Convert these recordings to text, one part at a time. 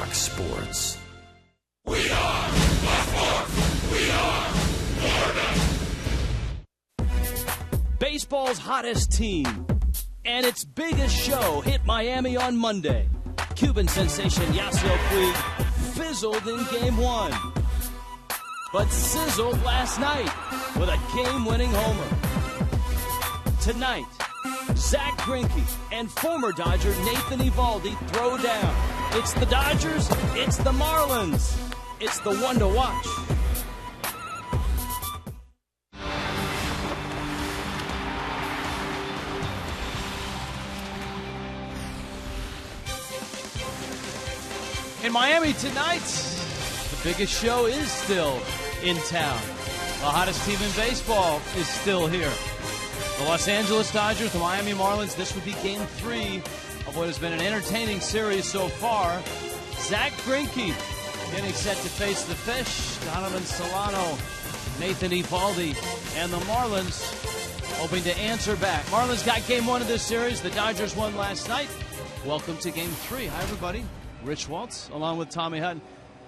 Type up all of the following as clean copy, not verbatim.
Fox Sports. We are the Sports. We are Florida. Baseball's hottest team and its biggest show hit Miami on Monday. Cuban sensation Yasiel Puig fizzled in Game 1, but sizzled last night with a game-winning homer. Tonight, Zack Greinke and former Dodger Nathan Eovaldi throw down. It's the Dodgers, it's the Marlins. It's the one to watch. In Miami tonight, the biggest show is still in town. The hottest team in baseball is still here. The Los Angeles Dodgers, the Miami Marlins. This would be Game 3 of what has been an entertaining series so far. Zack Greinke getting set to face the Fish. Donovan Solano, Nathan Eovaldi, and the Marlins hoping to answer back. Marlins got Game 1 of this series. The Dodgers won last night. Welcome to Game 3. Hi, everybody. Rich Waltz, along with Tommy Hutton.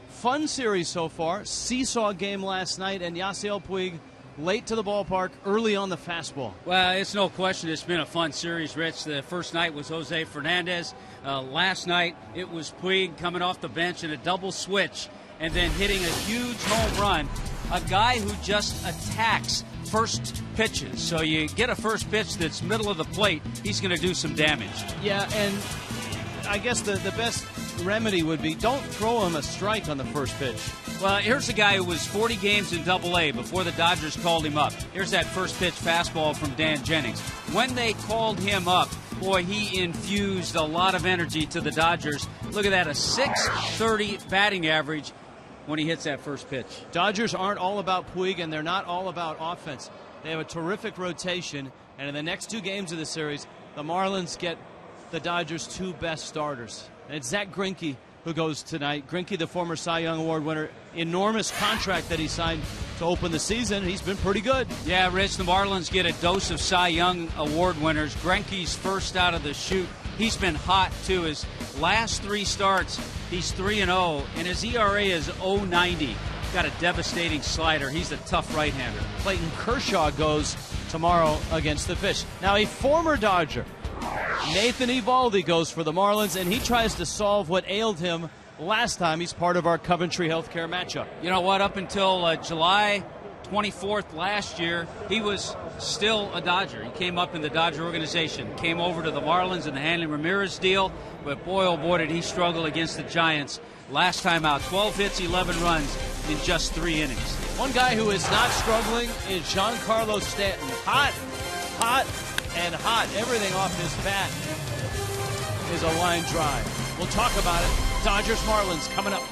Fun series so far. Seesaw game last night, and Yasiel Puig late to the ballpark, early on the fastball. Well, it's no question it's been a fun series, Rich. The first night was Jose Fernandez. Last night it was Puig coming off the bench in a double switch and then hitting a huge home run. A guy who just attacks first pitches. So you get a first pitch that's middle of the plate, he's going to do some damage. Yeah, and I guess the best remedy would be don't throw him a strike on the first pitch. Well, here's a guy who was 40 games in Double-A before the Dodgers called him up. Here's that first pitch fastball from Dan Jennings. When they called him up, boy, he infused a lot of energy to the Dodgers. Look at that, a .630 batting average when he hits that first pitch. Dodgers aren't all about Puig, and they're not all about offense. They have a terrific rotation, and in the next 2 games of the series, the Marlins get the Dodgers' 2 best starters. And it's Zack Greinke who goes tonight. Greinke, the former Cy Young Award winner, enormous contract that he signed to open the season. He's been pretty good. Yeah, Rich, the Marlins get a dose of Cy Young Award winners. Greinke's first out of the chute. He's been hot, too. His last 3 starts, he's 3-0, and his ERA is .090. Got a devastating slider. He's a tough right-hander. Clayton Kershaw goes tomorrow against the Fish. Now, a former Dodger, Nathan Eovaldi, goes for the Marlins, and he tries to solve what ailed him last time. He's part of our Coventry Healthcare matchup. You know what? Up until July 24th last year, he was still a Dodger. He came up in the Dodger organization, came over to the Marlins in the Hanley Ramirez deal, but boy, oh boy, did he struggle against the Giants. Last time out, 12 hits, 11 runs in just 3 innings. One guy who is not struggling is Giancarlo Stanton. Hot, hot, and hot. Everything off his bat is a line drive. We'll talk about it. Dodgers-Marlins coming up.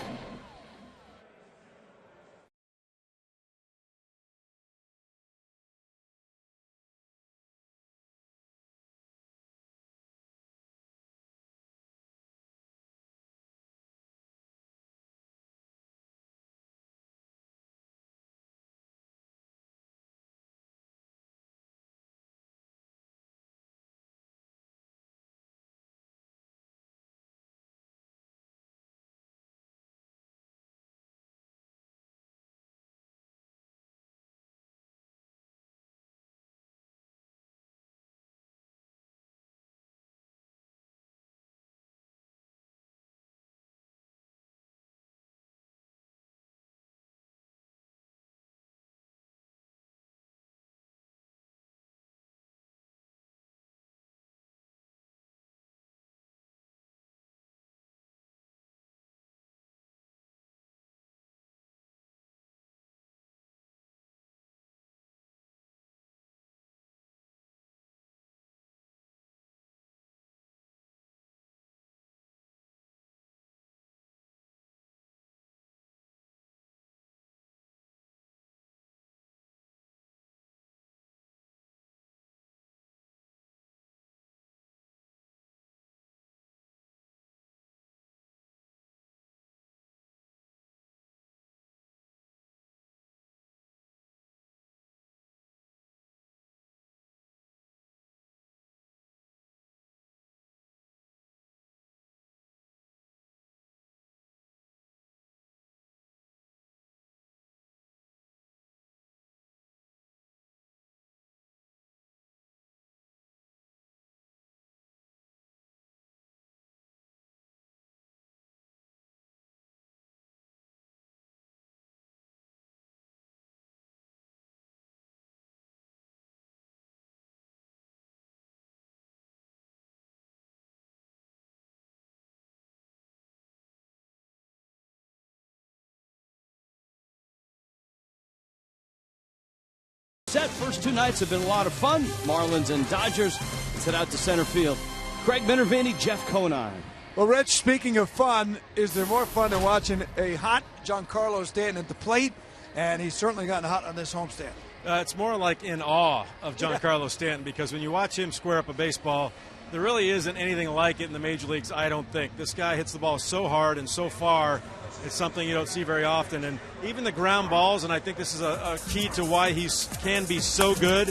Set first two nights have been a lot of fun. Marlins and Dodgers. Let's head out to center field. Craig Minervini, Jeff Conine. Well, Rich, speaking of fun, is there more fun than watching a hot Giancarlo Stanton at the plate? And he's certainly gotten hot on this homestand. It's more like in awe of Giancarlo Stanton, because when you watch him square up a baseball, there really isn't anything like it in the major leagues, I don't think. This guy hits the ball so hard and so far. It's something you don't see very often. And even the ground balls, and I think this is a key to why he can be so good.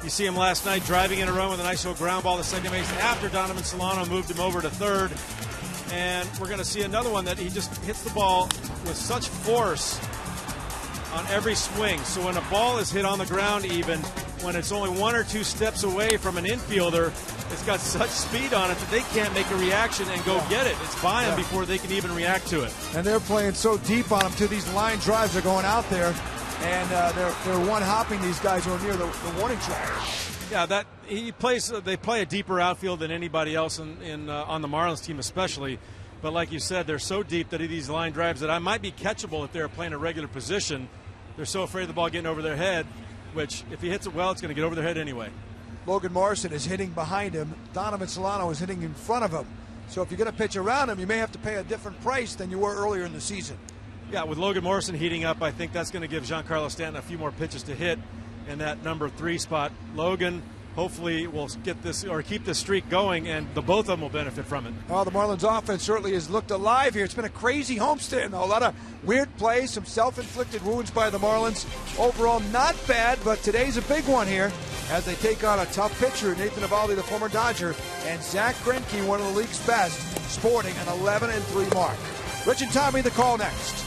You see him last night driving in a run with a nice little ground ball to second base after Donovan Solano moved him over to third. And we're going to see another one that he just hits the ball with such force on every swing. So when a ball is hit on the ground, even when it's only 1 or 2 steps away from an infielder, it's got such speed on it that they can't make a reaction and go get it. It's by them before they can even react to it. And they're playing so deep on him, too. These line drives are going out there, and they're one-hopping these guys who are near the warning track. Yeah, they play a deeper outfield than anybody else on the Marlins team especially. But like you said, they're so deep that these line drives that I might be catchable if they're playing a regular position. They're so afraid of the ball getting over their head, which if he hits it well, it's going to get over their head anyway. Logan Morrison is hitting behind him. Donovan Solano is hitting in front of him. So if you're going to pitch around him, you may have to pay a different price than you were earlier in the season. Yeah, with Logan Morrison heating up, I think that's going to give Giancarlo Stanton a few more pitches to hit in that number 3 spot. Logan hopefully will get this or keep this streak going, and both of them will benefit from it. Well, the Marlins offense certainly has looked alive here. It's been a crazy homestand. A lot of weird plays, some self-inflicted wounds by the Marlins. Overall, not bad, but today's a big one here as they take on a tough pitcher, Nathan Eovaldi, the former Dodger, and Zack Greinke, one of the league's best, sporting an 11-3 mark. Rich and Tommy, the call next.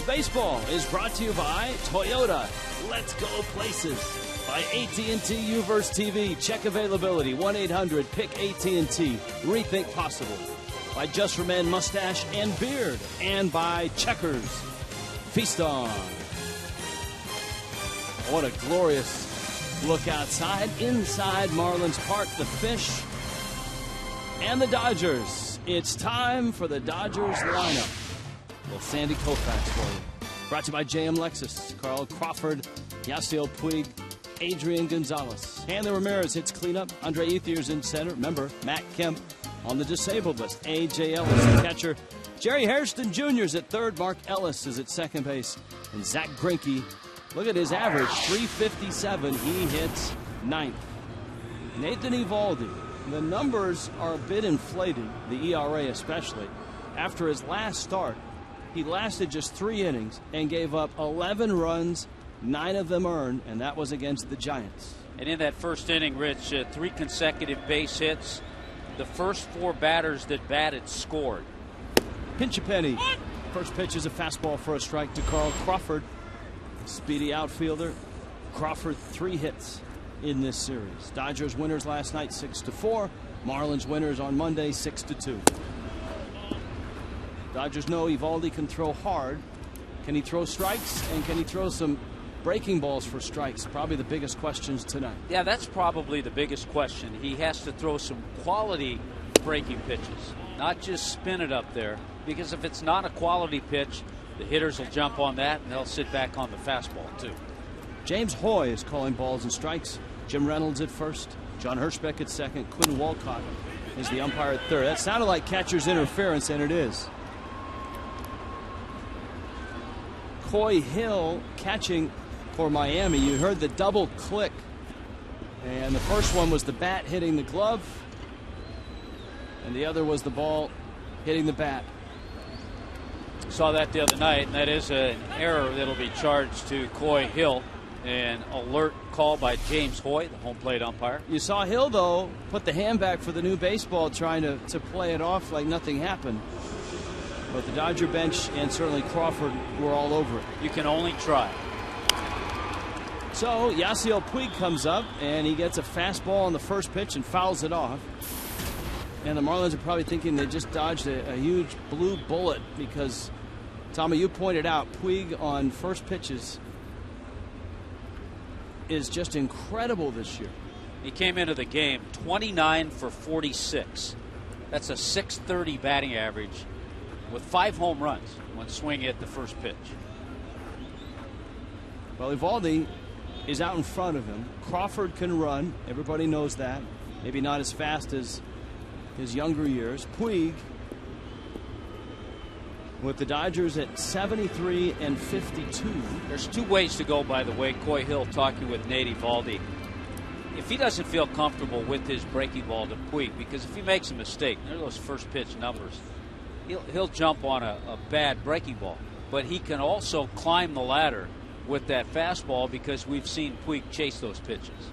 Baseball is brought to you by Toyota. Let's go places. By AT&T Uverse TV. Check availability. 1-800-PICK-AT&T. Rethink possible. By Just for Men Mustache and Beard. And by Checkers. Feast on. What a glorious look outside. Inside Marlins Park, the Fish and the Dodgers. It's time for the Dodgers lineup. Well, Sandy Koufax for you. Brought to you by JM Lexus, Carl Crawford, Yasiel Puig, Adrian Gonzalez. Felo Ramirez hits cleanup. Andre Ethier's in center. Remember, Matt Kemp on the disabled list. A.J. Ellis, the catcher. Jerry Hairston Jr.'s at third. Mark Ellis is at second base. And Zack Greinke, look at his average, 357. He hits ninth. Nathan Eovaldi. The numbers are a bit inflated, the ERA especially. After his last start, he lasted just 3 innings and gave up 11 runs, 9 of them earned, and that was against the Giants. And in that first inning, Rich, 3 consecutive base hits. The first 4 batters that batted scored. Pinch a penny. First pitch is a fastball for a strike to Carl Crawford. Speedy outfielder. Crawford 3 hits in this series. Dodgers winners last night 6-4. Marlins winners on Monday 6-2. Dodgers know Eovaldi can throw hard. Can he throw strikes? And can he throw some breaking balls for strikes? Probably the biggest questions tonight. Yeah, that's probably the biggest question. He has to throw some quality breaking pitches, not just spin it up there, because if it's not a quality pitch, the hitters will jump on that and they'll sit back on the fastball too. James Hoy is calling balls and strikes. Jim Reynolds at first. John Hirschbeck at second. Quinn Walcott is the umpire at third. That sounded like catcher's interference, and it is. Coy Hill catching for Miami. You heard the double click, and the first one was the bat hitting the glove, and the other was the ball hitting the bat. Saw that the other night, and that is an error that'll be charged to Coy Hill. An alert call by James Hoy, the home plate umpire. You saw Hill, though, put the hand back for the new baseball, trying to play it off like nothing happened. But the Dodger bench and certainly Crawford were all over it. You can only try. So Yasiel Puig comes up, and he gets a fastball on the first pitch and fouls it off. And the Marlins are probably thinking they just dodged a huge blue bullet because, Tommy, you pointed out Puig on first pitches is just incredible this year. He came into the game 29 for 46. That's a .630 batting average with 5 home runs when swinging at the first pitch. Well, Eovaldi is out in front of him. Crawford can run. Everybody knows that. Maybe not as fast as his younger years. Puig, with the Dodgers at 73 and 52. There's 2 ways to go, by the way. Coy Hill talking with Nate Eovaldi. If he doesn't feel comfortable with his breaking ball to Puig, because if he makes a mistake, there are those first pitch numbers, he'll jump on a bad breaking ball. But he can also climb the ladder with that fastball because we've seen Puig chase those pitches.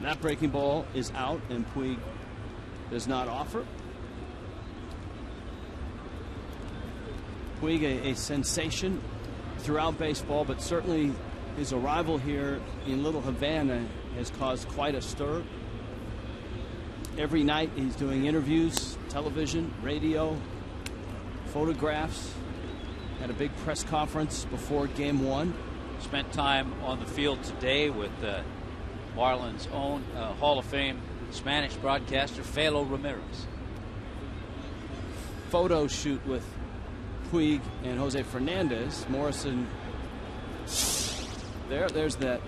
That breaking ball is out, and Puig does not offer. Puig, a sensation throughout baseball, but certainly his arrival here in Little Havana has caused quite a stir. Every night he's doing interviews, television, radio, photographs. Had a big press conference before Game 1. Spent time on the field today with Marlins' own Hall of Fame Spanish broadcaster Felo Ramirez. Photo shoot with Puig and Jose Fernandez. Morrison, there's that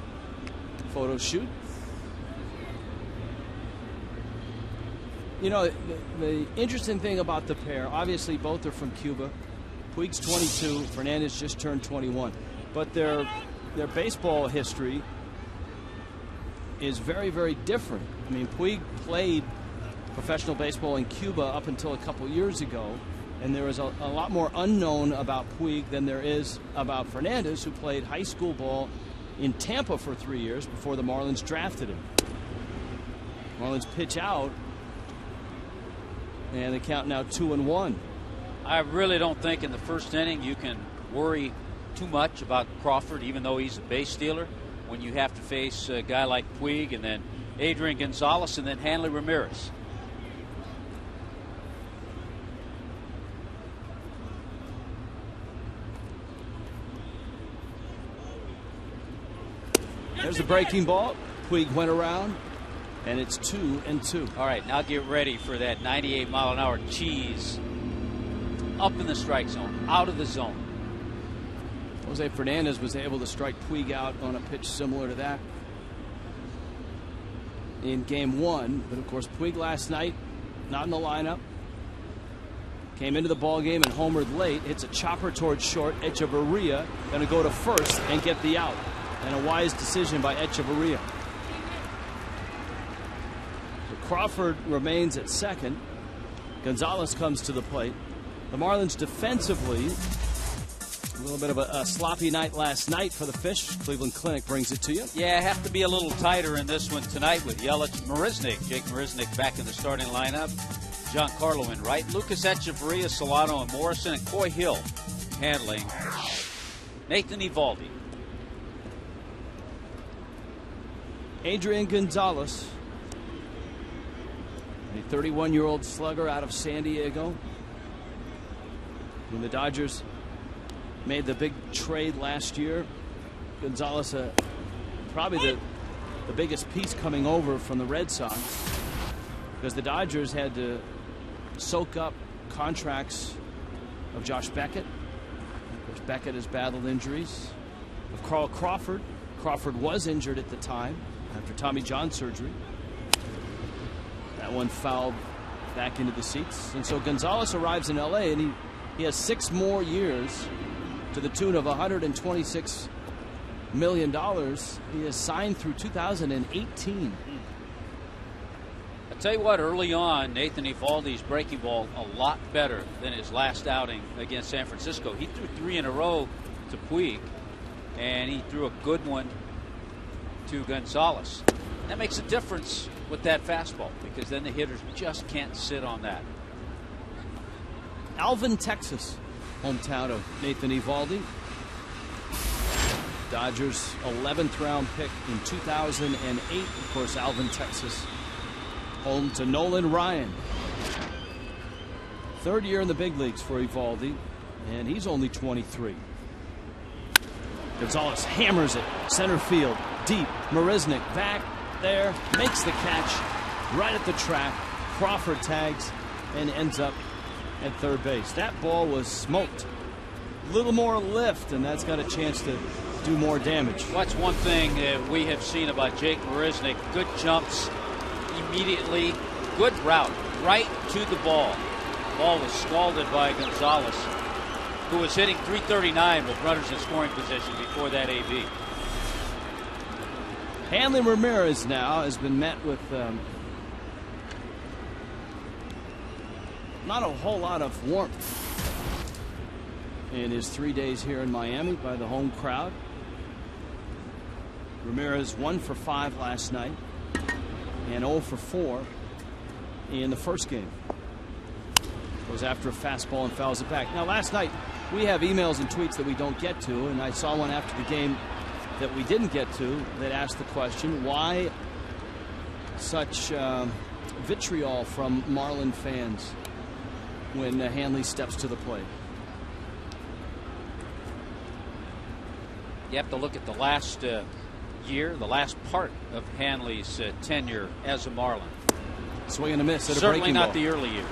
photo shoot. You know, the interesting thing about the pair, obviously both are from Cuba. Puig's 22, Fernandez just turned 21. But their baseball history is very, very different. I mean, Puig played professional baseball in Cuba up until a couple years ago, and there is a lot more unknown about Puig than there is about Fernandez, who played high school ball in Tampa for 3 years before the Marlins drafted him. Marlins pitch out, and they count now 2-1. I really don't think in the first inning you can worry too much about Crawford, even though he's a base stealer, when you have to face a guy like Puig and then Adrian Gonzalez and then Hanley Ramirez. There's the breaking ball. Puig went around, and it's 2-2. All right, now get ready for that 98-mile-an-hour cheese up in the strike zone, out of the zone. Jose Fernandez was able to strike Puig out on a pitch similar to that in Game 1. But, of course, Puig last night, not in the lineup. came into the ball game and homered late. Hits a chopper towards short. Echeverria going to go to first and get the out. And a wise decision by Echeverria. So Crawford remains at second. Gonzalez comes to the plate. The Marlins defensively, a little bit of a sloppy night last night for the Fish. Cleveland Clinic brings it to you. Yeah, have to be a little tighter in this one tonight with Yelich, Marisnik. Jake Marisnik back in the starting lineup. Giancarlo in right. Lucas Echeverria, Solano, and Morrison, and Coy Hill handling Nathan Eovaldi. Adrian Gonzalez, a 31-year-old slugger out of San Diego. When the Dodgers made the big trade last year, Gonzalez, probably the biggest piece coming over from the Red Sox, because the Dodgers had to soak up contracts of Josh Beckett. Of course, Beckett has battled injuries. Of Carl Crawford. Crawford was injured at the time after Tommy John surgery. That one fouled back into the seats. And so Gonzalez arrives in L.A. and he has 6 more years to the tune of $126 million. He is signed through 2018. I'll tell you what, early on, Nathan Eovaldi's breaking ball a lot better than his last outing against San Francisco. He threw 3 in a row to Puig, and he threw a good one to Gonzalez. That makes a difference with that fastball, because then the hitters just can't sit on that. Alvin, Texas, hometown of Nathan Eovaldi. Dodgers 11th round pick in 2008. Of course, Alvin, Texas, home to Nolan Ryan. 3rd year in the big leagues for Eovaldi, and he's only 23. Gonzalez hammers it center field deep. Marisnik back there, makes the catch right at the track. Crawford tags and ends up at third base. That ball was smoked. A little more lift, and that's got a chance to do more damage. What's one thing that we have seen about Jake Marisnik? Good jumps immediately, good route right to the ball. Ball was scalded by Gonzalez, who was hitting .339 with runners in scoring position before that AB. Hanley Ramirez now has been met with not a whole lot of warmth in his 3 days here in Miami by the home crowd. Ramirez 1 for 5 last night and 0 for 4 in the first game. Goes after a fastball and fouls it back. Now, last night we have emails and tweets that we don't get to, and I saw one after the game that we didn't get to that asked the question, why such vitriol from Marlin fans when Hanley steps to the plate? You have to look at the last year, the last part of Hanley's tenure as a Marlin. Swing and a miss at a Certainly breaking not ball. the early years.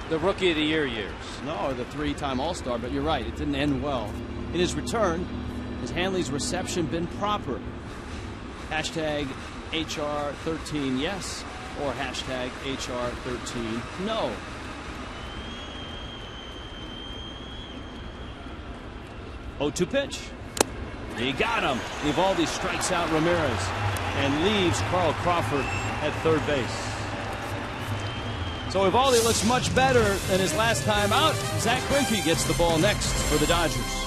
The Rookie of the Year years. No, or the 3-time All-Star, but you're right, it didn't end well. In his return, has Hanley's reception been proper? Hashtag HR13 yes, or hashtag HR13 no. 0-2 pitch. He got him. Eovaldi strikes out Ramirez and leaves Carl Crawford at third base. So Eovaldi looks much better than his last time out. Zack Greinke gets the ball next for the Dodgers.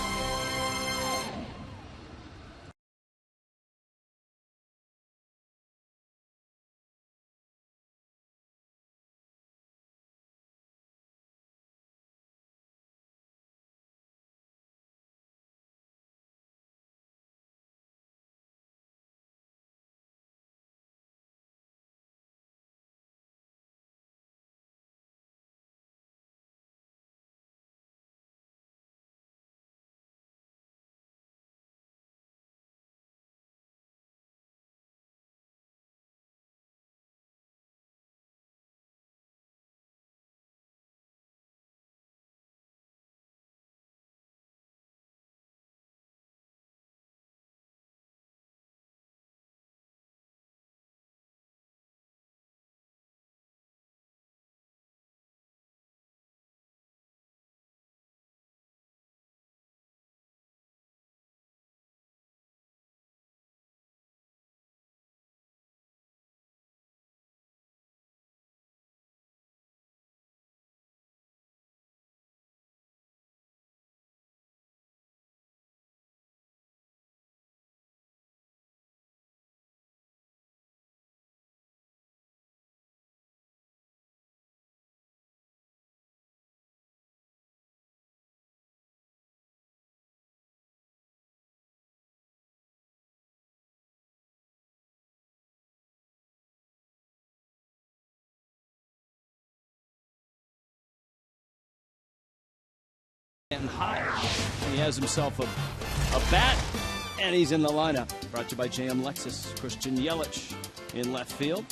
And high. He has himself a bat, and he's in the lineup. Brought to you by JM Lexus. Christian Yelich in left field.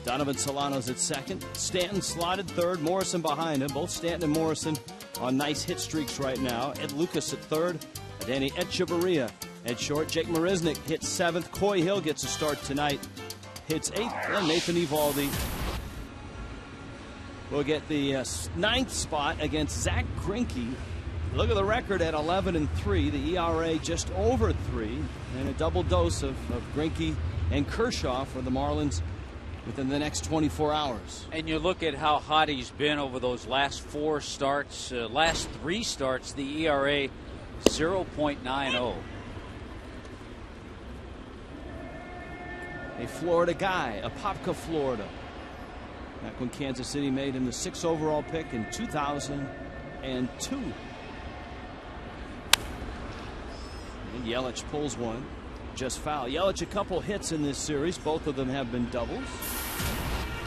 Donovan Solano's at second. Stanton slotted third. Morrison behind him. Both Stanton and Morrison on nice hit streaks right now. Ed Lucas at third. Danny Echeverria at short. Jake Marisnick hits seventh. Coy Hill gets a start tonight. Hits eighth. And Nathan Eovaldi will get the ninth spot against Zack Greinke. Look at the record at 11-3. The ERA just over 3. And a double dose of Greinke and Kershaw for the Marlins within the next 24 hours. And you look at how hot he's been over those last 4 starts, last 3 starts, the ERA 0.90. A Florida guy, Apopka, Florida. Back when Kansas City made him the 6th overall pick in 2002. And Yelich pulls one. Just foul. Yelich a couple hits in this series. Both of them have been doubles.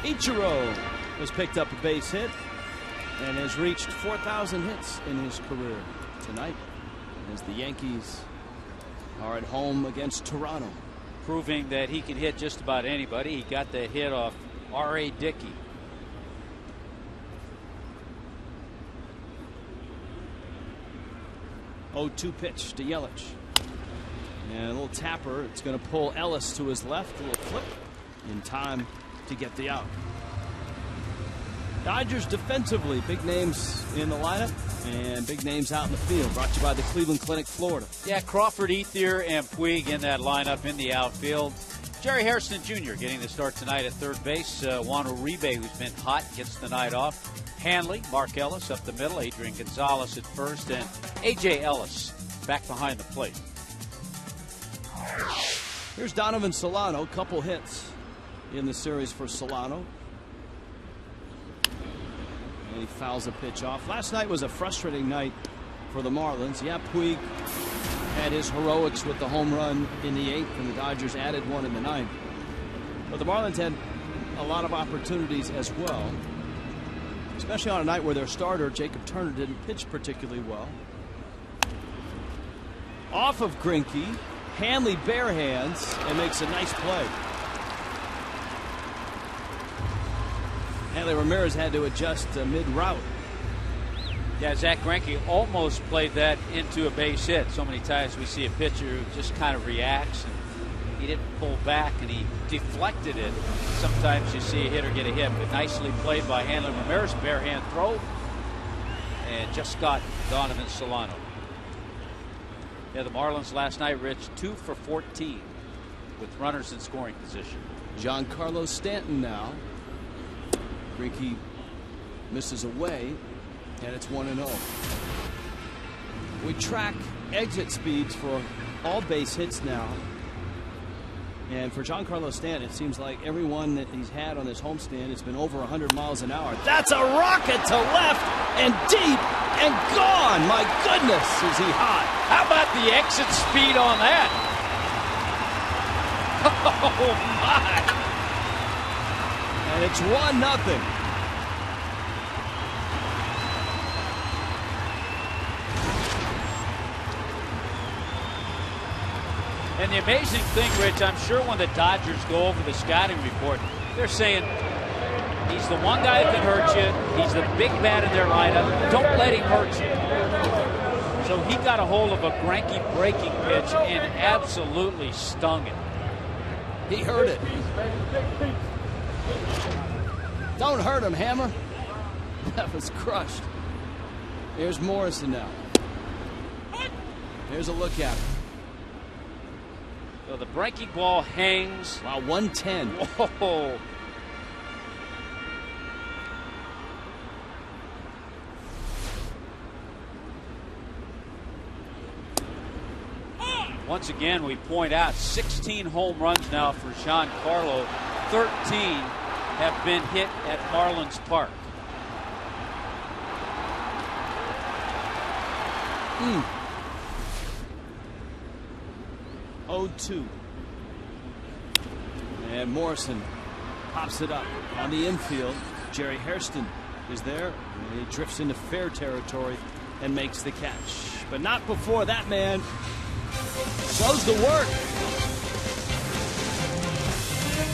Ichiro has picked up a base hit and has reached 4,000 hits in his career tonight as the Yankees are at home against Toronto. Proving that he can hit just about anybody. He got that hit off R.A. Dickey. Oh, 2 pitch to Yelich. And a little tapper. It's going to pull Ellis to his left. A little flip in time to get the out. Dodgers defensively, big names in the lineup and big names out in the field. Brought to you by the Cleveland Clinic, Florida. Yeah, Crawford, Ethier, and Puig in that lineup in the outfield. Jerry Hairston Jr. getting the start tonight at third base. Juan Uribe, who's been hot, gets the night off. Hanley, Mark Ellis up the middle. Adrian Gonzalez at first. And A.J. Ellis back behind the plate. Here's Donovan Solano. Couple hits in the series for Solano. And he fouls a pitch off. Last night was a frustrating night for the Marlins. Yeah, Puig had his heroics with the home run in the 8th, and the Dodgers added one in the 9th. But the Marlins had a lot of opportunities as well, especially on a night where their starter, Jacob Turner, didn't pitch particularly well. Off of Greinke, Hanley bare hands and makes a nice play. Felo Ramirez had to adjust mid-route. Yeah, Zack Greinke almost played that into a base hit. So many times we see a pitcher who just kind of reacts, and he didn't pull back, and he deflected it. Sometimes you see a hitter get a hit, but nicely played by Hanley Ramirez. Bare hand throw, and just got Donovan Solano. Yeah, the Marlins last night, Rich, 2 for 14 with runners in scoring position. Giancarlo Stanton now. Greinke misses away, and it's 1-0. We track exit speeds for all base hits now. And for Giancarlo Stanton, it seems like every one that he's had on this homestand, it's been over 100 miles an hour. That's a rocket to left and deep and gone. My goodness, is he hot. How about the exit speed on that? Oh, my. And it's 1-0. And the amazing thing, Rich, I'm sure when the Dodgers go over the scouting report, they're saying he's the one guy that can hurt you. He's the big bat in their lineup. Don't let him hurt you. So he got a hold of a Greinke breaking pitch and absolutely stung it. He heard it. Don't hurt him, Hammer. That was crushed. Here's Morrison now. Here's a look at him. So the breaking ball hangs. Wow, 110. Whoa. Once again, we point out 16 home runs now for Giancarlo. 13 have been hit at Marlins Park. 0-2. And Morrison pops it up on the infield. Jerry Hairston is there. And he drifts into fair territory and makes the catch. But not before that man shows the work.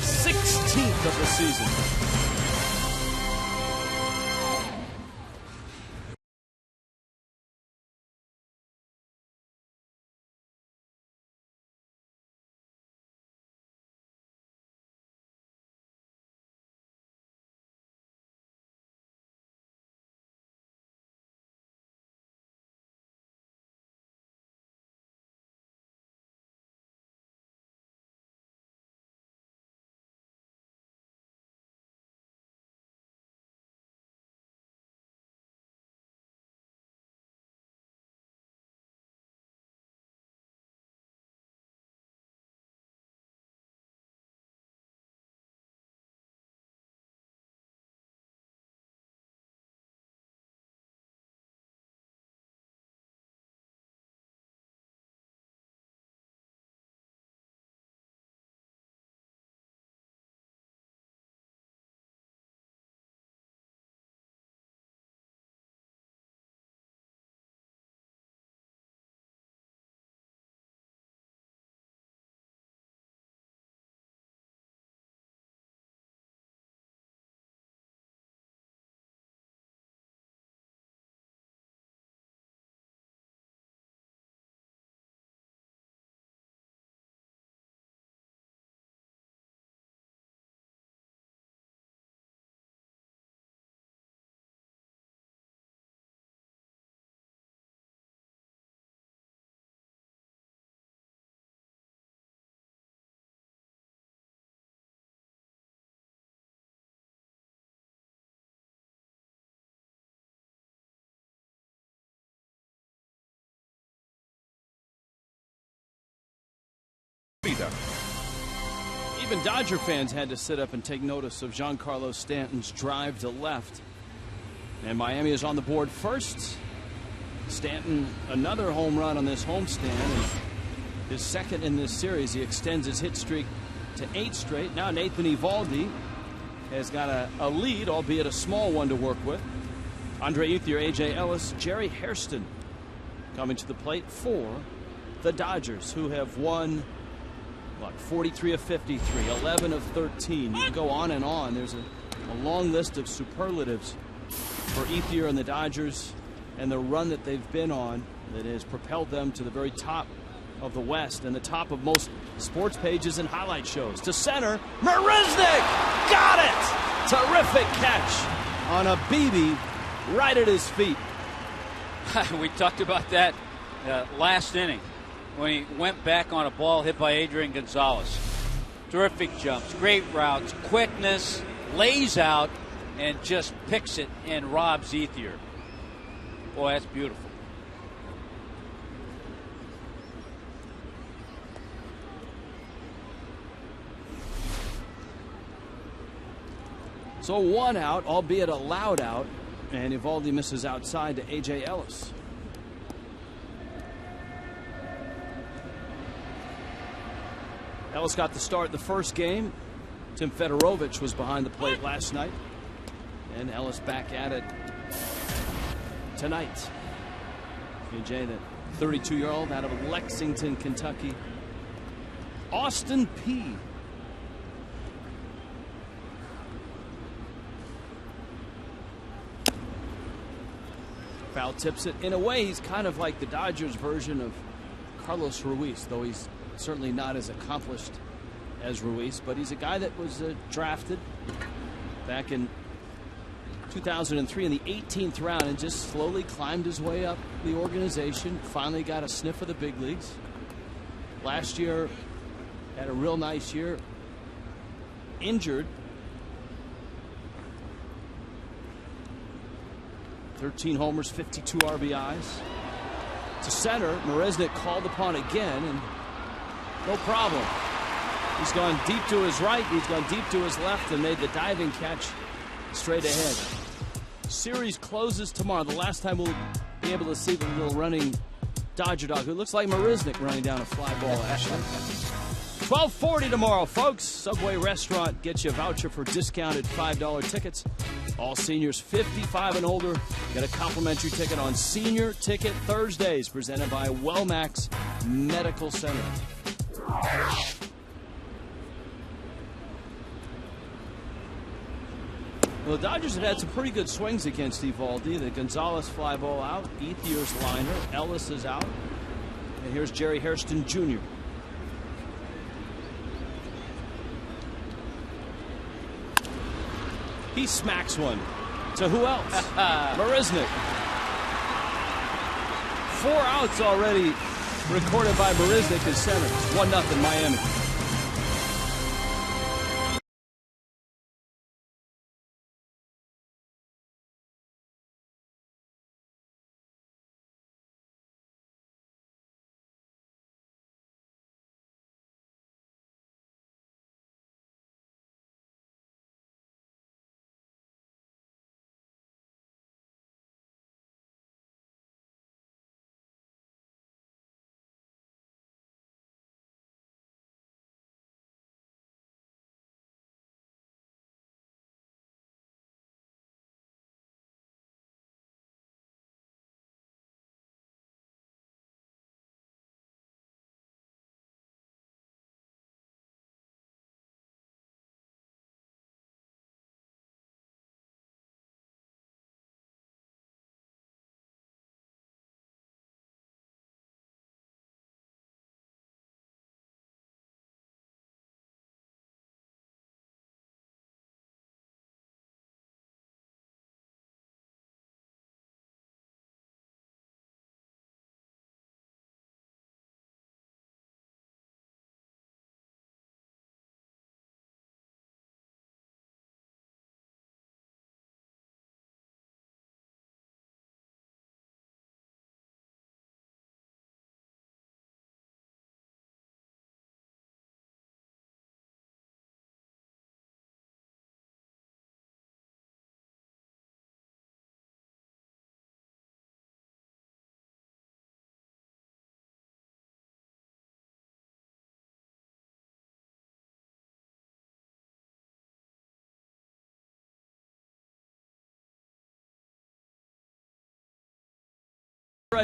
16th of the season. Even Dodger fans had to sit up and take notice of Giancarlo Stanton's drive to left. And Miami is on the board first. Stanton, another home run on this homestand, and his second in this series. He extends his hit streak to 8 straight. Now Nathan Eovaldi has got a lead, albeit a small one, to work with. Andre Ethier, A.J. Ellis, Jerry Hairston coming to the plate for the Dodgers, who have won 43 of 53, 11 of 13. You can go on and on. There's a long list of superlatives for Ethier and the Dodgers and the run that they've been on that has propelled them to the very top of the West and the top of most sports pages and highlight shows. To center, Marisnick got it! Terrific catch on a BB right at his feet. We talked about that last inning when he went back on a ball hit by Adrian Gonzalez. Terrific jumps, great routes, quickness, lays out, and just picks it and robs Ethier. Boy, that's beautiful. So 1 out, albeit a loud out, and Eovaldi misses outside to A.J. Ellis. Ellis got the start the first game. Tim Fedorovich was behind the plate last night. And Ellis back at it tonight. A.J., the 32-year-old out of Lexington, Kentucky. Austin P. Foul tips it. In a way, he's kind of like the Dodgers version of Carlos Ruiz, though he's certainly not as accomplished as Ruiz, but he's a guy that was drafted back in 2003 in the 18th round and just slowly climbed his way up the organization. Finally got a sniff of the big leagues. Last year had a real nice year. Injured. 13 homers, 52 RBIs. To center, Marisnick called upon again, and no problem. He's gone deep to his right, he's gone deep to his left, and made the diving catch straight ahead. Series closes tomorrow. The last time we'll be able to see the little running Dodger dog, who looks like Marisnick running down a fly ball, actually. 12:40 tomorrow, folks. Subway Restaurant gets you a voucher for discounted $5 tickets. All seniors 55 and older get a complimentary ticket on Senior Ticket Thursdays, presented by Wellmax Medical Center. Well, the Dodgers have had some pretty good swings against Eovaldi. The Gonzalez fly ball out, Ethier's liner, Ellis is out, and here's Jerry Hairston Jr. He smacks one. To who else? Marisnick. 4 outs already recorded by Marisnick as center. 1-0 Miami.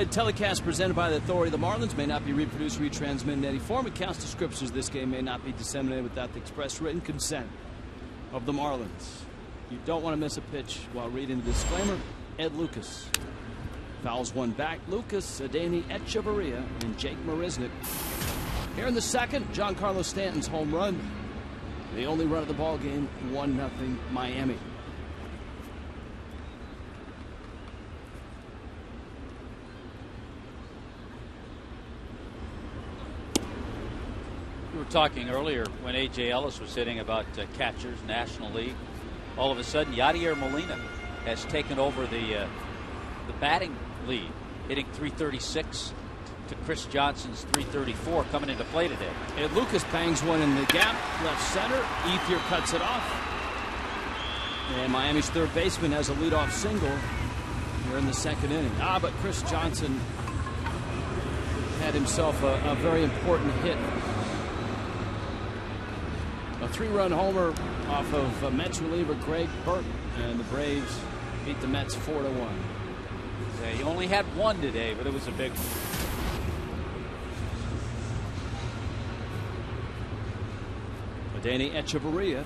Telecast presented by the Authority of the Marlins may not be reproduced, retransmitted in any form. Accounts, descriptions of this game may not be disseminated without the express written consent of the Marlins. You don't want to miss a pitch while reading the disclaimer. Ed Lucas fouls one back. Lucas, Adeiny Echeverria, and Jake Marisnick. Here in the second, Giancarlo Stanton's home run. The only run of the ball game, 1-0 Miami. We were talking earlier when A.J. Ellis was hitting about catchers, National League. All of a sudden, Yadier Molina has taken over the batting lead, hitting .336 to Chris Johnson's .334 coming into play today. And Lucas bangs one in the gap, left center. Ethier cuts it off. And Miami's third baseman has a leadoff single here in the second inning. But Chris Johnson had himself a very important hit. A 3-run homer off of Mets reliever Greg Burke, and the Braves beat the Mets 4-1. Yeah, he only had one today, but it was a big one. Adeiny Echeverria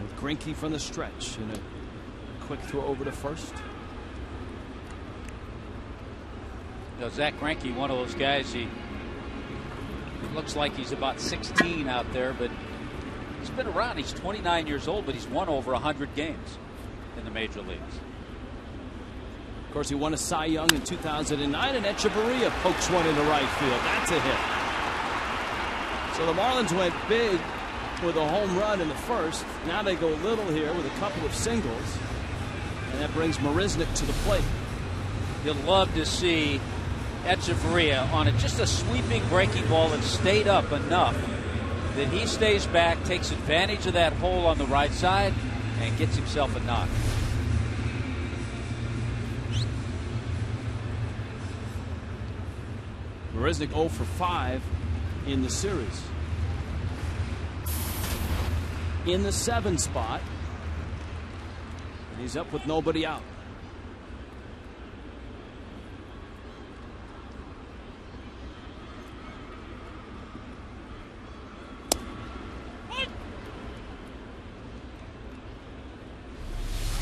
with Greinke from the stretch and a quick throw over to first. You know, Zack Greinke, one of those guys, he looks like he's about 16 out there, but he's been around. He's 29 years old, but he's won over 100 games in the major leagues. Of course, he won a Cy Young in 2009, and Echeverria pokes one into right field. That's a hit. So the Marlins went big with a home run in the first. Now they go little here with a couple of singles, and that brings Marisnick to the plate. You'll love to see Echeverria on just a sweeping breaking ball that stayed up enough that he stays back, takes advantage of that hole on the right side, and gets himself a knock. Marisnick 0 for 5 in the series. In the 7 spot. And he's up with nobody out.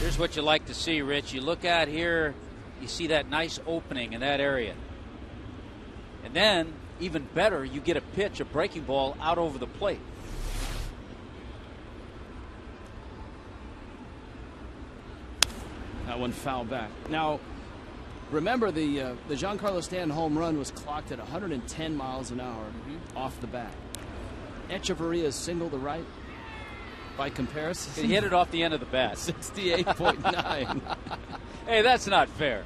Here's what you like to see, Rich. You look out here, you see that nice opening in that area. And then, even better, you get a pitch, a breaking ball out over the plate. That one foul back. Now, remember the Giancarlo Stanton home run was clocked at 110 miles an hour off the bat. Echeverria's single to right. By comparison, He hit it off the end of the bat. 68.9. Hey, that's not fair.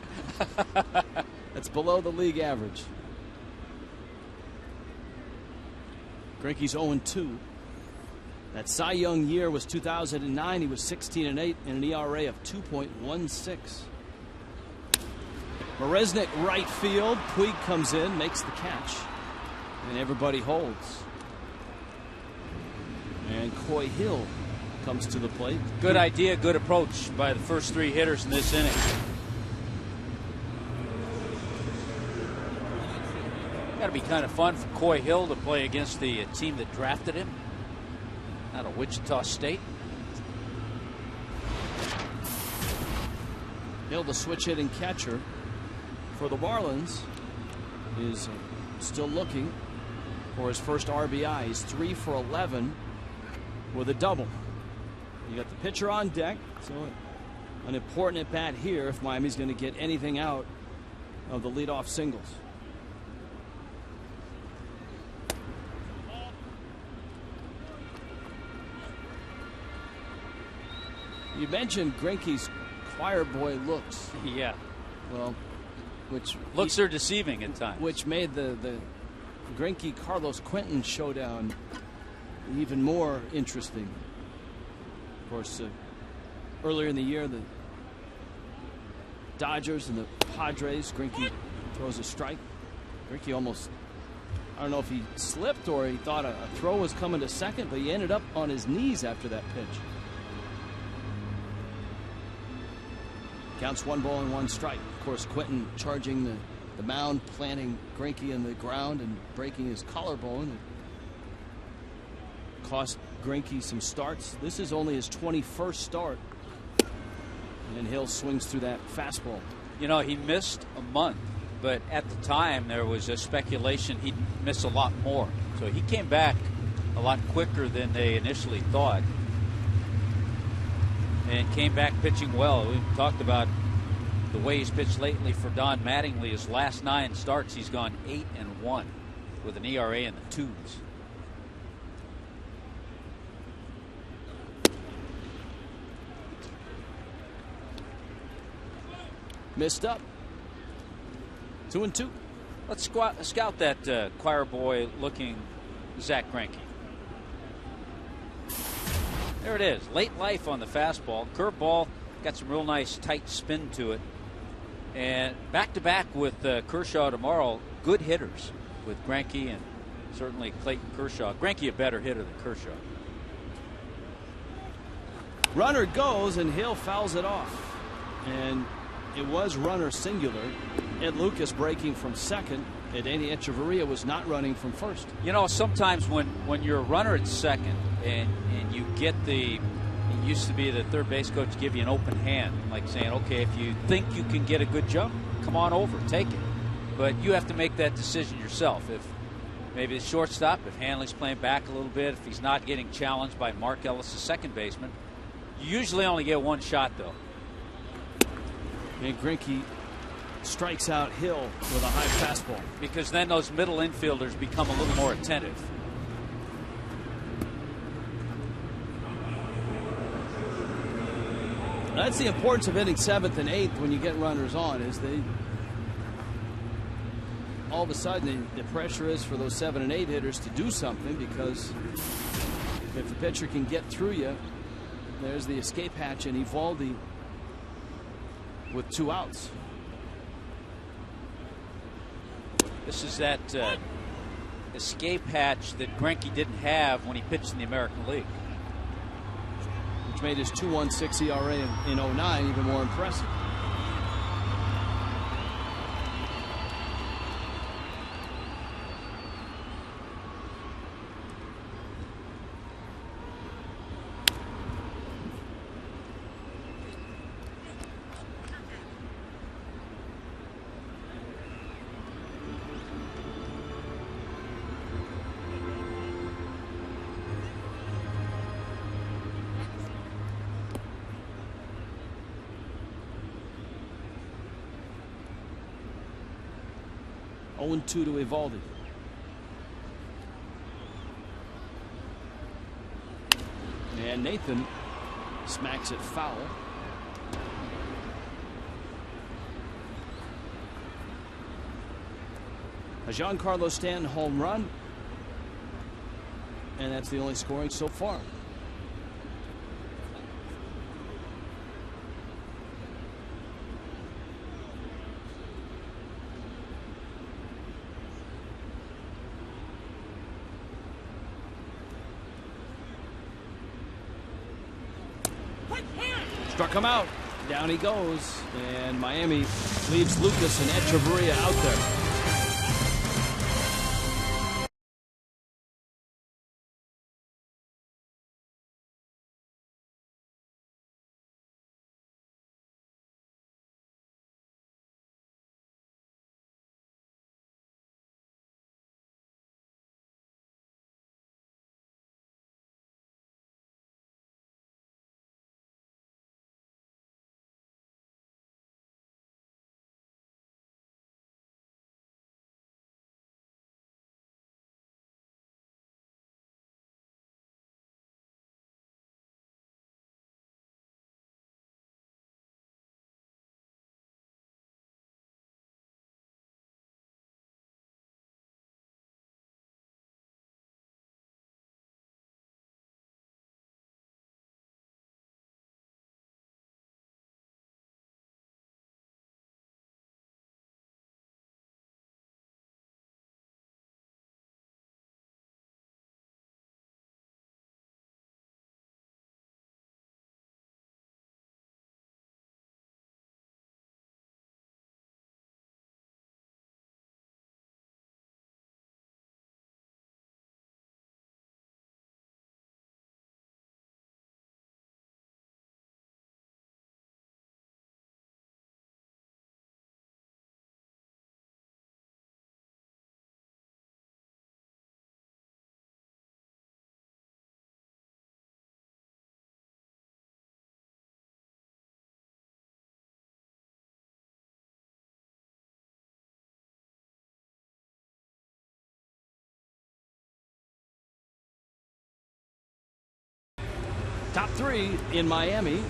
That's below the league average. Greinke's 0-2. That Cy Young year was 2009. He was 16-8 and an ERA of 2.16. Marisnick right field. Puig comes in, makes the catch, and everybody holds. And Coy Hill comes to the plate. Good idea, good approach by the first 3 hitters in this inning. Got to be kind of fun for Coy Hill to play against the team that drafted him out of Wichita State. Hill, the switch hitting catcher for the Marlins, is still looking for his first RBI. He's 3 for 11 with a double. You got the pitcher on deck, so an important at bat here if Miami's going to get anything out of the leadoff singles. You mentioned Greinke's choir boy looks. Yeah. Well, which looks are deceiving at times. Which made the Greinke Carlos Quentin showdown even more interesting. Of course, earlier in the year, the Dodgers and the Padres, Greinke throws a strike. Greinke almost, I don't know if he slipped or he thought a throw was coming to second, but he ended up on his knees after that pitch. Counts 1 ball and 1 strike. Of course, Quentin charging the mound, planting Greinke in the ground and breaking his collarbone. It cost Greinke some starts. This is only his 21st start. And Hill swings through that fastball. You know, he missed a month, but at the time there was a speculation he'd miss a lot more. So he came back a lot quicker than they initially thought. And came back pitching well. We've talked about the way he's pitched lately for Don Mattingly. His last 9 starts, he's gone 8-1 with an ERA in the 2s. Missed up. 2-2. Let's scout that choir boy looking Zack Greinke. There it is. Late life on the fastball. Curveball got some real nice tight spin to it. And back-to-back with Kershaw tomorrow. Good hitters with Greinke and certainly Clayton Kershaw. Greinke a better hitter than Kershaw. Runner goes and Hill fouls it off. And it was runner singular. Ed Lucas breaking from second. And Danny Echeverria was not running from first. You know, sometimes when you're a runner at second and you get it used to be the third base coach give you an open hand, like saying, okay, if you think you can get a good jump, come on over, take it. But you have to make that decision yourself. If maybe the shortstop, if Hanley's playing back a little bit, if he's not getting challenged by Mark Ellis, the second baseman, you usually only get one shot, though. And Greinke strikes out Hill with a high fastball. Because then those middle infielders become a little more attentive. That's the importance of hitting 7th and 8th when you get runners on, is they all of a sudden the pressure is for those 7 and 8 hitters to do something, because if the pitcher can get through you, there's the escape hatch and Evaldi with 2 outs. This is that escape hatch that Greinke didn't have when he pitched in the American League, which made his 2.16 ERA in 09 even more impressive. Oh, 2 to Evaldi. And Nathan smacks it foul. A Giancarlo Stanton home run. And that's the only scoring so far. Struck him out. Down he goes. And Miami leaves Lucas and Echeverria out there. Top 3 in Miami.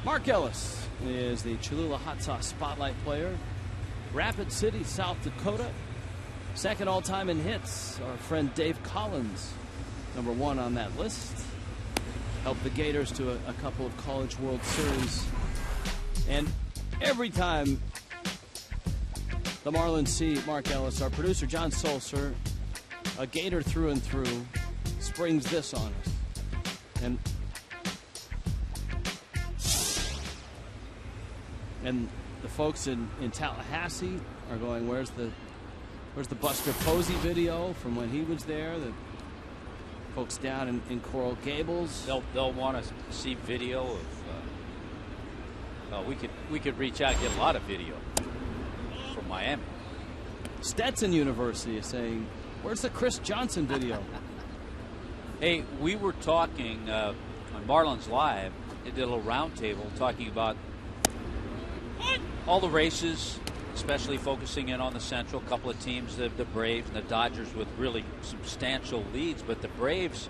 Mark Ellis is the Cholula Hot Sauce Spotlight player. Rapid City, South Dakota. Second all-time in hits, our friend Dave Collins, number 1 on that list. Helped the Gators to a couple of College World Series. And every time the Marlins see Mark Ellis, our producer John Solser, a Gator through and through, springs this on us. And the folks in Tallahassee are going, where's the Buster Posey video from when he was there? The folks down in Coral Gables, they'll want to see video of. We could reach out and get a lot of video from Miami. Stetson University is saying, where's the Chris Johnson video? Hey, we were talking on Marlins Live. They did a little roundtable talking about all the races, especially focusing in on the Central. A couple of teams, the Braves and the Dodgers, with really substantial leads. But the Braves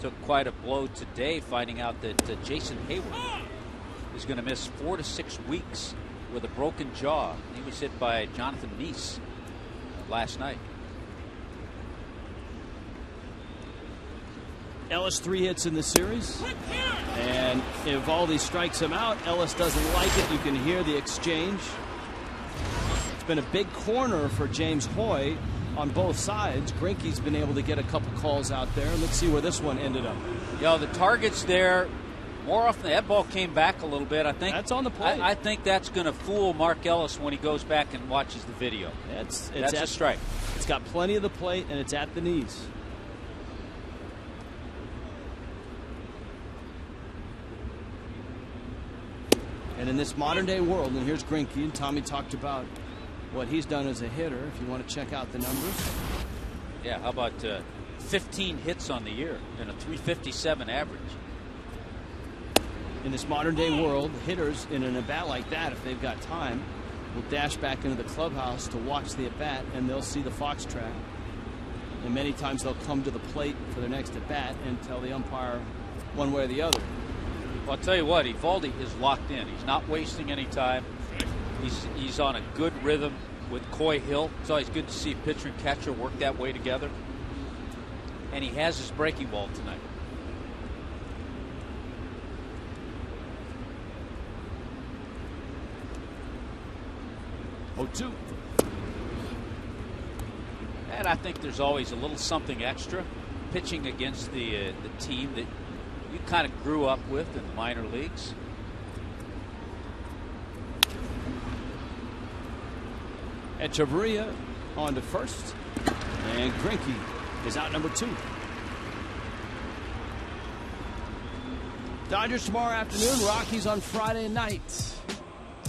took quite a blow today, finding out that Jason Hayward is going to miss 4 to 6 weeks with a broken jaw. He was hit by Jonathan Neese last night. Ellis 3 hits in the series, and Evaldi strikes him out. Ellis doesn't like it. You can hear the exchange. It's been a big corner for James Hoy on both sides. Greinke's been able to get a couple calls out there. Let's see where this one ended up. The targets there, more often that ball came back a little bit. I think that's on the plate. I think that's going to fool Mark Ellis when he goes back and watches the video. That's a strike. It's got plenty of the plate, and it's at the knees. And in this modern-day world, and here's Greinke, and Tommy talked about what he's done as a hitter, if you want to check out the numbers. Yeah, how about 15 hits on the year and a 357 average? In this modern-day world, hitters in an at-bat like that, if they've got time, will dash back into the clubhouse to watch the at-bat, and they'll see the fox track. And many times they'll come to the plate for their next at-bat and tell the umpire one way or the other. Well, I'll tell you what, Eovaldi is locked in. He's not wasting any time. He's on a good rhythm with Coy Hill. It's always good to see pitcher and catcher work that way together. And he has his breaking ball tonight. Oh, 2. And I think there's always a little something extra pitching against the team that you kind of grew up with in the minor leagues. Echeverria on to first, and Greinke is out number 2. Dodgers tomorrow afternoon, Rockies on Friday night.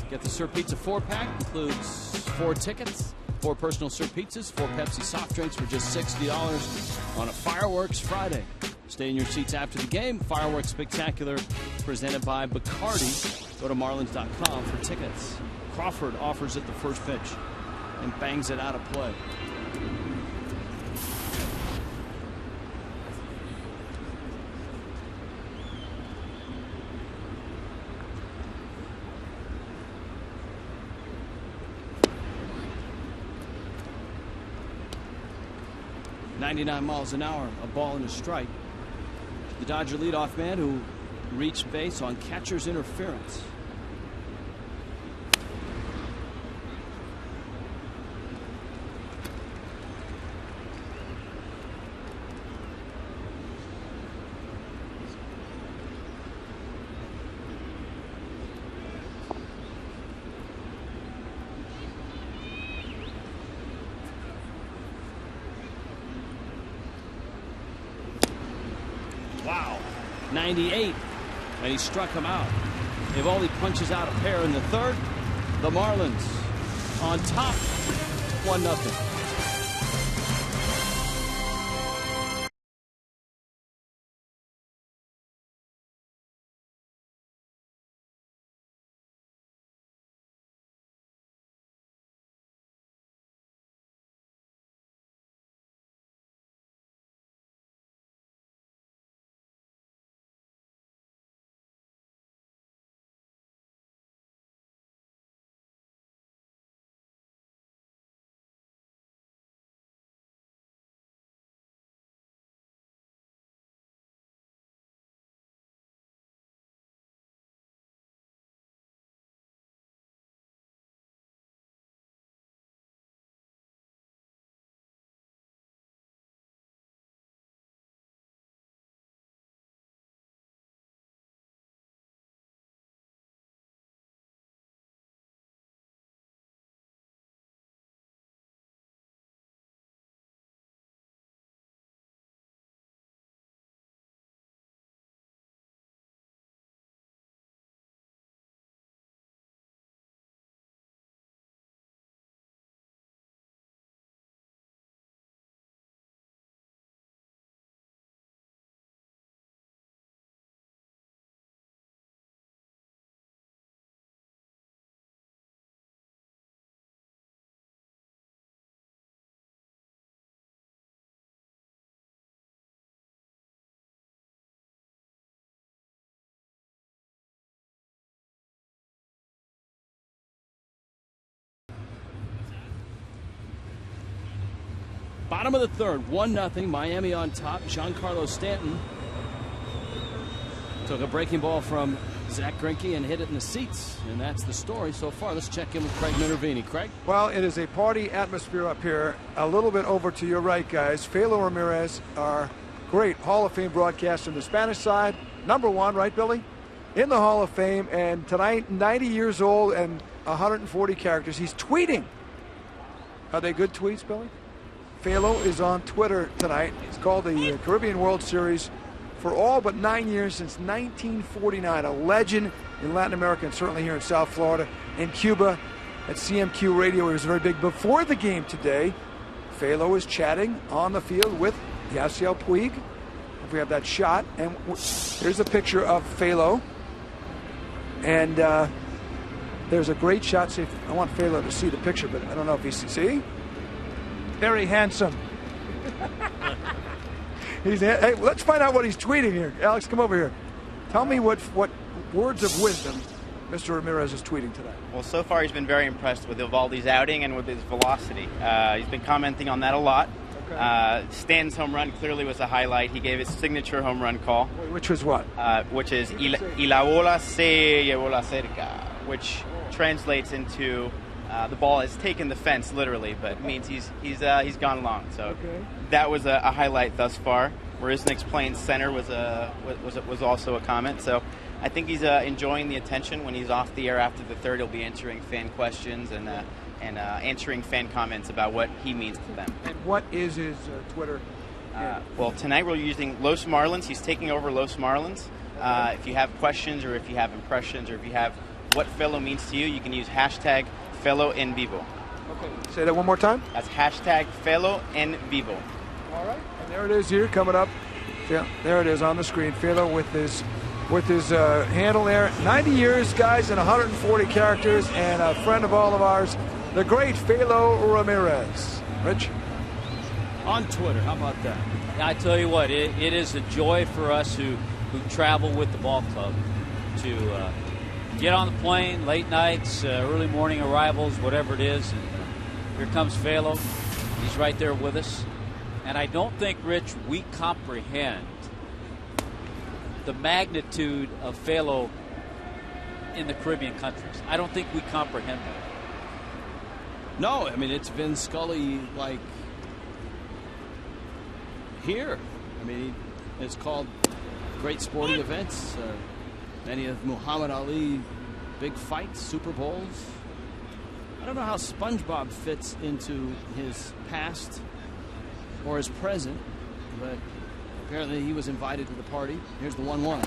Get the Sir Pizza 4-pack, includes 4 tickets, 4 personal Sir Pizzas, 4 Pepsi soft drinks for just $60 on a Fireworks Friday. Stay in your seats after the game. Fireworks Spectacular presented by Bacardi. Go to marlins.com for tickets. Crawford offers it the first pitch and bangs it out of play. .99 miles an hour, a ball and a strike. The Dodger leadoff man who reached base on catcher's interference. Wow, 98, and he struck him out. Eovaldi punches out a pair in the third. The Marlins on top, 1-0. Bottom of the third, 1-0, Miami on top. Giancarlo Stanton took a breaking ball from Zack Greinke and hit it in the seats. And that's the story so far. Let's check in with Craig Minervini. Craig? Well, it is a party atmosphere up here. A little bit over to your right, guys. Felo Ramirez, our great Hall of Fame broadcaster on the Spanish side. #1, right, Billy? In the Hall of Fame. And tonight, 90 years old and 140 characters. He's tweeting. Are they good tweets, Billy? Felo is on Twitter tonight. It's called the Caribbean World Series for all but 9 years since 1949. A legend in Latin America and certainly here in South Florida. In Cuba at CMQ Radio, he was very big. Before the game today, Felo is chatting on the field with Yasiel Puig. If we have that shot. And here's a picture of Felo. And there's a great shot. See, I want Felo to see the picture, but I don't know if he see. Very handsome. Hey, let's find out what he's tweeting here. Alex, come over here. Tell me what words of wisdom Mr. Ramirez is tweeting today. Well, so far he's been very impressed with Eovaldi's outing and with his velocity. He's been commenting on that a lot. Okay. Stanton's home run clearly was a highlight. He gave his signature home run call. Which was what? Which is y la bola se llevó la cerca, which translates into the ball has taken the fence literally, but means he's gone long. So that was a highlight thus far. Marisnik's playing center was also a comment. So I think he's enjoying the attention. When he's off the air after the third, he'll be answering fan questions and answering fan comments about what he means to them. And what is his Twitter? Well, tonight we're using Los Marlins. He's taking over Los Marlins. If you have questions or if you have impressions or if you have what Felo means to you, you can use hashtag Felo en Vivo. Okay. Say that one more time. That's hashtag Felo en Vivo. All right. And there it is here coming up. Yeah, there it is on the screen. Felo with his handle there. 90 years, guys, and 140 characters, and a friend of all of ours, the great Felo Ramirez. Rich? On Twitter. How about that? I tell you what, it is a joy for us who travel with the ball club to get on the plane, late nights, early morning arrivals, whatever it is. And here comes Felo. He's right there with us. And I don't think, Rich, we comprehend the magnitude of Felo in the Caribbean countries. I don't think we comprehend that. No, I mean, it's Vin Scully like here. I mean, it's called great sporting events. Many of Muhammad Ali big fights, Super Bowls. I don't know how SpongeBob fits into his past or his present, but apparently he was invited to the party. Here's the 1-1.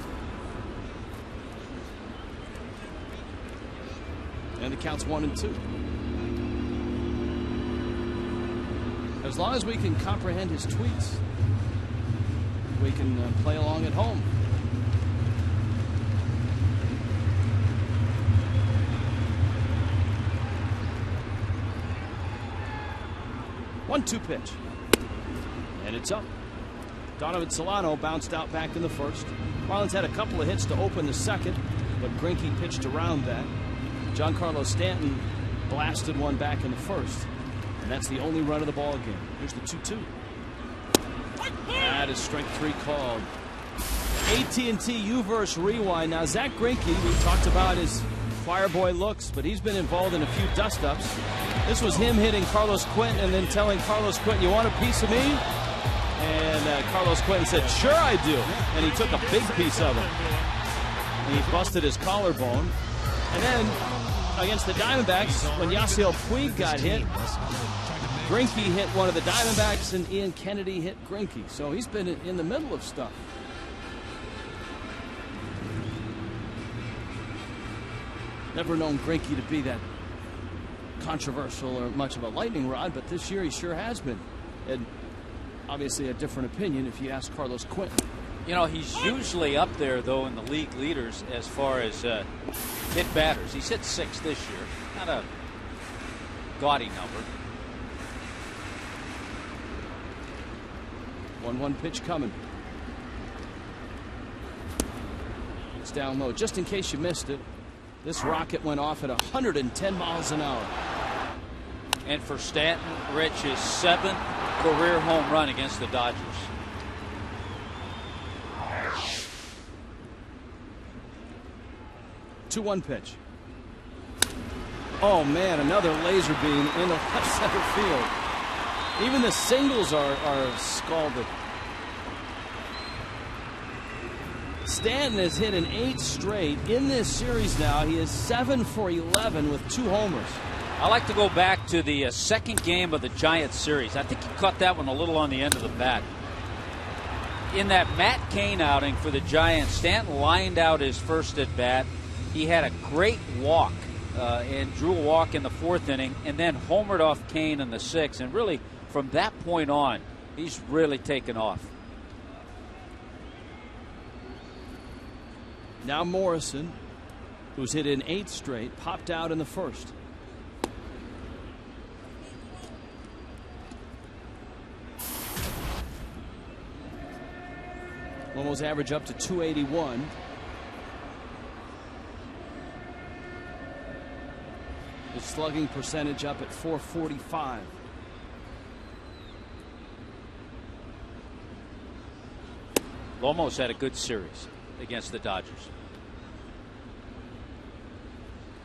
And the count's 1-2. As long as we can comprehend his tweets, we can play along at home. 1-2 pitch. And it's up. Donovan Solano bounced out back in the first. Marlins had a couple of hits to open the second, but Greinke pitched around that. Giancarlo Stanton blasted one back in the first, and that's the only run of the ball game. Here's the 2-2. That is strike 3 called. AT&T U-verse rewind. Now, Zack Greinke, we talked about his fireboy looks, but he's been involved in a few dust-ups. This was him hitting Carlos Quentin and then telling Carlos Quentin, "You want a piece of me?" And Carlos Quentin said, "Sure I do." And he took a big piece of him. And he busted his collarbone. And then against the Diamondbacks, when Yasiel Puig got hit, Greinke hit one of the Diamondbacks and Ian Kennedy hit Greinke. So he's been in the middle of stuff. Never known Greinke to be that controversial or much of a lightning rod, but this year he sure has been. And obviously a different opinion if you ask Carlos Quentin. You know, he's usually up there, though, in the league leaders as far as hit batters. He's hit 6 this year. Not a gaudy number. 1-1 pitch coming. It's down low. Just in case you missed it, this rocket went off at 110 miles an hour. And for Stanton, Rich, his 7th career home run against the Dodgers. 2-1 pitch. Oh man, another laser beam into left center field. Even the singles are scalded. Stanton has hit an 8 straight in this series now. He is 7 for 11 with 2 homers. I like to go back to the second game of the Giants series. I think he caught that one a little on the end of the bat. In that Matt Cain outing for the Giants, Stanton lined out his first at bat. He had a great walk and drew a walk in the 4th inning, and then homered off Cain in the 6th. And really, from that point on, he's really taken off. Now Morrison, who's hit in 8 straight, popped out in the 1st. Almost average up to 281. His slugging percentage up at 445. Lomo's had a good series against the Dodgers.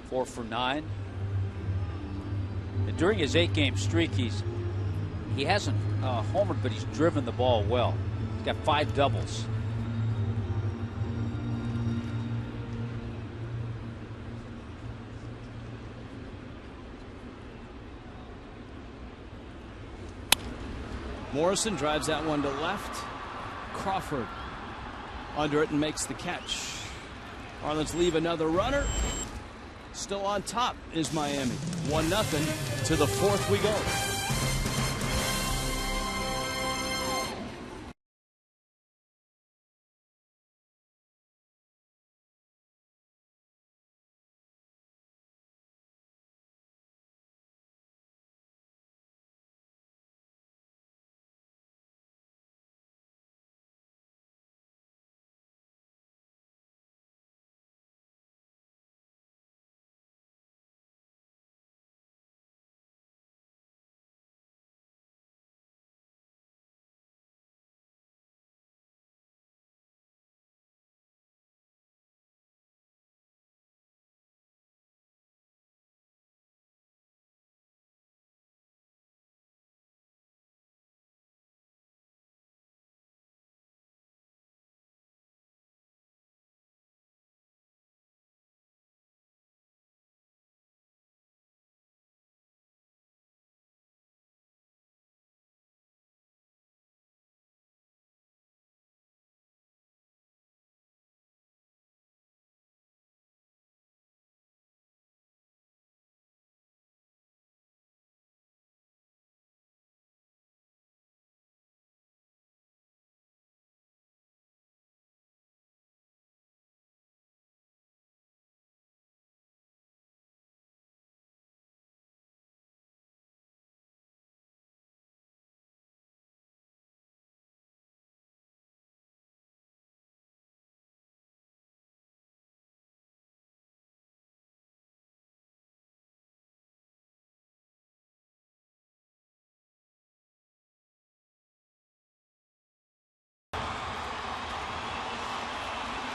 4 for 9. And during his 8-game streak, he hasn't homered, but he's driven the ball well. He's got 5 doubles. Morrison drives that one to left. Crawford under it and makes the catch. Marlins leave another runner. Still on top is Miami. 1-0 to the 4th we go.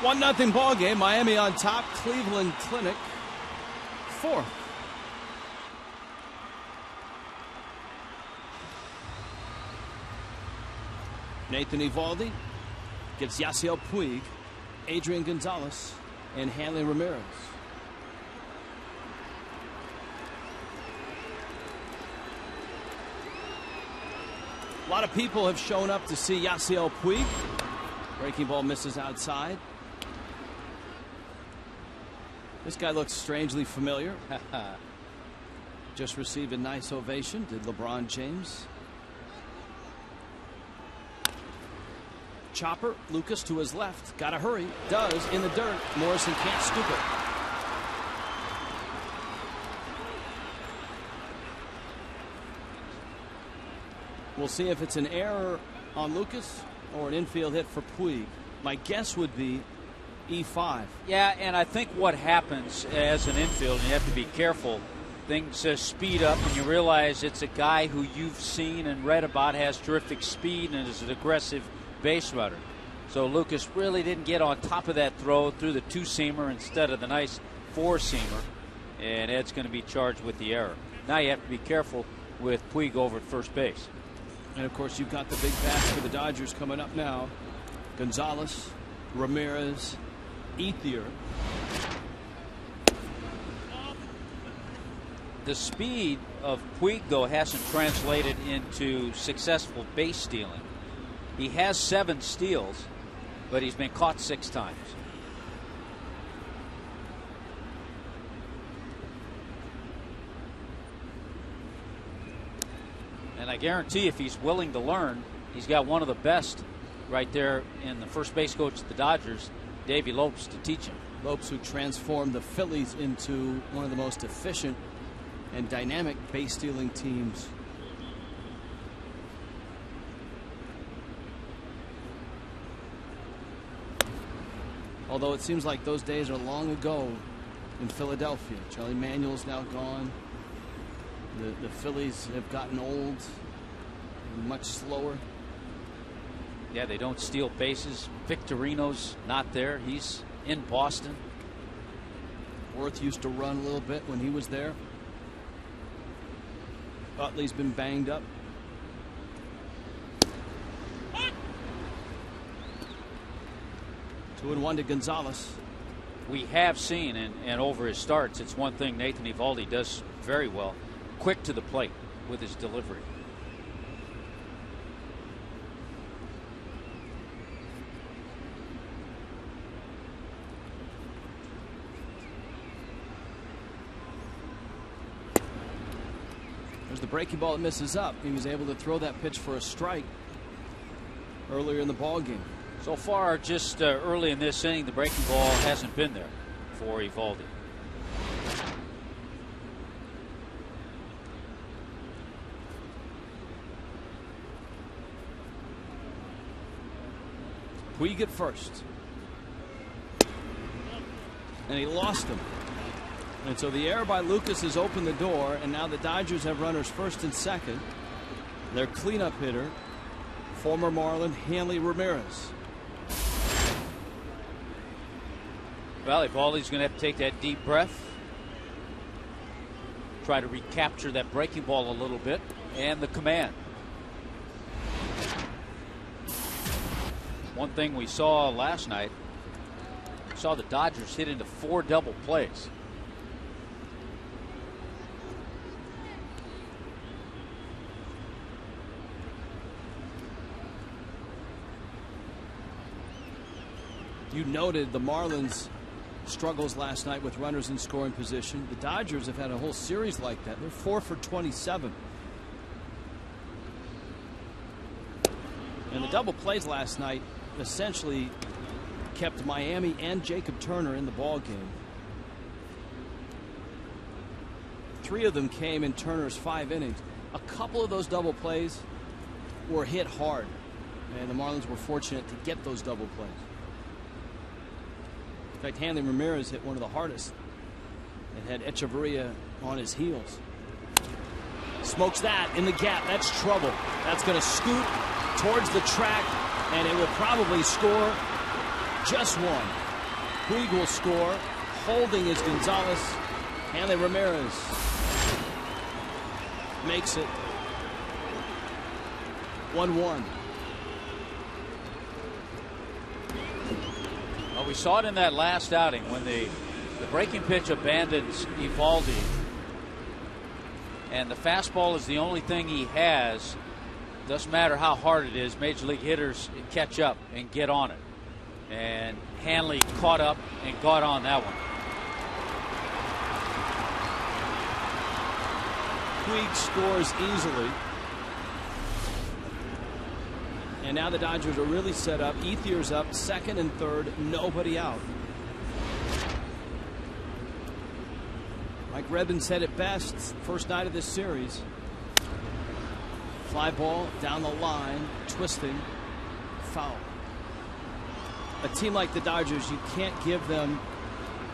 One nothing ball game. Miami on top. Cleveland Clinic 4th. Nathan Eovaldi gives Yasiel Puig, Adrian Gonzalez, and Hanley Ramirez. A lot of people have shown up to see Yasiel Puig. Breaking ball misses outside. This guy looks strangely familiar. Just received a nice ovation. Did LeBron James. Chopper, Lucas to his left. Gotta hurry. Does in the dirt. Morrison can't scoop it. We'll see if it's an error on Lucas or an infield hit for Puig. My guess would be E5. Yeah, and I think what happens as an infield, and you have to be careful, things speed up and you realize it's a guy who you've seen and read about, has terrific speed and is an aggressive base runner. So Lucas really didn't get on top of that throw, through the two-seamer instead of the nice four-seamer, and Ed's going to be charged with the error. Now you have to be careful with Puig over at first base. And of course, you've got the big bats for the Dodgers coming up now. Gonzalez, Ramirez, Ethier. The speed of Puig, though, hasn't translated into successful base stealing. He has 7 steals, but he's been caught 6 times. And I guarantee if he's willing to learn, he's got one of the best right there in the first base coach of the Dodgers, Davey Lopes, to teach him. Lopes, who transformed the Phillies into one of the most efficient and dynamic base stealing teams. Although it seems like those days are long ago in Philadelphia. Charlie Manuel's now gone. The Phillies have gotten old, much slower. Yeah, they don't steal bases. Victorino's not there. He's in Boston. Worth used to run a little bit when he was there. Utley's been banged up. Two and one to Gonzalez. We have seen, and over his starts, it's one thing Nathan Eovaldi does very well. Quick to the plate with his delivery. There's the breaking ball that misses up. He was able to throw that pitch for a strike earlier in the ball game. So far, just early in this inning, the breaking ball hasn't been there for Eovaldi. Puig at first. And he lost him. And so the error by Lucas has opened the door, and now the Dodgers have runners first and second. Their cleanup hitter, former Marlin Hanley Ramirez. Well, Eovaldi's going to have to take that deep breath. Try to recapture that breaking ball a little bit, and the command. One thing we saw last night, we saw the Dodgers hit into 4 double plays. You noted the Marlins' struggles last night with runners in scoring position. The Dodgers have had a whole series like that. They're 4 for 27. And the double plays last night essentially kept Miami and Jacob Turner in the ball game. 3 of them came in Turner's 5 innings. A couple of those double plays were hit hard, and the Marlins were fortunate to get those double plays. In fact, Hanley Ramirez hit one of the hardest and had Echeverria on his heels. Smokes that in the gap. That's trouble. That's going to scoot towards the track, and it will probably score just one. Puig will score. Holding is Gonzalez. Hanley Ramirez makes it 1-1. Well, we saw it in that last outing when the breaking pitch abandons Eovaldi, and the fastball is the only thing he has. Doesn't matter how hard it is, major league hitters catch up and get on it. And Hanley caught up and got on that one. Puig scores easily. And now the Dodgers are really set up. Ethier's up, second and third, nobody out. Mike Redmond said it best, first night of this series. Fly ball down the line, twisting, foul. A team like the Dodgers, you can't give them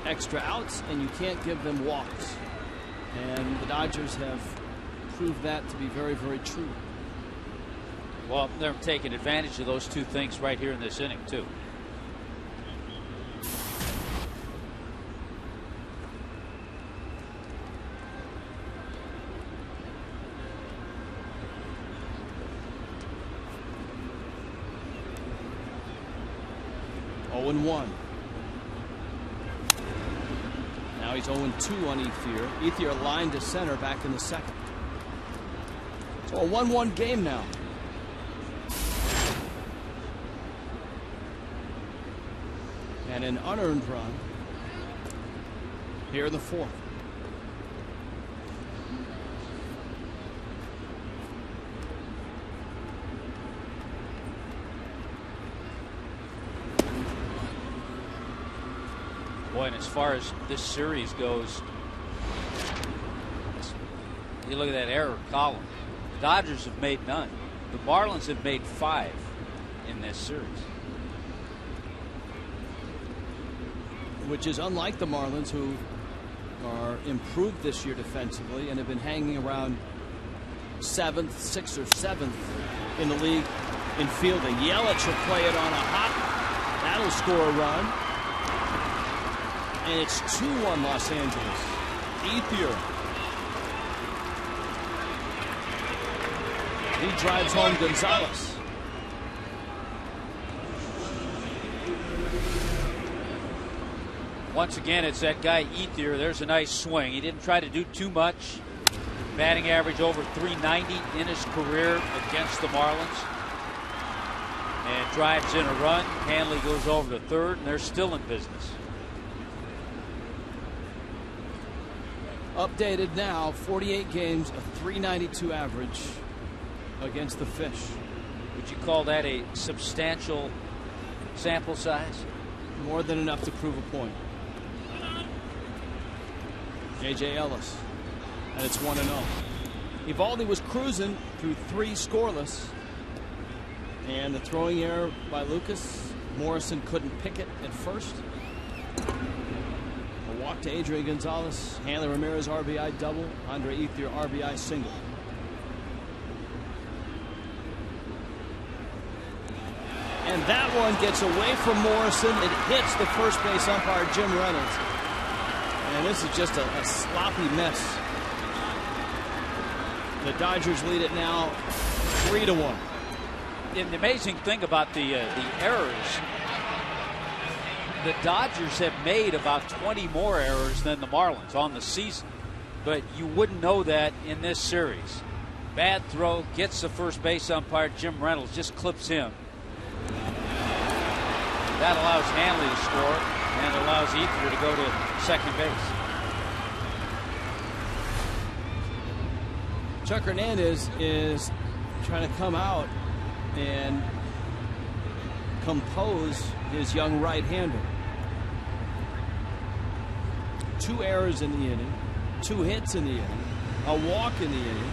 extra outs and you can't give them walks. And the Dodgers have proved that to be very, very true. Well, they're taking advantage of those two things right here in this inning, too. 0-1. Now he's 0-2 on Ethier. Ethier lined to center back in the second. So a 1-1 game now. And an unearned run here in the fourth. Boy, and as far as this series goes, you look at that error column. The Dodgers have made none. The Marlins have made 5 in this series. Which is unlike the Marlins, who are improved this year defensively and have been hanging around 7th, 6th, or 7th in the league in fielding. Yelich will play it on a hop. That'll score a run. And it's 2-1 Los Angeles. Ethier. He drives home Gonzalez. Once again, it's that guy Ethier. There's a nice swing. He didn't try to do too much. Batting average over 390 in his career against the Marlins. And drives in a run. Hanley goes over to third, and they're still in business. Updated now, 48 games, a 392 average against the Fish. Would you call that a substantial sample size? More than enough to prove a point. J.J. Ellis, and it's 1-0. Evaldi was cruising through 3 scoreless, and the throwing error by Lucas. Morrison couldn't pick it at first. A walk to Adrian Gonzalez. Felo Ramirez RBI double. Andre Ethier RBI single. And that one gets away from Morrison. It hits the first base umpire, Jim Reynolds. And this is just a sloppy mess. The Dodgers lead it now 3-1. And the amazing thing about the errors, the Dodgers have made about 20 more errors than the Marlins on the season. But you wouldn't know that in this series. Bad throw, gets the first base umpire, Jim Reynolds just clips him. That allows Hanley to score and allows Ethier to go to second base. Chuck Hernandez is trying to come out and compose his young right-hander. 2 errors in the inning, 2 hits in the inning, a walk in the inning,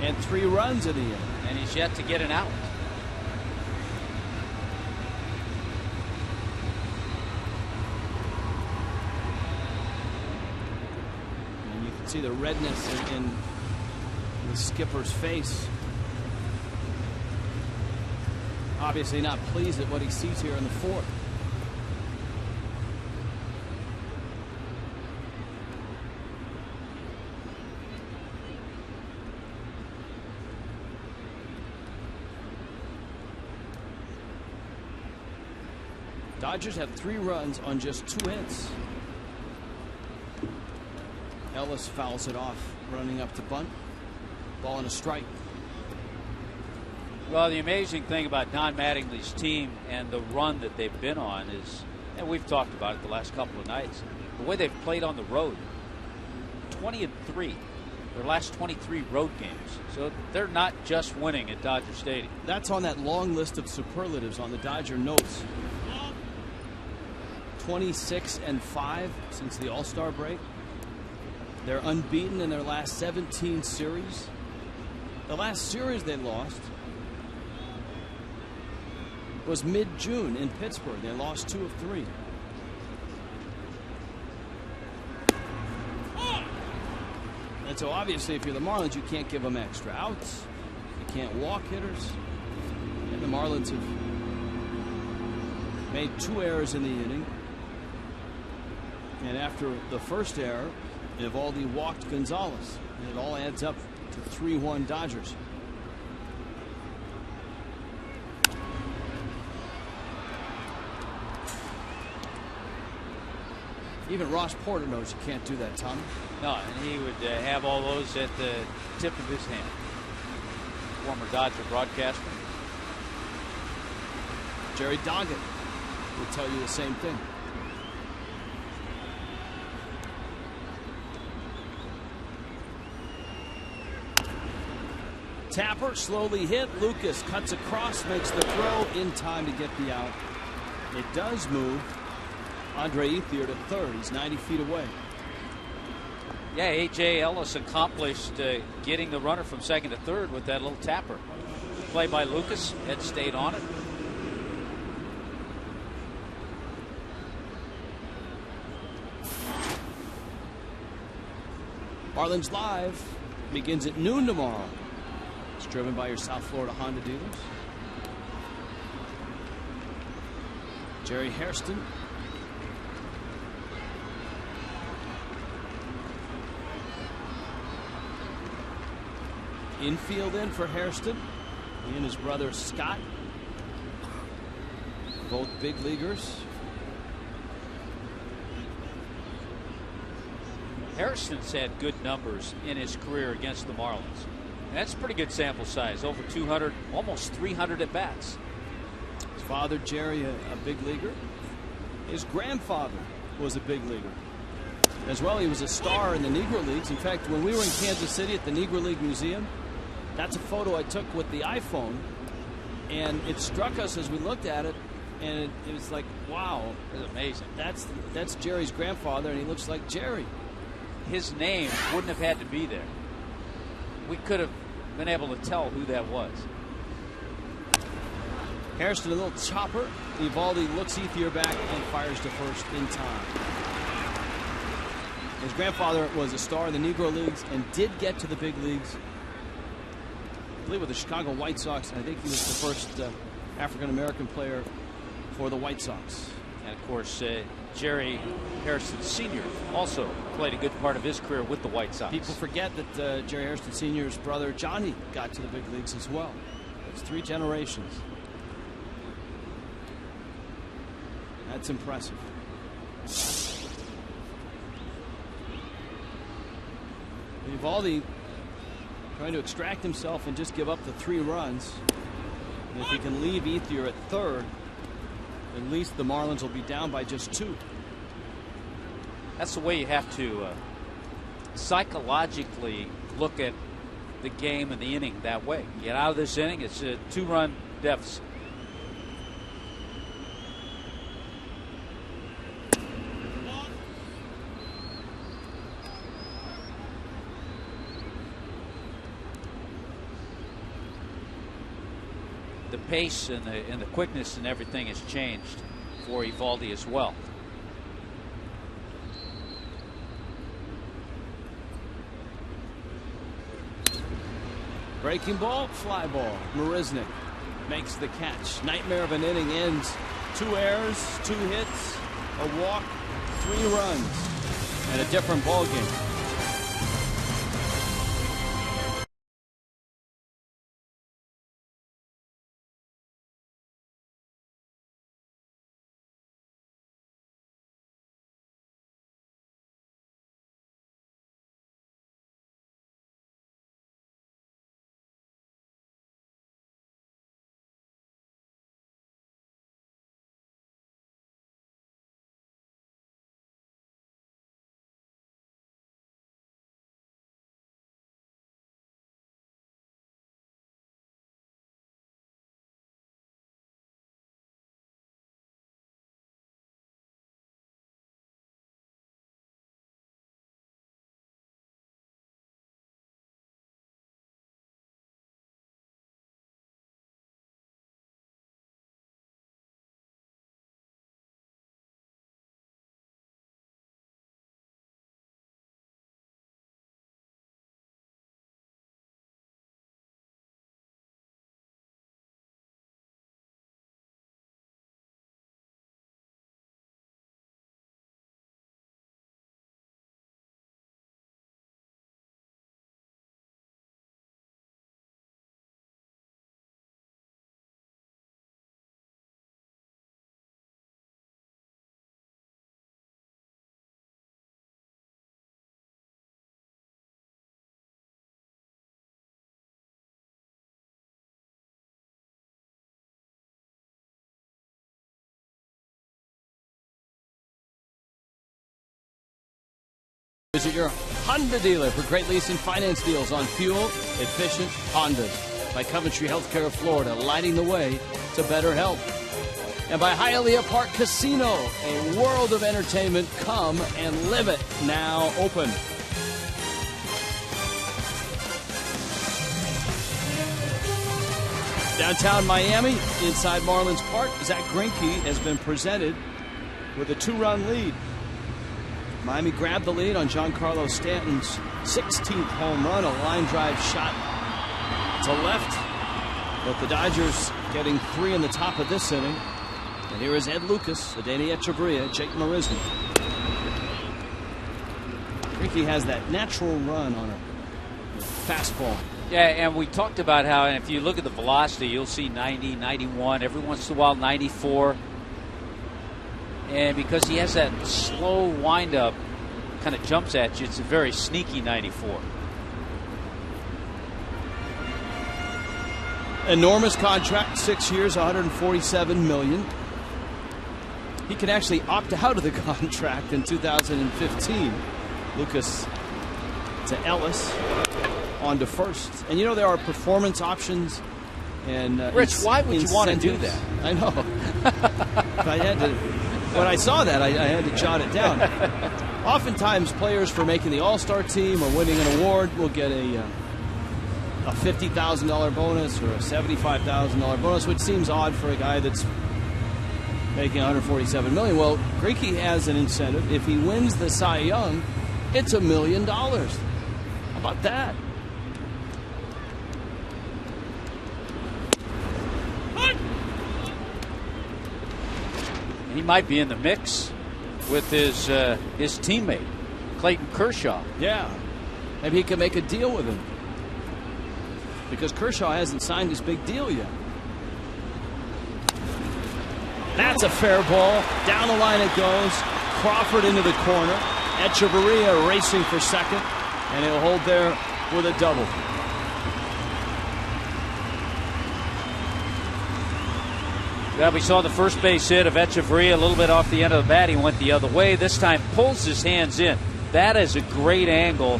and 3 runs in the inning. And he's yet to get an out. And you can see the redness in the skipper's face. Obviously not pleased at what he sees here in the fourth. Dodgers have 3 runs on just 2 hits. Ellis fouls it off, running up to bunt. Ball and a strike. Well, the amazing thing about Don Mattingly's team and the run that they've been on is, and we've talked about it the last couple of nights, the way they've played on the road. 20-3. Their last 23 road games. So they're not just winning at Dodger Stadium. That's on that long list of superlatives on the Dodger notes. 26-5 since the All-Star break. They're unbeaten in their last 17 series. The last series they lost was mid-June in Pittsburgh. They lost 2 of 3. And so obviously if you're the Marlins, you can't give them extra outs. You can't walk hitters. And the Marlins have made 2 errors in the inning. And after the first error, Evaldi walked Gonzalez. And it all adds up to 3-1 Dodgers. Even Ross Porter knows you can't do that, Tommy. No, and he would have all those at the tip of his hand. Former Dodger broadcaster. Jerry Doggett will tell you the same thing. Tapper slowly hit. Lucas cuts across, makes the throw in time to get the out. It does move Andre Ethier to third. He's 90 feet away. Yeah, A.J. Ellis accomplished getting the runner from second to third with that little tapper. Play by Lucas. Head stayed on it. Marlins Live begins at noon tomorrow. It's driven by your South Florida Honda dealers. Jerry Hairston. Infield in for Hairston. He and his brother Scott. Both big leaguers. Harrison's had good numbers in his career against the Marlins. And that's a pretty good sample size. Over 200, almost 300 at bats. His father, Jerry, a big leaguer. His grandfather was a big leaguer. As well, he was a star in the Negro Leagues. In fact, when we were in Kansas City at the Negro League Museum, that's a photo I took with the iPhone. And it struck us as we looked at it. And it was like, wow. That's amazing. That's Jerry's grandfather, and he looks like Jerry. His name wouldn't have had to be there. We could have been able to tell who that was. Hairston, a little chopper. Eovaldi looks Ethier back and fires to first in time. His grandfather was a star in the Negro Leagues and did get to the big leagues. I believe with the Chicago White Sox. And I think he was the first African-American player for the White Sox. And of course, Jerry Hairston Sr. also played a good part of his career with the White Sox. People forget that Jerry Hairston Sr.'s brother Johnny got to the big leagues as well. It's 3 generations. That's impressive. Eovaldi trying to extract himself and just give up the 3 runs. And if he can leave Ethier at third, at least the Marlins will be down by just 2. That's the way you have to psychologically look at the game and the inning that way. Get out of this inning, it's a 2-run deficit. The pace and the quickness and everything has changed for Eovaldi as well. Breaking ball, fly ball. Marisnik makes the catch. Nightmare of an inning ends. 2 errors, 2 hits, a walk, 3 runs, and a different ball game. Visit your Honda dealer for great lease and finance deals on fuel-efficient Hondas. By Coventry Healthcare of Florida, lighting the way to better health. And by Hialeah Park Casino, a world of entertainment. Come and live it. Now open. Downtown Miami, inside Marlins Park, Zack Greinke has been presented with a 2-run lead. Miami grabbed the lead on Giancarlo Stanton's 16th home run, a line drive shot to left. But the Dodgers getting 3 in the top of this inning. And here is Ed Lucas, Adeiny Echeverria, Jake Marisnick. Greinke has that natural run on a fastball. Yeah, and we talked about how, and if you look at the velocity, you'll see 90, 91, every once in a while 94. And because he has that slow windup, kind of jumps at you, it's a very sneaky 94. Enormous contract, 6 years, $147 million. He can actually opt out of the contract in 2015. Lucas to Ellis, on to first. And you know there are performance options. And Rich, why would you want to do that? I know. I had to. When I saw that, I had to jot it down. Oftentimes, players for making the All-Star team or winning an award will get a $50,000 bonus or a $75,000 bonus, which seems odd for a guy that's making $147 million. Well, Greinke has an incentive. If he wins the Cy Young, it's $1 million. How about that? He might be in the mix with his teammate, Clayton Kershaw. Yeah. Maybe he could make a deal with him. Because Kershaw hasn't signed his big deal yet. That's a fair ball. Down the line it goes. Crawford into the corner. Echeverria racing for second. And he'll hold there with a double. Yeah, we saw the first base hit of Echeverria a little bit off the end of the bat. He went the other way. This time pulls his hands in. That is a great angle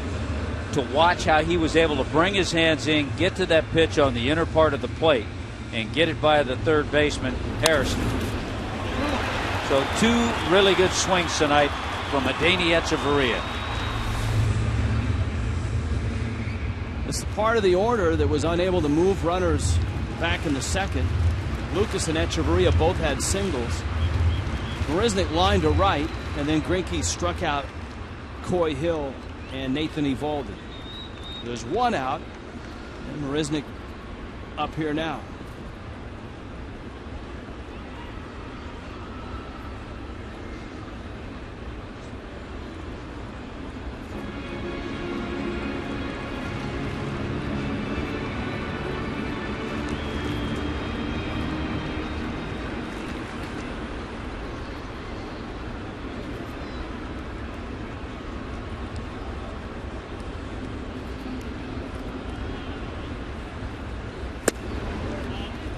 to watch how he was able to bring his hands in, get to that pitch on the inner part of the plate, and get it by the third baseman, Harrison. So 2 really good swings tonight from Adeiny Echeverria. It's the part of the order that was unable to move runners back in the second. Lucas and Echeverria both had singles. Marisnick lined to right, and then Greinke struck out Coy Hill and Nathan Eovaldi. There's 1 out, and Marisnick up here now.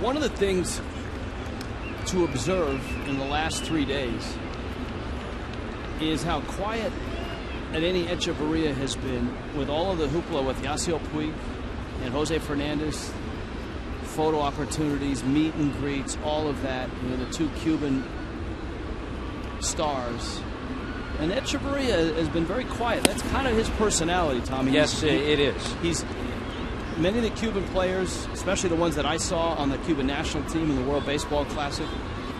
One of the things to observe in the last 3 days is how quiet Adeiny Echeverria has been with all of the hoopla with Yasiel Puig and Jose Fernandez, photo opportunities, meet and greets, all of that, you know, the 2 Cuban stars. And Echeverria has been very quiet. That's kind of his personality, Tommy. Yes, it is. Many of the Cuban players, especially the ones that I saw on the Cuban national team in the World Baseball Classic,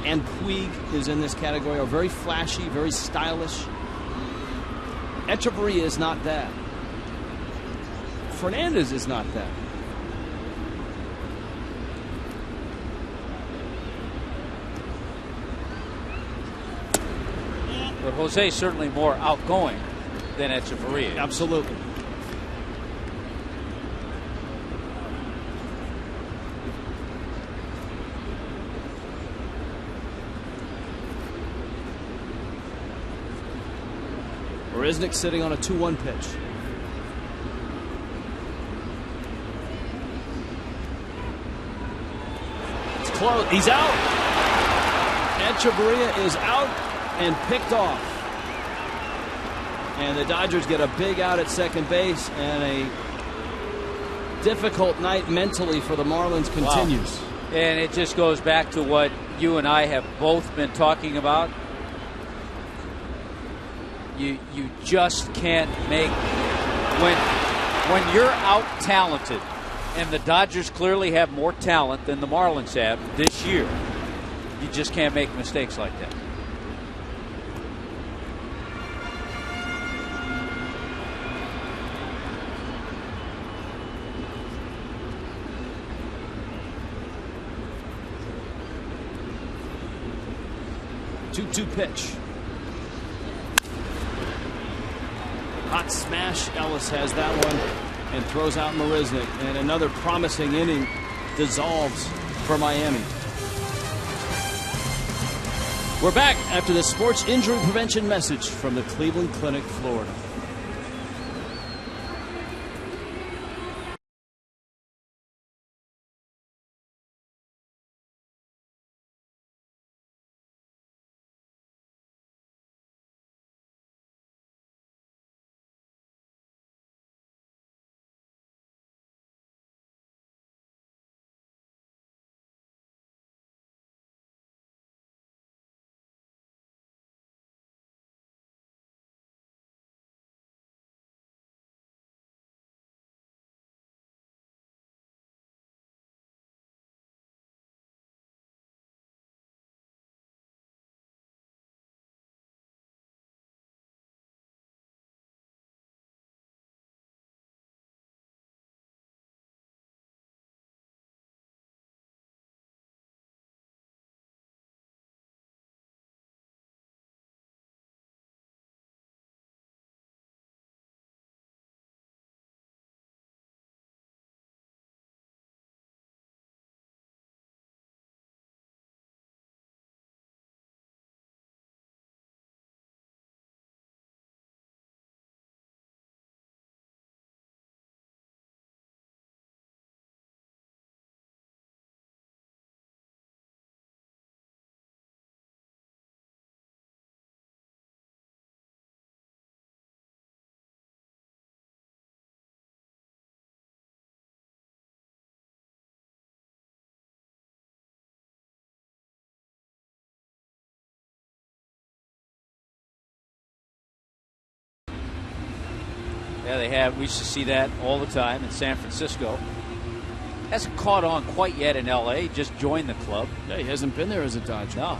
and Puig is in this category, are very flashy, very stylish. Echeverria is not that. Fernandez is not that. But Jose is certainly more outgoing than Echeverria. Absolutely. Marisnick sitting on a 2-1 pitch. It's close. He's out. Echeverria is out and picked off. And the Dodgers get a big out at second base, and a difficult night mentally for the Marlins continues. Wow. And it just goes back to what you and I have both been talking about. You just can't make, when you're out talented, and the Dodgers clearly have more talent than the Marlins have this year, you just can't make mistakes like that. Two pitch. Hot smash. Ellis has that one and throws out Marisnik. And another promising inning dissolves for Miami. We're back after the sports injury prevention message from the Cleveland Clinic, Florida. Yeah, they have. We used to see that all the time in San Francisco. Hasn't caught on quite yet in L.A. He just joined the club. Yeah, he hasn't been there as a Dodger. No.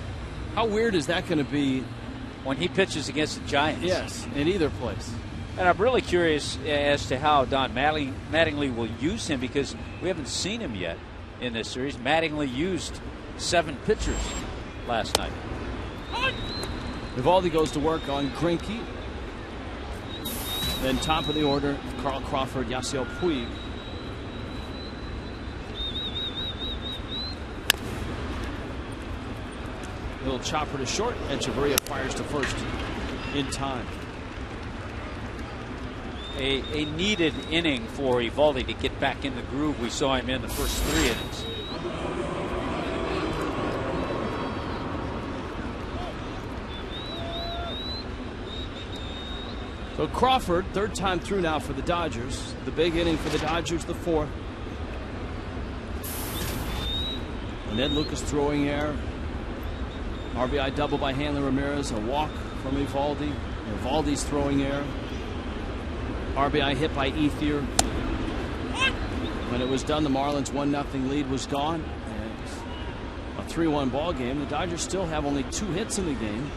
How weird is that going to be when he pitches against the Giants? Yes, in either place. And I'm really curious as to how Don Mattingly will use him, because we haven't seen him yet in this series. Mattingly used 7 pitchers last night. Eovaldi goes to work on Greinke. Then top of the order, Carl Crawford, Yasiel Puig. Little chopper to short, and Chavarria fires to first in time. A needed inning for Eovaldi to get back in the groove we saw him in the first 3 innings. So Crawford, 3rd time through now for the Dodgers. The big inning for the Dodgers, the 4th. Ned Lucas throwing error. RBI double by Hanley Ramirez. A walk from Eovaldi. Eovaldi's throwing error. RBI hit by Ethier. When it was done, the Marlins' 1-0 lead was gone. And a 3-1 ball game. The Dodgers still have only 2 hits in the game.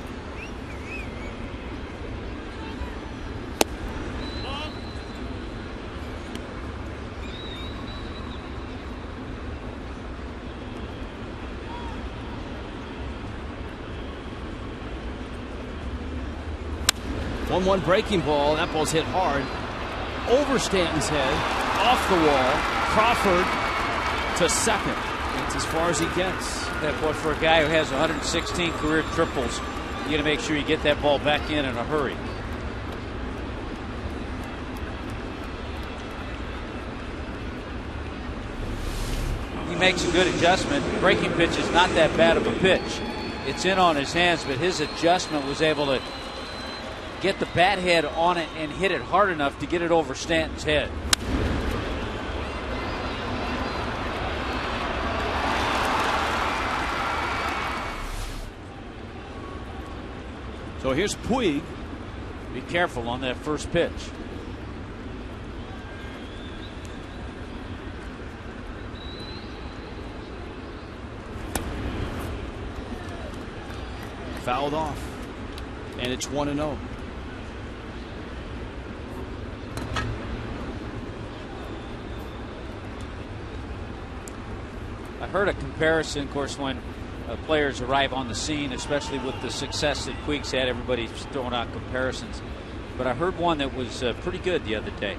One breaking ball. That ball's hit hard. Over Stanton's head. Off the wall. Crawford to second. That's as far as he gets. That boy, for a guy who has 116 career triples, you got to make sure you get that ball back in a hurry. He makes a good adjustment. Breaking pitch is not that bad of a pitch. It's in on his hands, but his adjustment was able to get the bat head on it and hit it hard enough to get it over Stanton's head. So here's Puig. Be careful on that first pitch. Fouled off. And it's 1-0. I heard a comparison, of course, when players arrive on the scene, especially with the success that Puig's had. Everybody's throwing out comparisons. But I heard one that was pretty good the other day.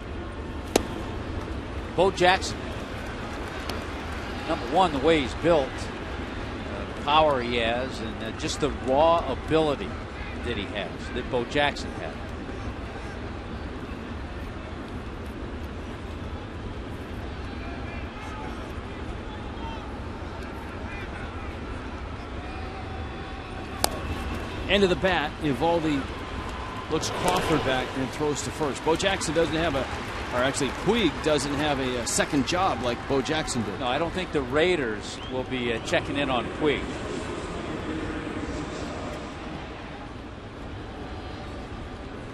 Bo Jackson. Number one, the way he's built, the power he has, and just the raw ability that he has, that Bo Jackson had. End of the bat, Eovaldi looks Crawford back and throws to first. Bo Jackson doesn't have Puig doesn't have a second job like Bo Jackson did. No, I don't think the Raiders will be checking in on Puig.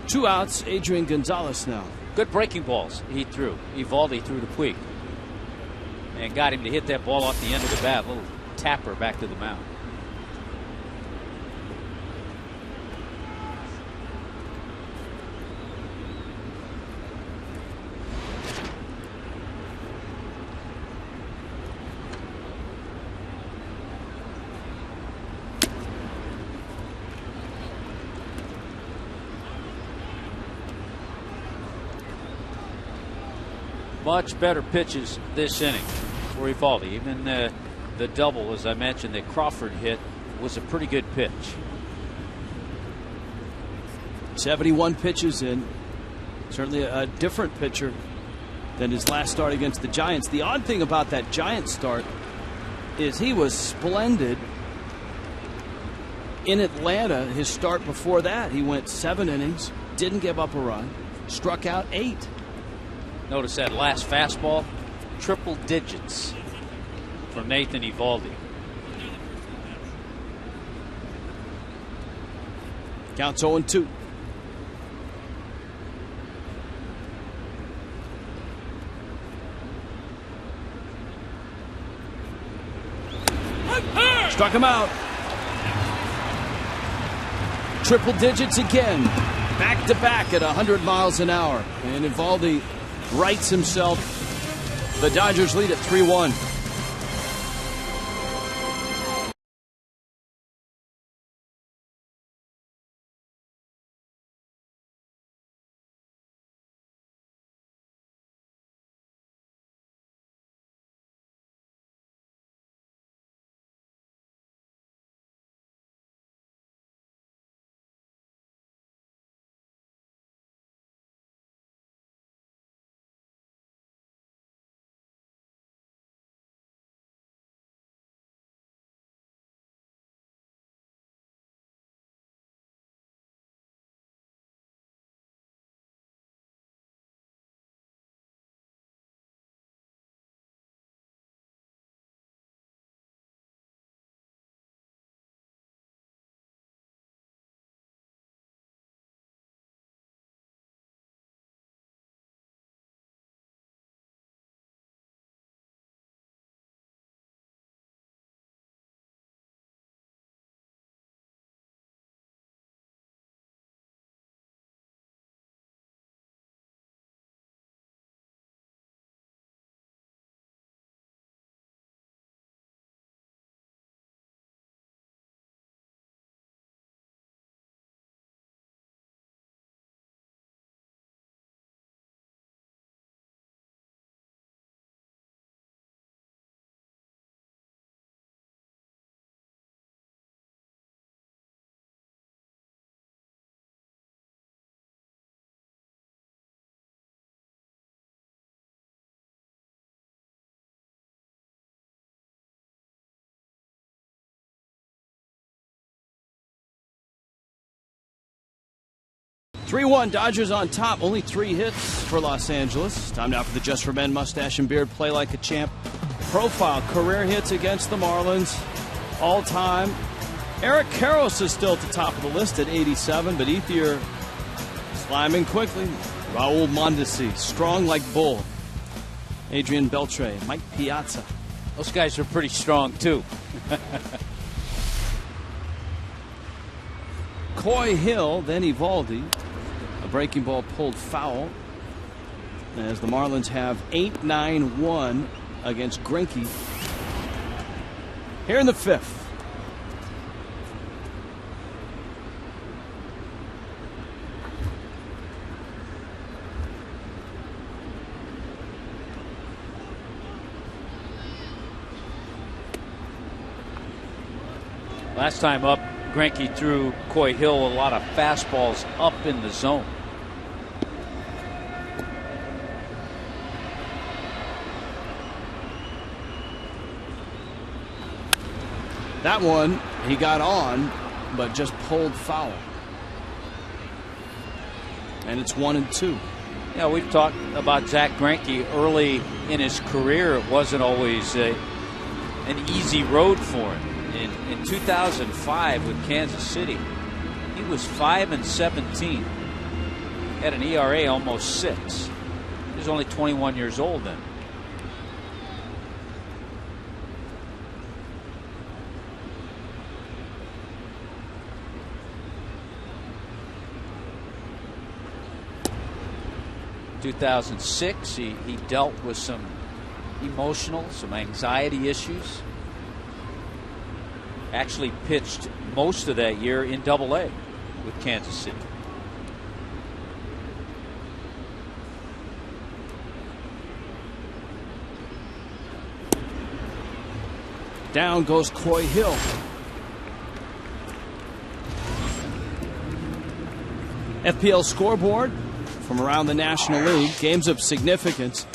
Two outs, Adrian Gonzalez now. Good breaking balls he threw. Eovaldi threw to Puig. And got him to hit that ball off the end of the bat. A little tapper back to the mound. Much better pitches this inning for Eovaldi. Even the double, as I mentioned, that Crawford hit was a pretty good pitch. 71 pitches in. Certainly a different pitcher than his last start against the Giants. The odd thing about that Giants start is he was splendid in Atlanta. His start before that, he went 7 innings, didn't give up a run, struck out 8. Notice that last fastball, triple digits from Nathan Eovaldi. Counts 0-2. Struck him out. Triple digits again. Back to back at 100 miles an hour. And Eovaldi rights himself. The Dodgers lead at 3-1. 3-1, Dodgers on top. Only 3 hits for Los Angeles. Time now for the Just for Men Mustache and Beard Play Like a Champ profile. Career hits against the Marlins all time. Eric Karros is still at the top of the list at 87, but Ethier climbing quickly. Raul Mondesi, strong like bull. Adrian Beltre, Mike Piazza. Those guys are pretty strong, too. Coy Hill, then Evaldi. A breaking ball pulled foul as the Marlins have 8-9-1 against Greinke here in the 5th. Last time up, Greinke threw Coy Hill a lot of fastballs up in the zone. That one he got on, but just pulled foul. And it's 1-2. Yeah, we've talked about Zack Greinke early in his career. It wasn't always an easy road for him. In 2005 with Kansas City, he was 5-17. Had an ERA almost 6. He was only 21 years old then. In 2006, he dealt with some anxiety issues. Actually pitched most of that year in Double-A with Kansas City. Down goes Coy Hill. FPL scoreboard from around the National League. Games of significance.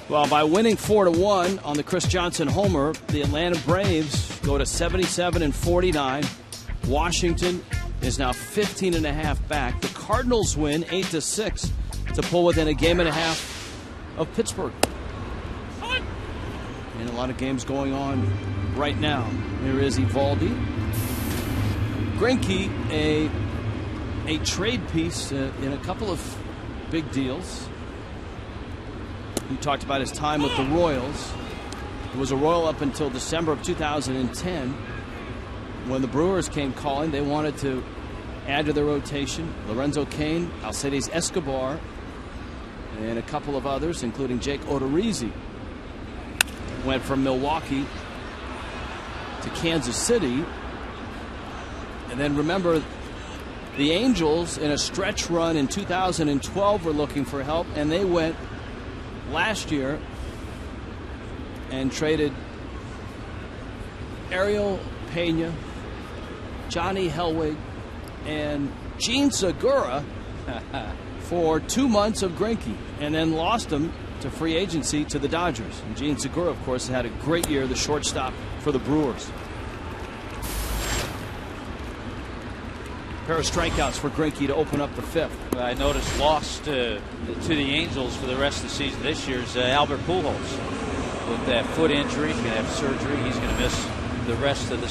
Well, by winning 4-1 on the Chris Johnson homer, the Atlanta Braves go to 77-49. Washington is now 15.5 back. The Cardinals win 8-6 to pull within a game and a half of Pittsburgh. And a lot of games going on right now. There is Evaldi. Greinke, a trade piece in a couple of big deals. He talked about his time with the Royals. He was a Royal up until December of 2010. When the Brewers came calling, they wanted to add to their rotation. Lorenzo Cain, Alcides Escobar, and a couple of others, including Jake Odorizzi, went from Milwaukee to Kansas City. And then remember, the Angels in a stretch run in 2012 were looking for help, and they went last year and traded Ariel Pena, Johnny Helwig, and Gene Segura for 2 months of Greinke, and then lost him to free agency to the Dodgers. And Gene Segura, of course, had a great year, the shortstop for the Brewers. A pair of strikeouts for Greinke to open up the 5th. I noticed lost to the Angels for the rest of the season this year is Albert Pujols. With that foot injury, he's going to have surgery. He's going to miss the rest of the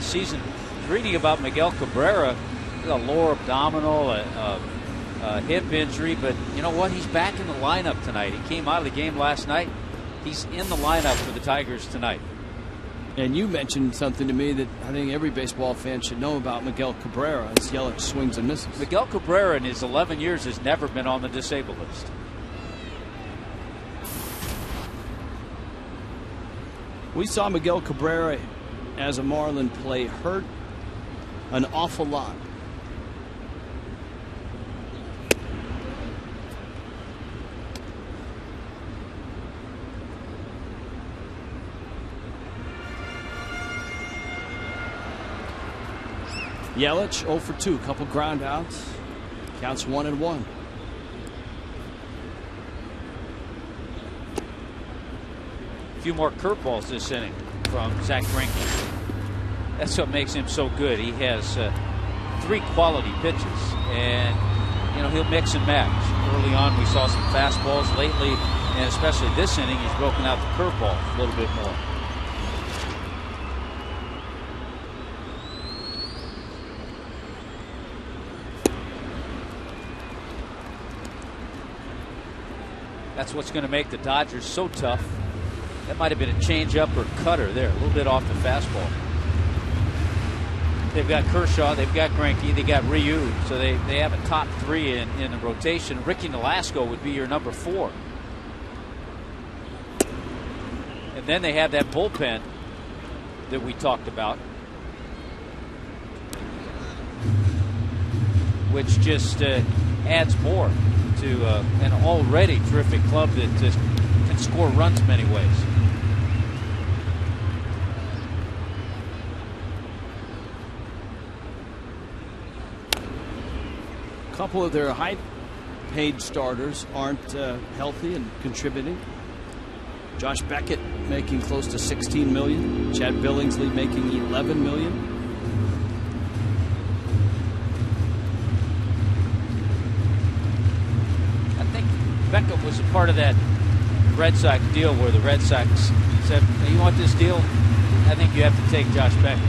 season. Reading about Miguel Cabrera, a lower abdominal, a hip injury, but you know what? He's back in the lineup tonight. He came out of the game last night. He's in the lineup for the Tigers tonight. And you mentioned something to me that I think every baseball fan should know about Miguel Cabrera as Yelich swings and misses. Miguel Cabrera in his 11 years has never been on the disabled list. We saw Miguel Cabrera as a Marlin play hurt an awful lot. Yelich 0 for 2, couple ground outs, counts 1-1. A few more curveballs this inning from Zack Greinke. That's what makes him so good. He has 3 quality pitches, and he'll mix and match. Early on, we saw some fastballs. Lately, and especially this inning, he's broken out the curveball a little bit more. That's what's going to make the Dodgers so tough. That might have been a changeup or cutter there, a little bit off the fastball. They've got Kershaw, they've got Greinke, they got Ryu, so they have a top 3 in the rotation. Ricky Nolasco would be your number 4. And then they have that bullpen that we talked about, which just adds more to an already terrific club that just can score runs many ways. A couple of their high-paid starters aren't healthy and contributing. Josh Beckett making close to $16 million. Chad Billingsley making $11 million. I think Beckett was a part of that Red Sox deal where the Red Sox said, hey, you want this deal? I think you have to take Josh Beckett.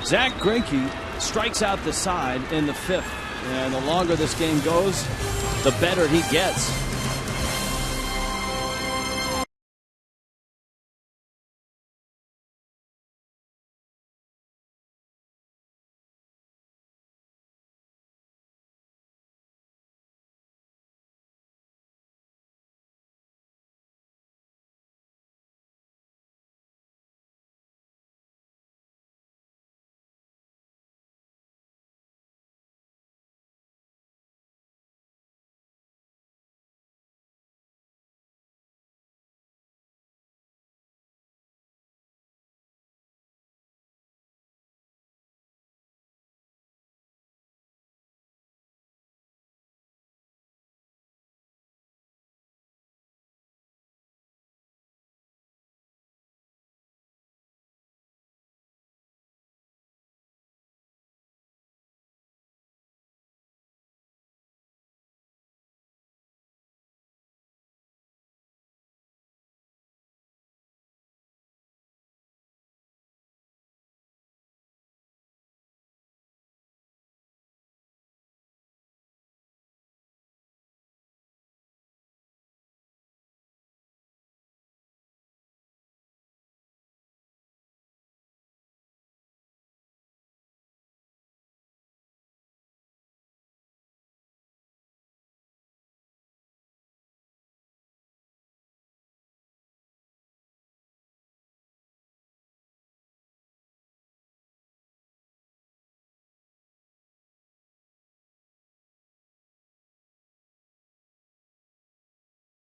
Zack Greinke strikes out the side in the 5th. And the longer this game goes, the better he gets.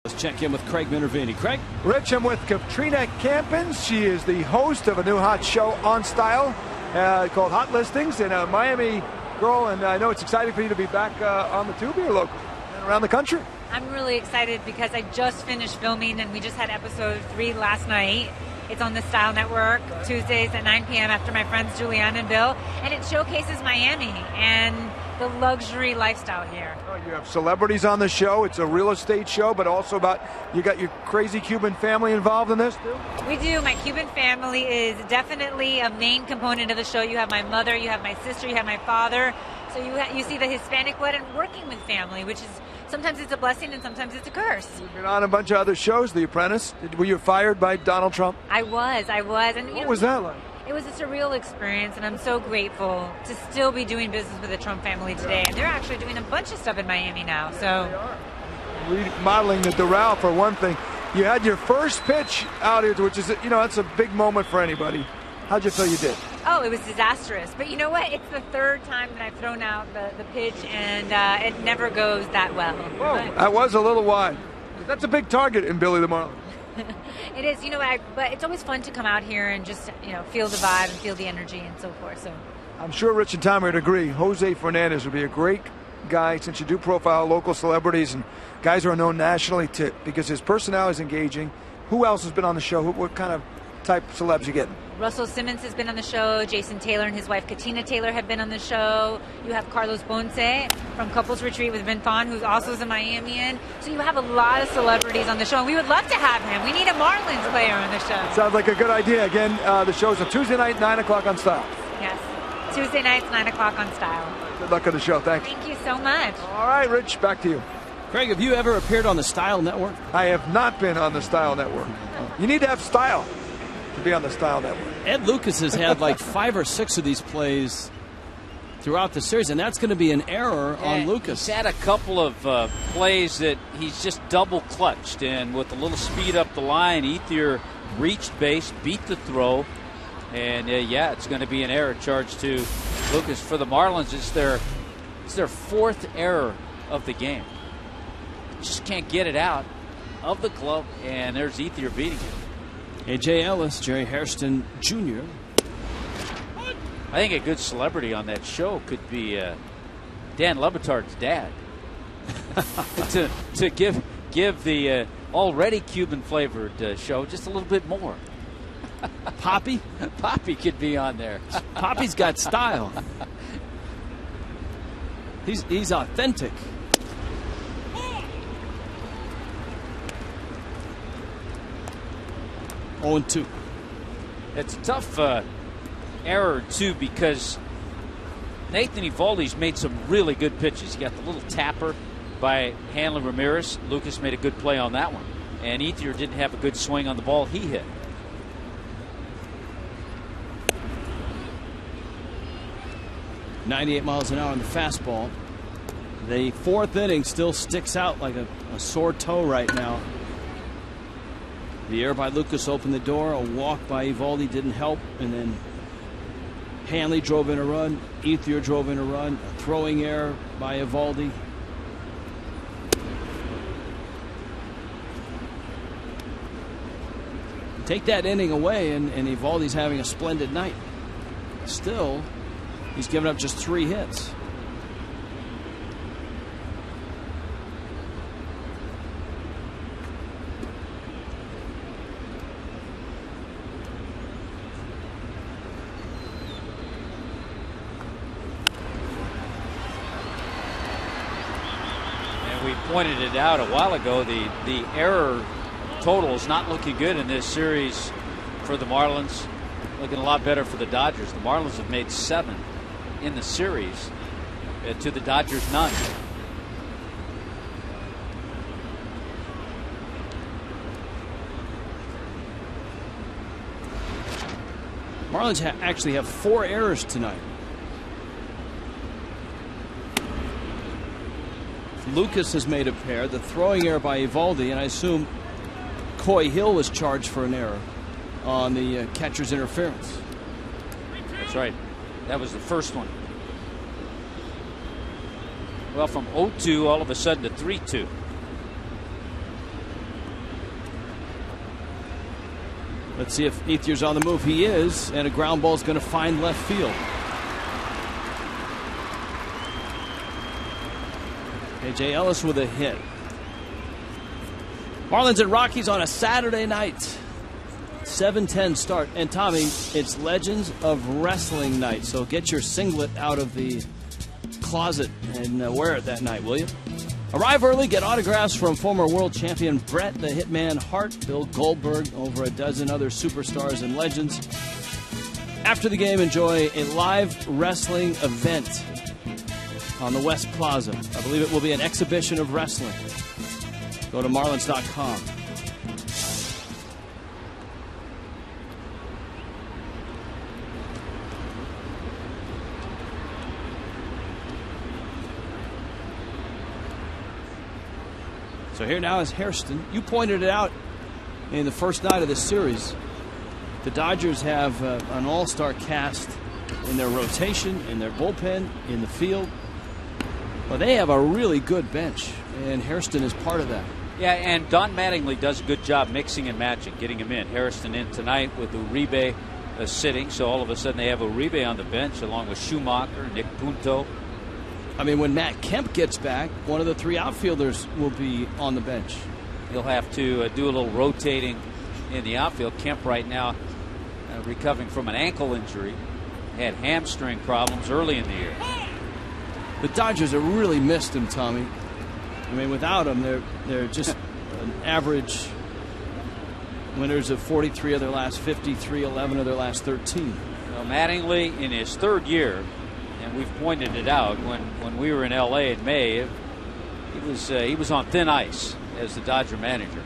Let's check in with Craig Minervini. Craig? Rich, I'm with Katrina Campins. She is the host of a new hot show on Style called Hot Listings, and a Miami girl, and I know it's exciting for you to be back on the tube here locally and around the country. I'm really excited because I just finished filming, and we just had episode 3 last night. It's on the Style Network, Tuesdays at 9 p.m. after my friends Julianne and Bill, and it showcases Miami and the luxury lifestyle here. Oh, you have celebrities on the show. It's a real estate show, but also about, you got your crazy Cuban family involved in this too? We do. My Cuban family is definitely a main component of the show. You have my mother, you have my sister, you have my father. So you see the Hispanic blood and working with family, which is sometimes it's a blessing and sometimes it's a curse. You've been on a bunch of other shows, The Apprentice. Were you fired by Donald Trump? I was. And what was that like? It was a surreal experience, and I'm so grateful to still be doing business with the Trump family today. And they're actually doing a bunch of stuff in Miami now. So, remodeling the Doral for one thing. You had your first pitch out here, which is, that's a big moment for anybody. How'd you feel you did? Oh, it was disastrous. But you know what? It's the 3rd time that I've thrown out the pitch, and it never goes that well. Whoa, that was a little wide. That's a big target in Billy the Marlin. It is, but it's always fun to come out here and just, feel the vibe and feel the energy and so forth. So I'm sure Rich and Tom would agree. Jose Fernandez would be a great guy, since you do profile local celebrities and guys who are known nationally, because his personality is engaging. Who else has been on the show? What kind of type celebs you getting? Russell Simmons has been on the show. Jason Taylor and his wife Katina Taylor have been on the show. You have Carlos Ponce from Couples Retreat with Vin Thon, who's also a Miamian. So you have a lot of celebrities on the show, and we would love to have him. We need a Marlins player on the show. Sounds like a good idea. Again, the show's on Tuesday night, 9 o'clock on Style. Yes. Tuesday nights, 9 o'clock on Style. Good luck on the show. Thanks. Thank you so much. All right, Rich, back to you. Craig, have you ever appeared on the Style Network? I have not been on the Style Network. You need to have style to be on the Style Network. Ed Lucas has had like 5 or 6 of these plays throughout the series, and that's going to be an error on Lucas. He's had a couple of plays that he's just double clutched, and with a little speed up the line, Ethier reached base, beat the throw, and it's going to be an error charged to Lucas. For the Marlins, it's their 4th error of the game. Just can't get it out of the glove, and there's Ethier beating it. A.J. Ellis, Jerry Hairston Jr. I think a good celebrity on that show could be Dan Le Batard's dad. to give the already Cuban flavored show just a little bit more. Poppy? Poppy could be on there. Poppy's got style. He's authentic. Oh, and 2. It's a tough error, too, because Nathan Eovaldi's made some really good pitches. He got the little tapper by Felo Ramirez. Lucas made a good play on that one. And Ethier didn't have a good swing on the ball he hit. .98 miles an hour on the fastball. The 4th inning still sticks out like a sore toe right now. The error by Lucas opened the door. A walk by Eovaldi didn't help. And then Hanley drove in a run. Ethier drove in a run. A throwing error by Eovaldi. Take that inning away, and Eovaldi's having a splendid night. Still, he's given up just 3 hits. Pointed it out a while ago, the error total is not looking good in this series for the Marlins. Looking a lot better for the Dodgers. The Marlins have made 7 in the series, to the Dodgers none. Marlins actually have 4 errors tonight. Lucas has made a pair. The throwing error by Eovaldi, and I assume Coy Hill was charged for an error on the catcher's interference. That's right. That was the first one. Well, from 0-2 all of a sudden to 3-2. Let's see if Ethier's on the move. He is, and a ground ball is going to find left field. A.J. Ellis with a hit. Marlins and Rockies on a Saturday night. 7:10 start. And Tommy, it's Legends of Wrestling night. So get your singlet out of the closet and wear it that night, will you? Arrive early, get autographs from former world champion Bret the Hitman Hart, Bill Goldberg, over a dozen other superstars and legends. After the game, enjoy a live wrestling event on the West Plaza. I believe it will be an exhibition of wrestling. Go to Marlins.com. So here now is Hairston. You pointed it out in the first night of this series. The Dodgers have an all-star cast in their rotation, in their bullpen, in the field. Well, they have a really good bench, and Hairston is part of that. Yeah, and Don Mattingly does a good job mixing and matching, getting him in. Hairston in tonight with Uribe sitting, so all of a sudden they have Uribe on the bench along with Schumacher, Nick Punto. I mean, when Matt Kemp gets back, one of the 3 outfielders will be on the bench. He'll have to do a little rotating in the outfield. Kemp right now recovering from an ankle injury. Had hamstring problems early in the year. The Dodgers have really missed him, Tommy. I mean, without him, they're just an average winners of 43 of their last 53, 11 of their last 13. Well, Mattingly, in his third year, and we've pointed it out when we were in L.A. in May, he was on thin ice as the Dodger manager.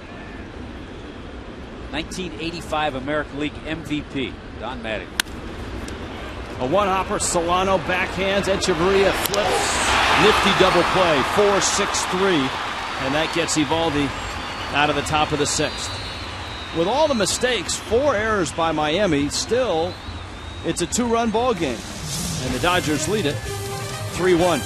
1985 American League MVP, Don Mattingly. A one-hopper, Solano backhands, Echeverria flips, nifty double play, 4-6-3, and that gets Eovaldi out of the top of the sixth. With all the mistakes, 4 errors by Miami, still it's a 2-run ball game, and the Dodgers lead it 3-1.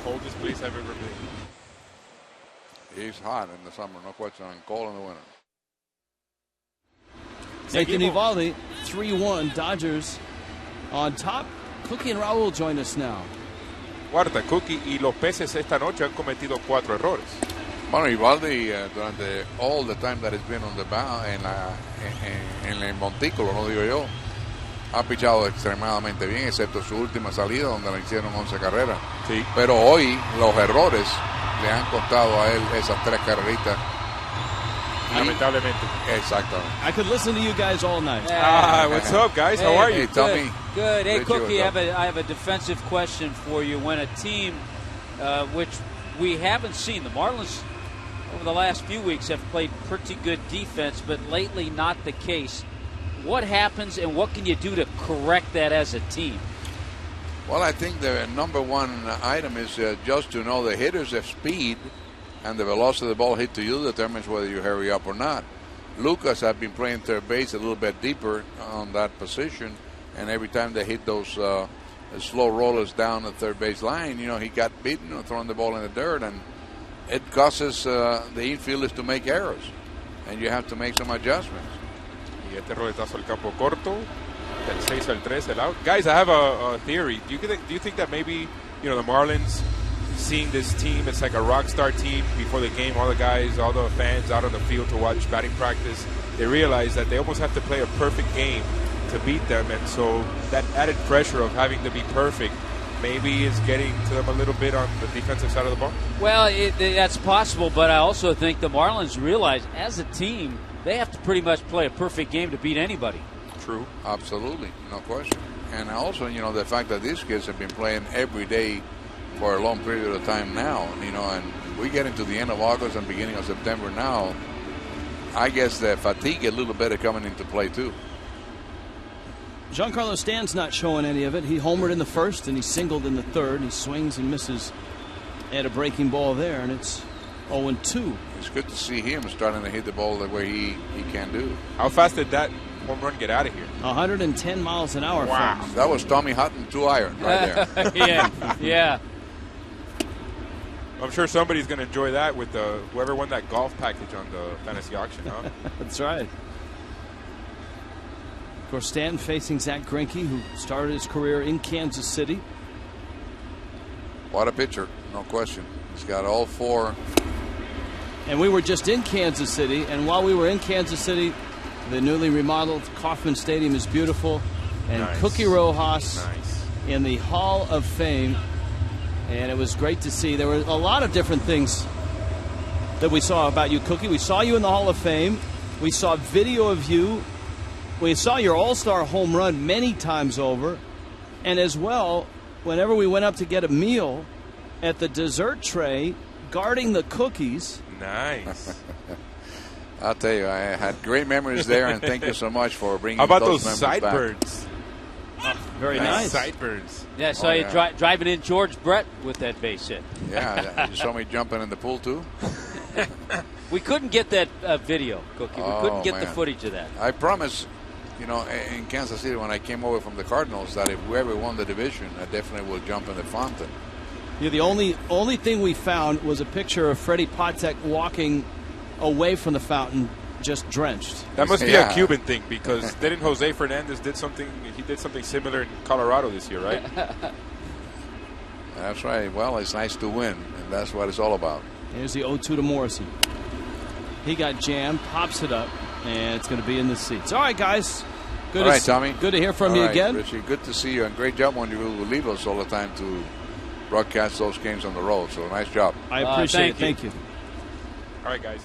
Coldest place I've ever been. He's hot in the summer, no question, and cold in the winter. Nathan Eovaldi, 3-1, Dodgers on top. Cookie and Raul join us now. Guarda, Cookie y los Peces esta noche han cometido 4 errores. Bueno, Eovaldi durante all the time that he's been on the mound, en el montículo, no digo yo, ha pichado extremadamente bien, excepto su última salida donde le hicieron 11 carreras. Sí. Pero hoy los errores le han costado a él esas 3 carreritas. Lamentablemente. Exactamente. I could listen to you guys all night. What's up, guys? How are you? Hey, tell me. Good. Hey, Cookie, Richie, I have a defensive question for you. When a team, which we haven't seen, the Marlins over the last few weeks have played pretty good defense, but lately not the case. What happens and what can you do to correct that as a team? Well, I think the number one item is just to know the hitter's speed and the velocity of the ball hit to you determines whether you hurry up or not. Lucas had been playing third base a little bit deeper on that position, and every time they hit those slow rollers down the third base line, you know, he got beaten or throwing the ball in the dirt, and it causes the infielders to make errors, and you have to make some adjustments. Y este roletazo al campo corto, del 6 al 3, el out. Guys, I have a theory. Do you think that maybe, you know, the Marlins, seeing this team, it's like a rock star team before the game, all the guys, all the fans out on the field to watch batting practice, they realize that they almost have to play a perfect game to beat them, and so that added pressure of having to be perfect maybe is getting to them a little bit on the defensive side of the ball? Well, that's possible, but I also think the Marlins realize as a team they have to pretty much play a perfect game to beat anybody. True. Absolutely. No question. And also, you know, the fact that these kids have been playing every day for a long period of time now, you know, and we get into the end of August and beginning of September now, I guess the fatigue a little bit coming into play too. Giancarlo Stanton's not showing any of it. He homered in the first and he singled in the third. He swings and misses at a breaking ball there, and it's 0-2. It's good to see him starting to hit the ball the way he can do. How fast did that home run, get out of here. 110 miles an hour. Wow. Folks. That was Tommy Hutton 2-iron right there. yeah. I'm sure somebody's going to enjoy that with whoever won that golf package on the fantasy auction, huh? That's right. Of course, Stanton facing Zack Greinke, who started his career in Kansas City. What a pitcher, no question. He's got all 4. And we were just in Kansas City, and while we were in Kansas City, the newly remodeled Kauffman Stadium is beautiful, and Nice. Cookie Rojas Nice. in the Hall of Fame, and it was great to see. There were a lot of different things that we saw about you, Cookie. We saw you in the Hall of Fame. We saw video of you. We saw your all-star home run many times over, and as well, whenever we went up to get a meal at the dessert tray, guarding the cookies. Nice. I'll tell you, I had great memories there, and thank you so much for bringing How about those those memories back. sideburns? Very nice. Sideburns. Yeah, I saw you driving in George Brett with that base hit. Yeah, you saw me jumping in the pool too. We couldn't get that video, Cookie. We couldn't get the man. footage of that. I promise, in Kansas City when I came over from the Cardinals, that if we ever won the division, I definitely will jump in the fountain. Yeah, the only thing we found was a picture of Freddie Patek walking away from the fountain, just drenched. That must be a Cuban thing, because didn't Jose Fernandez did something similar in Colorado this year, right? That's right. Well, it's nice to win, and that's what it's all about. Here's the 0-2 to Morrison. He got jammed, pops it up, and it's going to be in the seats. All right, guys. Good all right, Tommy. Good to hear from you again. Richie, good to see you, and great job when you will leave us all the time to broadcast those games on the road. So nice job. I appreciate it. Thank you. All right, guys.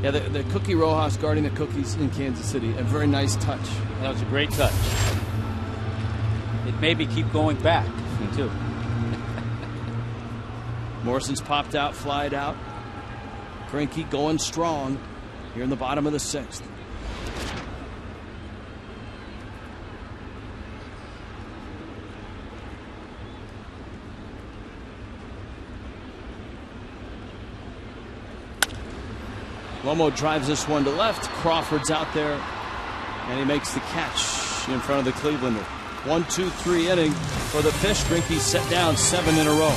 Yeah, the Cookie Rojas guarding the cookies in Kansas City. A very nice touch. That was a great touch. It made me keep going back, too. Morrison's popped out, flied out. Greinke going strong here in the bottom of the 6th. Romo drives this one to left. Crawford's out there, and he makes the catch in front of the Clevelander. 1-2-3 inning for the pitch. Greinke set down 7 in a row.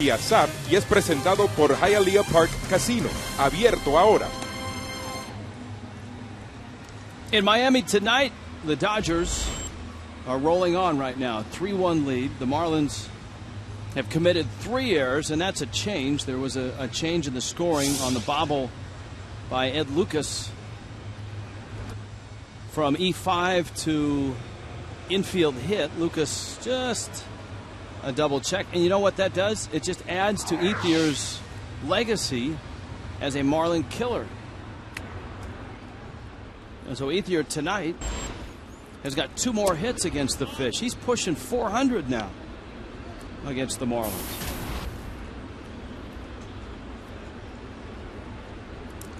WhatsApp y es presentado por Hialeah Park Casino, abierto ahora. In Miami tonight, the Dodgers are rolling on right now. 3-1 lead. The Marlins have committed 3 errors, and that's a change. There was a change in the scoring on the bobble by Ed Lucas from E5 to infield hit. Lucas just a double check. And you know what that does? It just adds to Ethier's legacy as a Marlin killer. And so Ethier tonight has got 2 more hits against the Fish. He's pushing 400 now against the Marlins.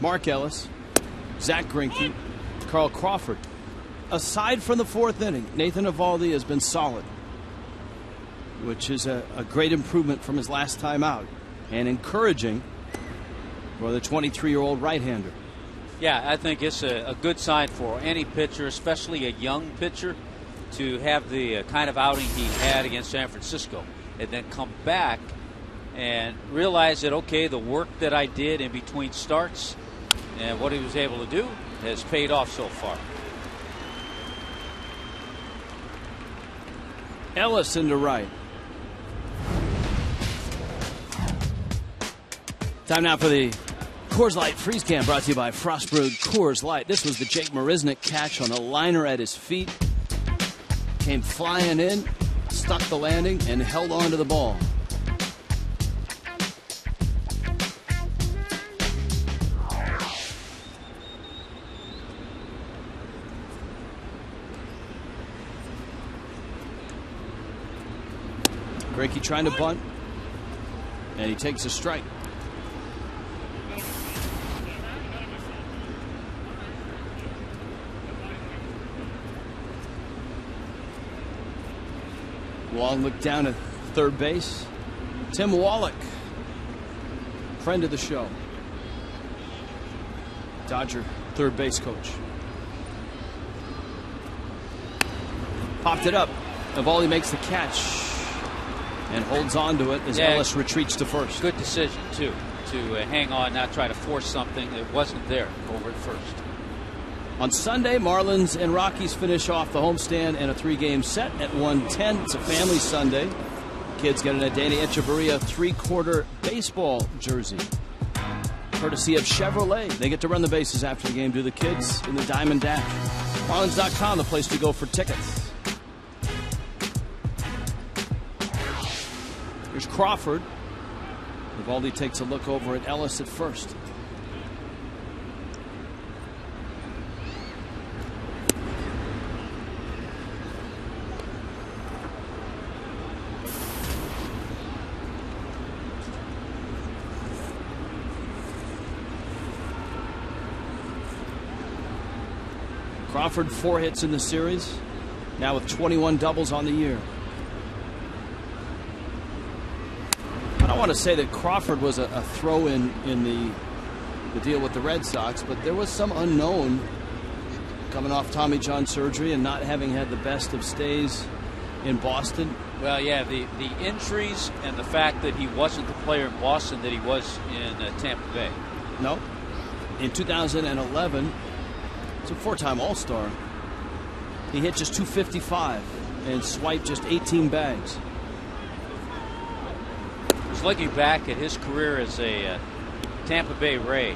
Mark Ellis, Zack Greinke, Carl Crawford. Aside from the 4th inning, Nathan Eovaldi has been solid, which is a great improvement from his last time out, and encouraging for the 23-year-old right-hander. Yeah, I think it's a good sign for any pitcher, especially a young pitcher, to have the kind of outing he had against San Francisco and then come back and realize that, okay, the work that I did in between starts and what he was able to do has paid off so far. Ellis into right. Time now for the Coors Light Freeze Can, brought to you by Frost Brewed Coors Light. This was the Jake Marisnick catch on a liner at his feet. Came flying in, stuck the landing, and held on to the ball. Greinke trying to bunt, and he takes a strike. Long look down at third base. Tim Wallach, friend of the show, Dodger third base coach. Popped it up. Eovaldi makes the catch and holds on to it as Ellis retreats to first. Good decision, too, to hang on, not try to force something that wasn't there over at first. On Sunday, Marlins and Rockies finish off the homestand in a 3-game set at 1:10. It's a family Sunday. Kids get an Adani Echeverria 3-quarter baseball jersey, courtesy of Chevrolet. They get to run the bases after the game, do the kids in the Diamond Dash. Marlins.com, the place to go for tickets. Here's Crawford. Eovaldi takes a look over at Ellis at first. Crawford 4 hits in the series, now with 21 doubles on the year. I don't want to say that Crawford was a throw-in in the deal with the Red Sox, but there was some unknown coming off Tommy John surgery and not having had the best of stays in Boston. Well, yeah, the injuries and the fact that he wasn't the player in Boston that he was in Tampa Bay. No. In 2011, it's a 4-time All-Star. He hit just .255 and swiped just 18 bags. Just looking back at his career as a Tampa Bay Ray,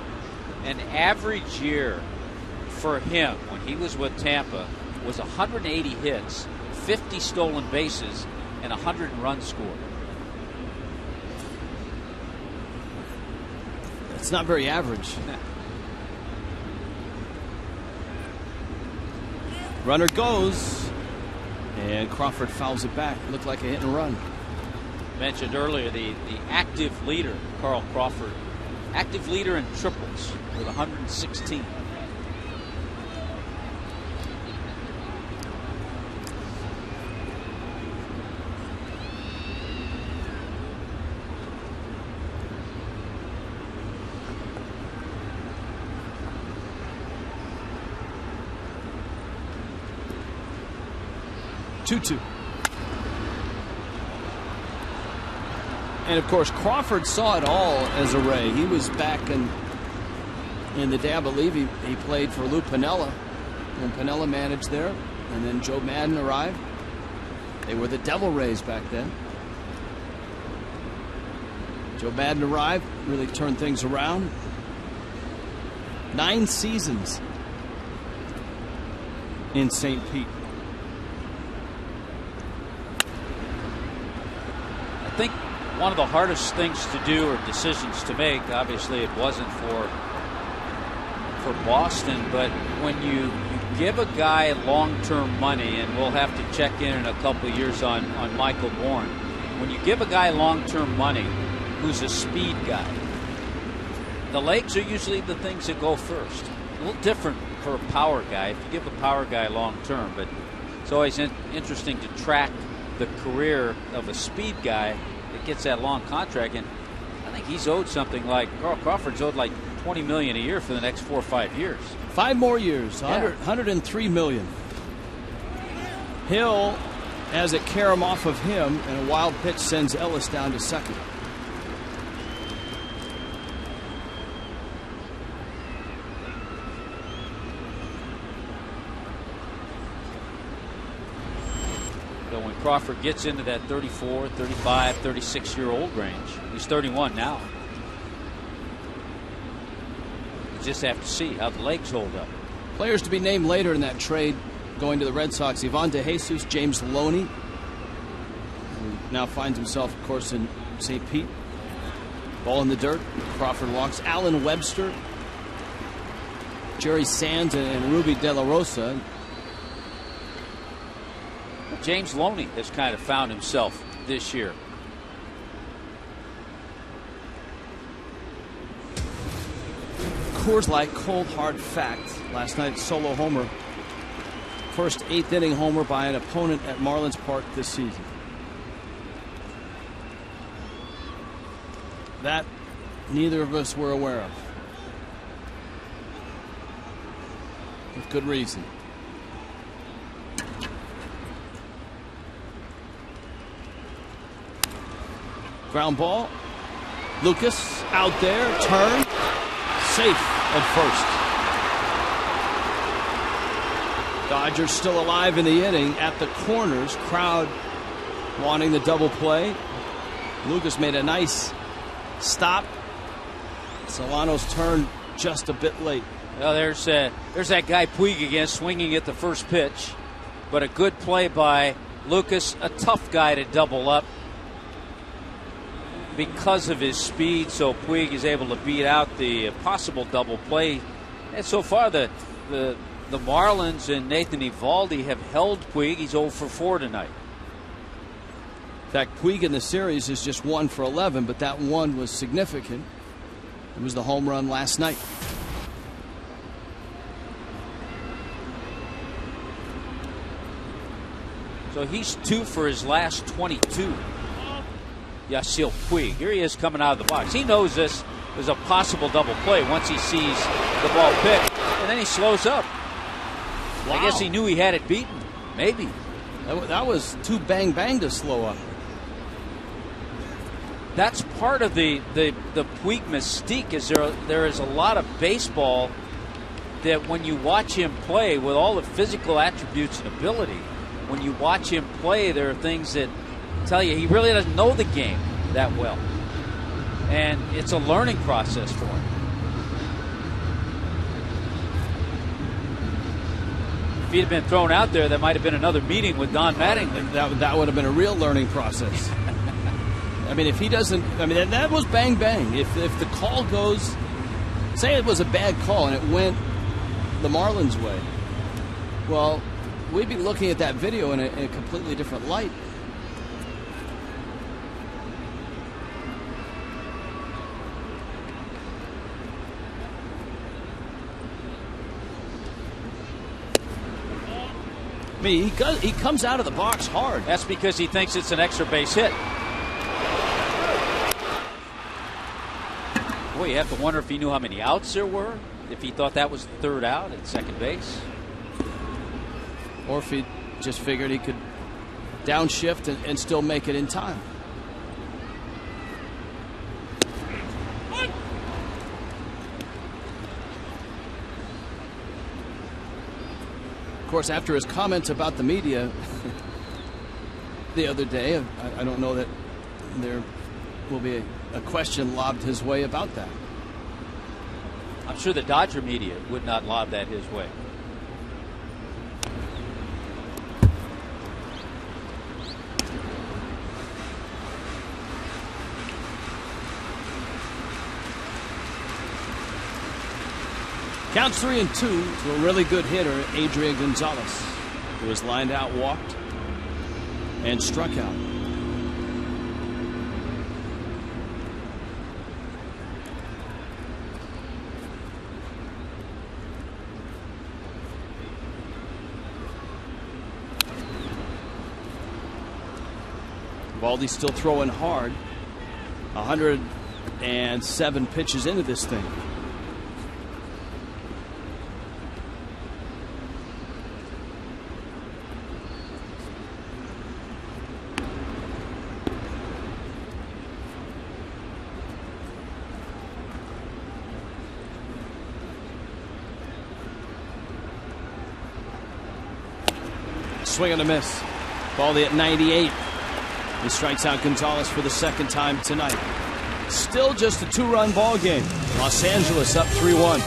an average year for him when he was with Tampa was 180 hits, 50 stolen bases, and 100 runs scored. That's not very average. Runner goes, and Crawford fouls it back. Looked like a hit and run. Mentioned earlier the active leader, Carl Crawford. Active leader in triples with 116. Two. And of course, Crawford saw it all as a Ray. He was back in the day, I believe he played for Lou Piniella when Piniella managed there, and then Joe Madden arrived. They were the Devil Rays back then. Joe Madden arrived, really turned things around. 9 seasons in St. Pete. I think one of the hardest things to do or decisions to make, obviously it wasn't for for Boston, but when you give a guy long-term money, and we'll have to check in a couple of years on Michael Bourne, when you give a guy long-term money who's a speed guy, the legs are usually the things that go first. A little different for a power guy if you give a power guy long-term, but it's always interesting to track the career of a speed guy that gets that long contract. And I think he's owed something like Carl Crawford's owed like $20 million a year for the next 4 or 5 years. 5 more years, Yeah. $103 million. Hill has it carom off of him, and a wild pitch sends Ellis down to second. So when Crawford gets into that 34, 35, 36-year-old range, he's 31 now. You just have to see how the legs hold up. Players to be named later in that trade going to the Red Sox: Ivan DeJesus, James Loney, who now finds himself, of course, in St. Pete. Ball in the dirt. Crawford walks. Alan Webster, Jerry Sands, and Ruby De La Rosa. James Loney has kind of found himself this year. Coors Light cold hard fact. Last night's solo homer. First 8th inning homer by an opponent at Marlins Park this season. That neither of us were aware of. With good reason. Ground ball. Lucas out there. Turn. Safe at first. Dodgers still alive in the inning at the corners. Crowd wanting the double play. Lucas made a nice stop. Solano's turn just a bit late. Well, there's that guy Puig again, swinging at the first pitch, but a good play by Lucas, a tough guy to double up because of his speed, so Puig is able to beat out the possible double play. And so far the Marlins and Nathan Eovaldi have held Puig. He's 0 for 4 tonight. In fact, Puig in the series is just 1 for 11, but that one was significant. It was the home run last night. So he's 2 for his last 22. Yasiel Puig. Here he is coming out of the box. He knows this is a possible double play once he sees the ball picked, and then he slows up. Wow. I guess he knew he had it beaten. Maybe. That was too bang to slow up. That's part of the Puig mystique. Is there is a lot of baseball that when you watch him play with all the physical attributes and ability, when you watch him play, there are things that tell you he really doesn't know the game that well, and it's a learning process for him. If he'd have been thrown out there, there might have been another meeting with Don Mattingly. That would have been a real learning process. I mean, if he doesn't, I mean, that was bang. If the call goes, say it was a bad call and it went the Marlins' way, well, we'd be looking at that video in a completely different light. I mean, he comes out of the box hard. That's because he thinks it's an extra base hit. Boy, you have to wonder if he knew how many outs there were, if he thought that was the third out at second base. Or if he just figured he could downshift and still make it in time. Of course, after his comments about the media the other day, I don't know that there will be a question lobbed his way about that. I'm sure the Dodger media would not lob that his way. Counts 3-2 to a really good hitter, Adrian Gonzalez, who was lined out, walked, and struck out. Valdi's still throwing hard. 107 pitches into this thing. Swing and a miss. Valdi at 98. He strikes out Gonzalez for the second time tonight. Still just a 2-run ball game. Los Angeles up 3-1.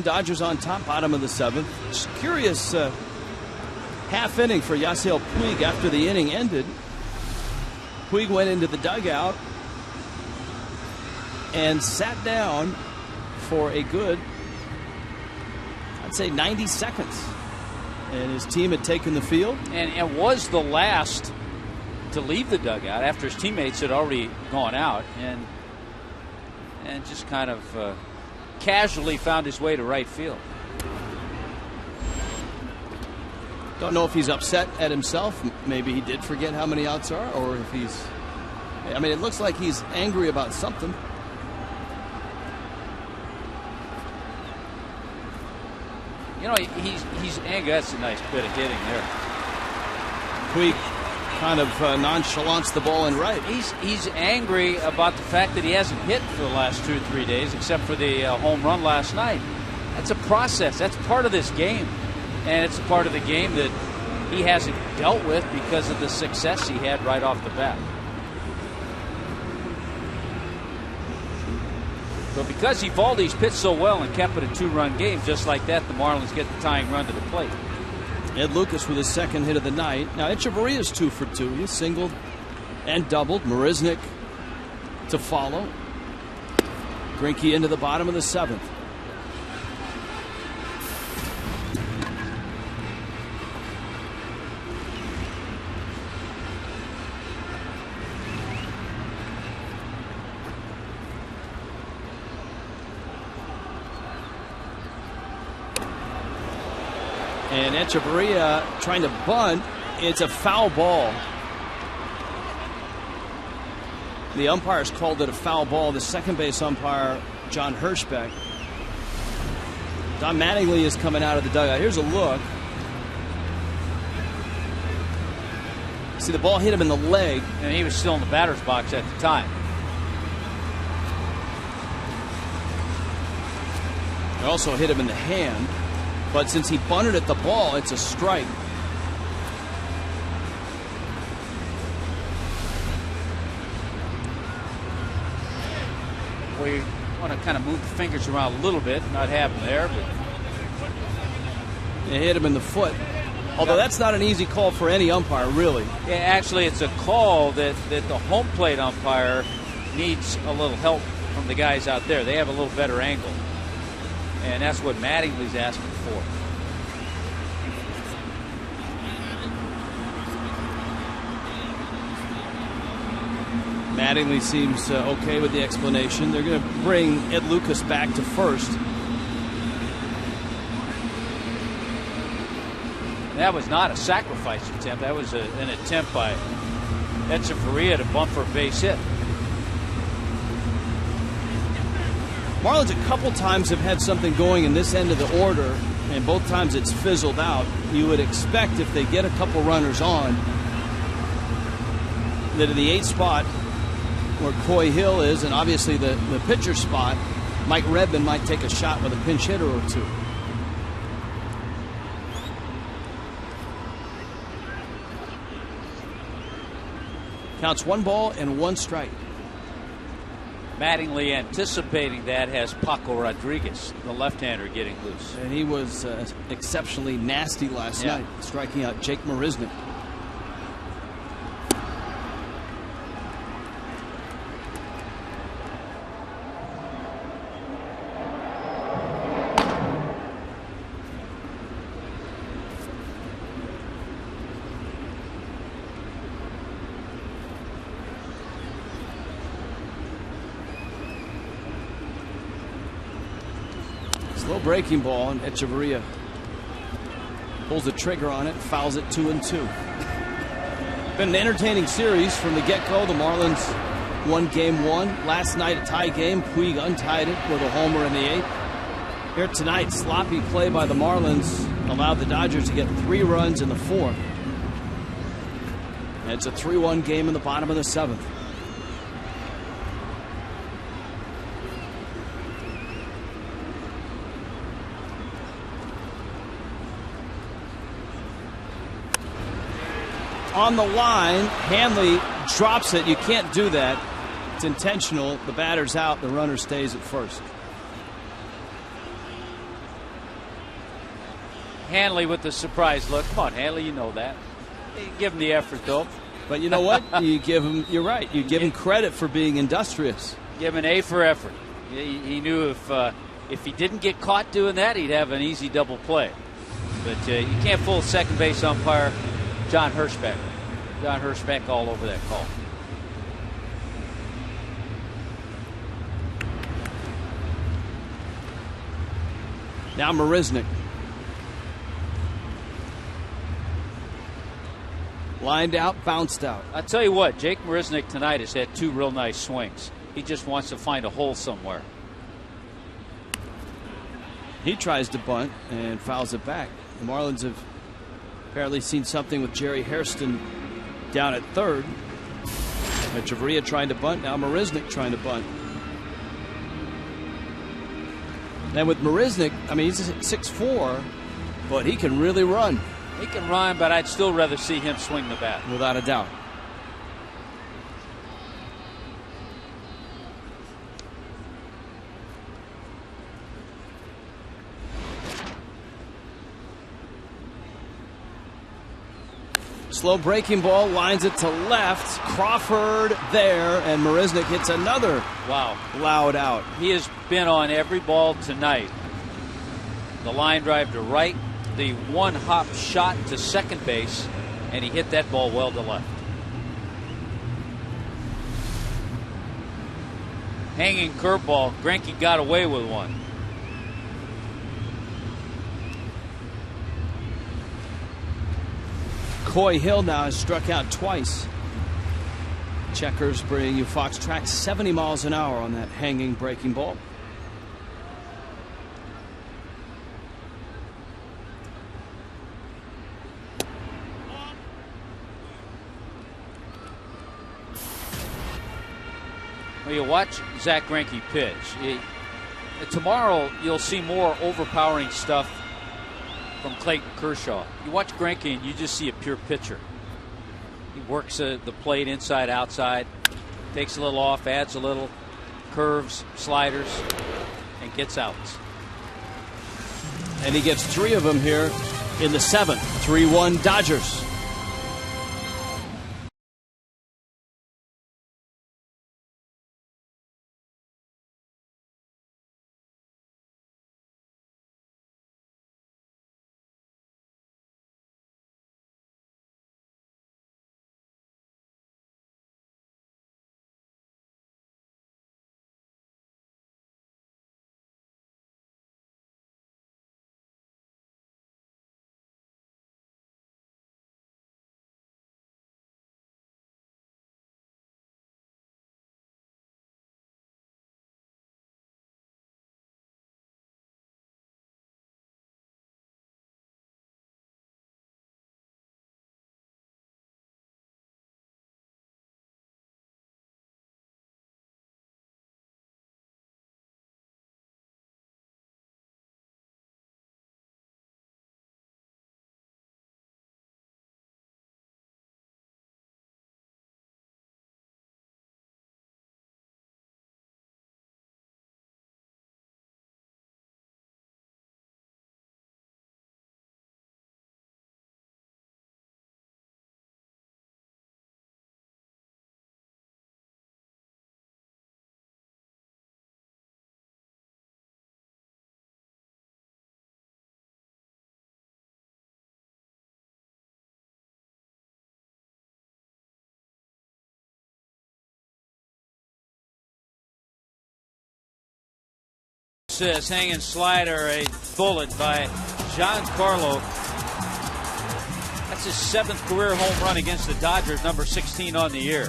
Dodgers on top, bottom of the 7th. Just curious half inning for Yasiel Puig after the inning ended. Puig went into the dugout and sat down for a good, I'd say, 90 seconds. And his team had taken the field. And was the last to leave the dugout after his teammates had already gone out. And just kind of casually found his way to right field. Don't know if he's upset at himself. Maybe he did forget how many outs are, or if he's, I mean, it looks like he's angry about something. You know, he's angry. That's a nice bit of hitting there. Puig kind of nonchalants the ball in right. He's angry about the fact that he hasn't hit for the last 2 or 3 days, except for the home run last night. That's a process. That's part of this game, and it's a part of the game that he hasn't dealt with because of the success he had right off the bat. But because Eovaldi's pitched so well and kept it a 2-run game, just like that, the Marlins get the tying run to the plate. Ed Lucas with his second hit of the night. Now, Echeverria's 2 for 2. He singled and doubled. Marisnik to follow. Greinke into the bottom of the 7th. And Echeverria trying to bunt. It's a foul ball. The umpires called it a foul ball. The second base umpire, John Hirschbeck. Don Mattingly is coming out of the dugout. Here's a look. See, the ball hit him in the leg. And he was still in the batter's box at the time. It also hit him in the hand. But since he bunted at the ball, it's a strike. We want to kind of move the fingers around a little bit, not have them there, but it hit him in the foot. Although that's not an easy call for any umpire, really. yeah, actually, it's a call that the home plate umpire needs a little help from the guys out there. They have a little better angle, and that's what Mattingly's asking for. Mattingly seems okay with the explanation. They're going to bring Ed Lucas back to first. That was not a sacrifice attempt. That was an attempt by Echeverria to bunt for a base hit. Marlins a couple times have had something going in this end of the order, and both times it's fizzled out. You would expect if they get a couple runners on, that in the 8th spot where Coy Hill is, and obviously the pitcher spot, Mike Redmond might take a shot with a pinch hitter or two. Counts 1 ball and 1 strike. Mattingly anticipating that has Paco Rodriguez, the left-hander, getting loose. And he was exceptionally nasty last night, striking out Jake Marisnick. Slow breaking ball, and Echeverria pulls the trigger on it, fouls it 2-2. Been an entertaining series from the get-go. The Marlins won game 1. Last night a tie game. Puig untied it with a homer in the 8th. Here tonight, sloppy play by the Marlins allowed the Dodgers to get 3 runs in the 4th. And it's a 3-1 game in the bottom of the 7th. On the line, Hanley drops it. You can't do that. It's intentional. The batter's out. The runner stays at first. Hanley with the surprise look. Come on, Hanley, you know that. Give him the effort, though. But you know what? You give him. You're right. You give him credit for being industrious. Give him an A for effort. He knew if he didn't get caught doing that, he'd have an easy double play. But you can't fool second base umpire John Hirschbeck. John Hirschbeck all over that call. Now Marisnick. Lined out, bounced out. I'll tell you what, Jake Marisnick tonight has had 2 real nice swings. He just wants to find a hole somewhere. He tries to bunt and fouls it back. The Marlins have apparently seen something with Jerry Hairston down at third. Echeverria trying to bunt. Now Marisnick trying to bunt. And with Marisnick, I mean, he's 6'4", but he can really run. He can run, but I'd still rather see him swing the bat. Without a doubt. Slow breaking ball, lines it to left. Crawford there, and Marisnick hits another loud out. He has been on every ball tonight. The line drive to right, the 1-hop shot to second base, and he hit that ball well to left. Hanging curveball, Greinke got away with one. Coy Hill now has struck out twice. Checkers bring you Fox track 70 miles an hour on that hanging breaking ball. Well, you watch Zack Greinke pitch. Tomorrow you'll see more overpowering stuff from Clayton Kershaw. You watch Greinke and you just see a pure pitcher. He works the plate inside, outside, takes a little off, adds a little, curves, sliders, and gets outs. And he gets 3 of them here in the 7th. 3-1 Dodgers. Hanging slider, a bullet by Giancarlo. That's his 7th career home run against the Dodgers, number 16 on the year.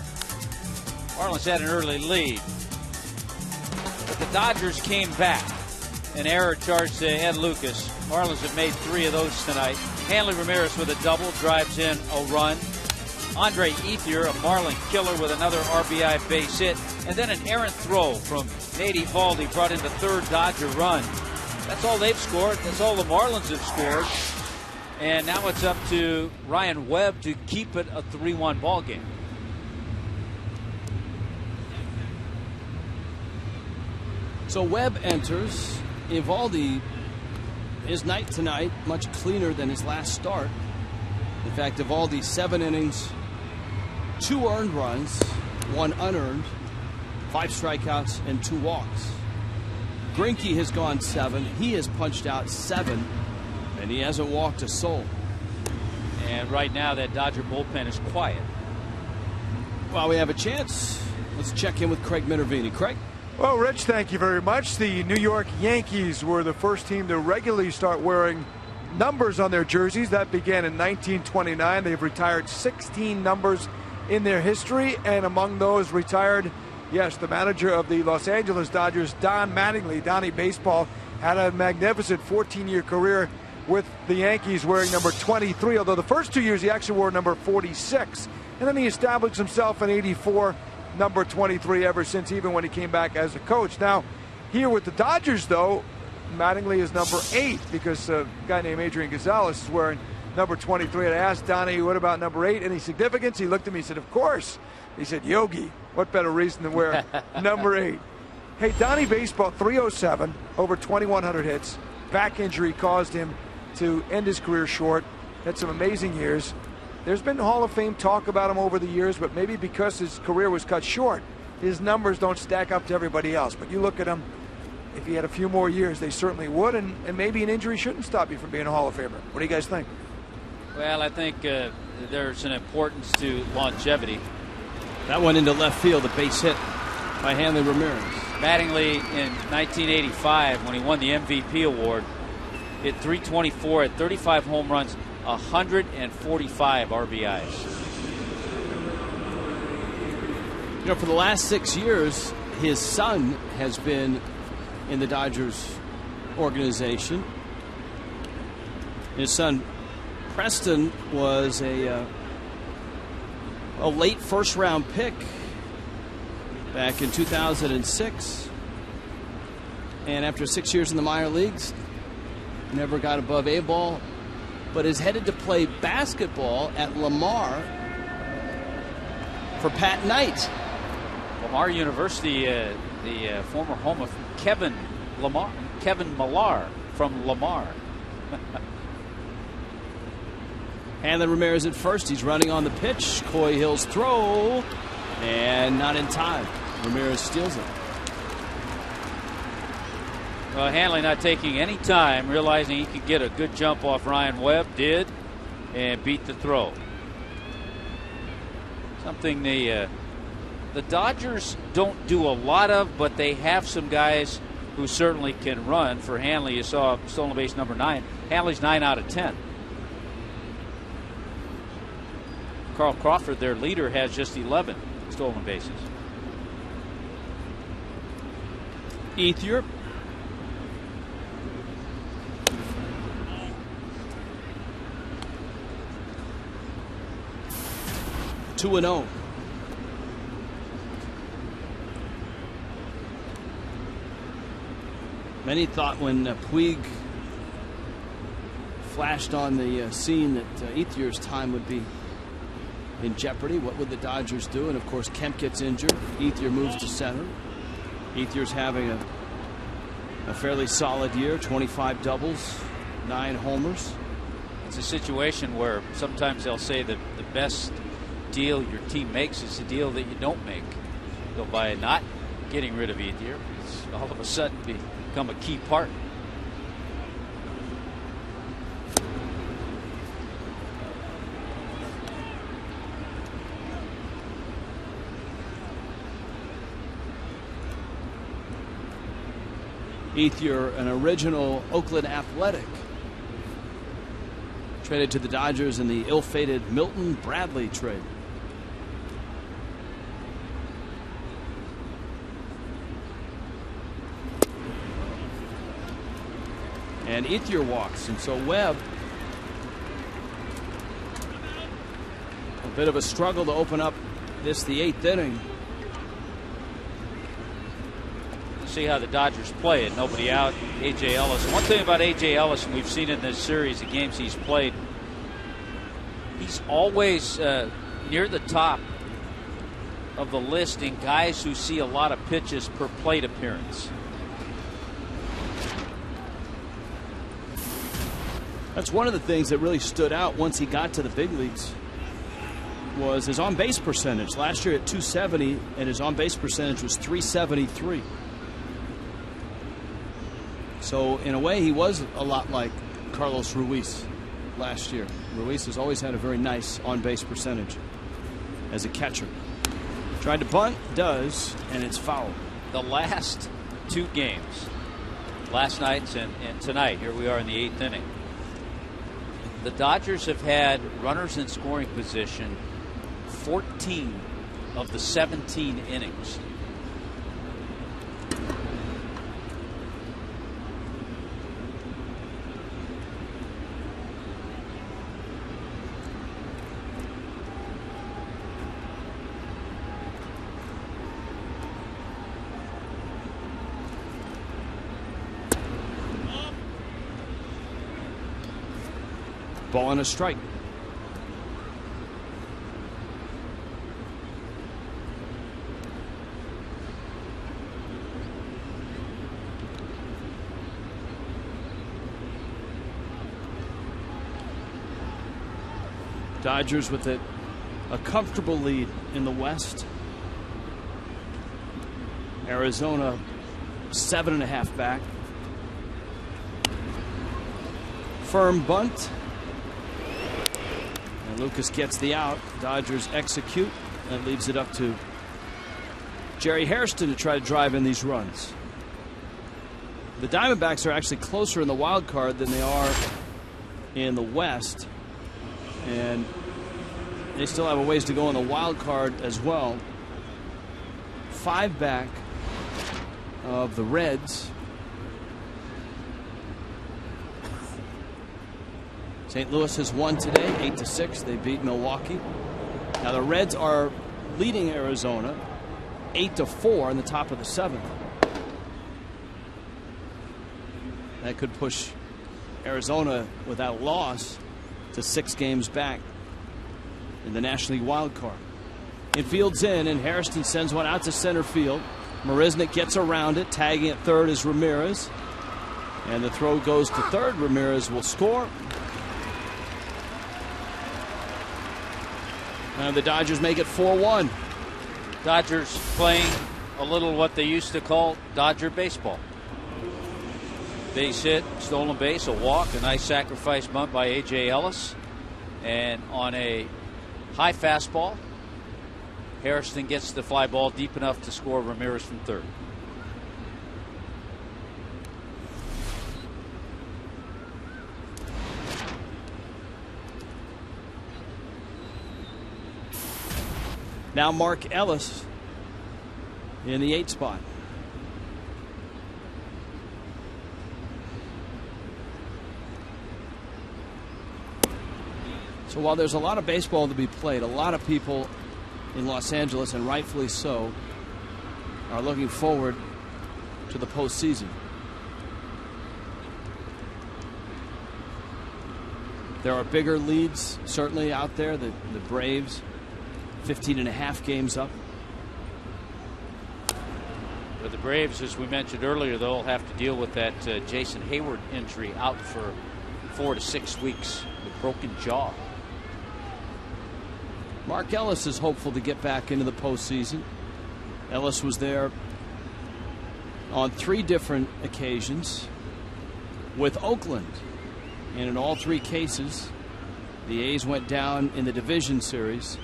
Marlins had an early lead, but the Dodgers came back. An error charged to Ed Lucas. Marlins have made 3 of those tonight. Felo Ramirez with a double drives in a run. Andre Ethier, a Marlin killer, with another RBI base hit. And then an errant throw from Nate Eovaldi brought in the 3rd Dodger run. That's all they've scored. That's all the Marlins have scored. And now it's up to Ryan Webb to keep it a 3-1 ball game. So Webb enters. Eovaldi, his night tonight, much cleaner than his last start. In fact, Eovaldi 7 innings, 2 earned runs, 1 unearned, 5 strikeouts, and 2 walks. Greinke has gone 7. He has punched out 7, and he hasn't walked a soul. And right now that Dodger bullpen is quiet. Well, we have a chance. Let's check in with Craig Minervini. Craig? Well, Rich, thank you very much. The New York Yankees were the first team to regularly start wearing numbers on their jerseys. That began in 1929. They've retired 16 numbers in their history, and among those retired, yes, the manager of the Los Angeles Dodgers, Don Mattingly. Donnie Baseball had a magnificent 14-year career with the Yankees wearing number 23, although the first 2 years he actually wore number 46. And then he established himself in 84, number 23 ever since, even when he came back as a coach. Now, here with the Dodgers, though, Mattingly is number 8 because a guy named Adrian Gonzalez is wearing number 23. And I asked Donnie, what about number 8? Any significance? He looked at me and said, of course. He said, Yogi, what better reason than wear number 8? Hey, Donnie Baseball, 307, over 2,100 hits. Back injury caused him to end his career short. Had some amazing years. There's been Hall of Fame talk about him over the years, but maybe because his career was cut short, his numbers don't stack up to everybody else. But you look at him, if he had a few more years, they certainly would, and maybe an injury shouldn't stop you from being a Hall of Famer. What do you guys think? Well, I think there's an importance to longevity. That went into left field, a base hit by Hanley Ramirez. Mattingly in 1985, when he won the MVP award, hit .324 at 35 home runs, 145 RBIs. You know, for the last 6 years, his son has been in the Dodgers organization. His son Preston was a late first-round pick back in 2006. And after 6 years in the minor leagues, never got above A ball, but is headed to play basketball at Lamar for Pat Knight. Lamar University, the former home of Kevin Millar from Lamar. Hanlon Ramirez at first. He's running on the pitch. Coy Hill's throw, and not in time. Ramirez steals it. Well, Hanley not taking any time, realizing he could get a good jump off Ryan Webb, did, and beat the throw. Something the Dodgers don't do a lot of, but they have some guys who certainly can run. For Hanley, you saw stolen base number 9. Hanley's 9 out of 10. Carl Crawford, their leader, has just 11 stolen bases. Ethier. Two and 0. Many thought when Puig flashed on the scene that Ethier's time would be in jeopardy. What would the Dodgers do? And of course, Kemp gets injured. Ethier moves to center. Ethier's having a fairly solid year. 25 doubles, 9 homers. It's a situation where sometimes they'll say that the best deal your team makes is the deal that you don't make. So by not getting rid of Ethier, it's all of a sudden become a key part. Ethier, an original Oakland Athletic, traded to the Dodgers in the ill-fated Milton Bradley trade. And Ethier walks, and so Webb, a bit of a struggle to open up the 8th inning. See how the Dodgers play it. Nobody out. A.J. Ellis. One thing about A.J. Ellis, and we've seen in this series, the games he's played, he's always near the top of the list in guys who see a lot of pitches per plate appearance. That's one of the things that really stood out once he got to the big leagues was his on-base percentage. Last year at .270, and his on-base percentage was .373. So in a way, he was a lot like Carlos Ruiz last year. Ruiz has always had a very nice on-base percentage as a catcher. Tried to bunt, does, and it's foul. The last 2 games, last night's and tonight, here we are in the 8th inning. The Dodgers have had runners in scoring position 14 of the 17 innings. Ball and a strike. Dodgers with a comfortable lead in the West. Arizona 7.5 back. Firm bunt. And Lucas gets the out. Dodgers execute. That leaves it up to Jerry Hairston to try to drive in these runs. The Diamondbacks are actually closer in the wild card than they are in the West. And they still have a ways to go in the wild card as well. 5 back of the Reds. St. Louis has won today, 8-6. They beat Milwaukee. Now the Reds are leading Arizona 8-4 in the top of the 7th. That could push Arizona without a loss to 6 games back in the National League wild card. Infield's in, and Hairston sends one out to center field. Marisnick gets around it. Tagging at third is Ramirez. And the throw goes to third. Ramirez will score. And the Dodgers make it 4-1. Dodgers playing a little what they used to call Dodger baseball. Base hit, stolen base, a walk, a nice sacrifice bunt by A.J. Ellis. And on a high fastball, Hairston gets the fly ball deep enough to score Ramirez from third. Now Mark Ellis in the 8 spot. So while there's a lot of baseball to be played, a lot of people in Los Angeles, and rightfully so, are looking forward to the postseason. There are bigger leads certainly out there. The Braves 15.5 games up. But the Braves, as we mentioned earlier, they'll have to deal with that Jason Hayward injury, out for 4 to 6 weeks with broken jaw. Mark Ellis is hopeful to get back into the postseason. Ellis was there on 3 different occasions with Oakland. And in all 3 cases, the A's went down in the division series.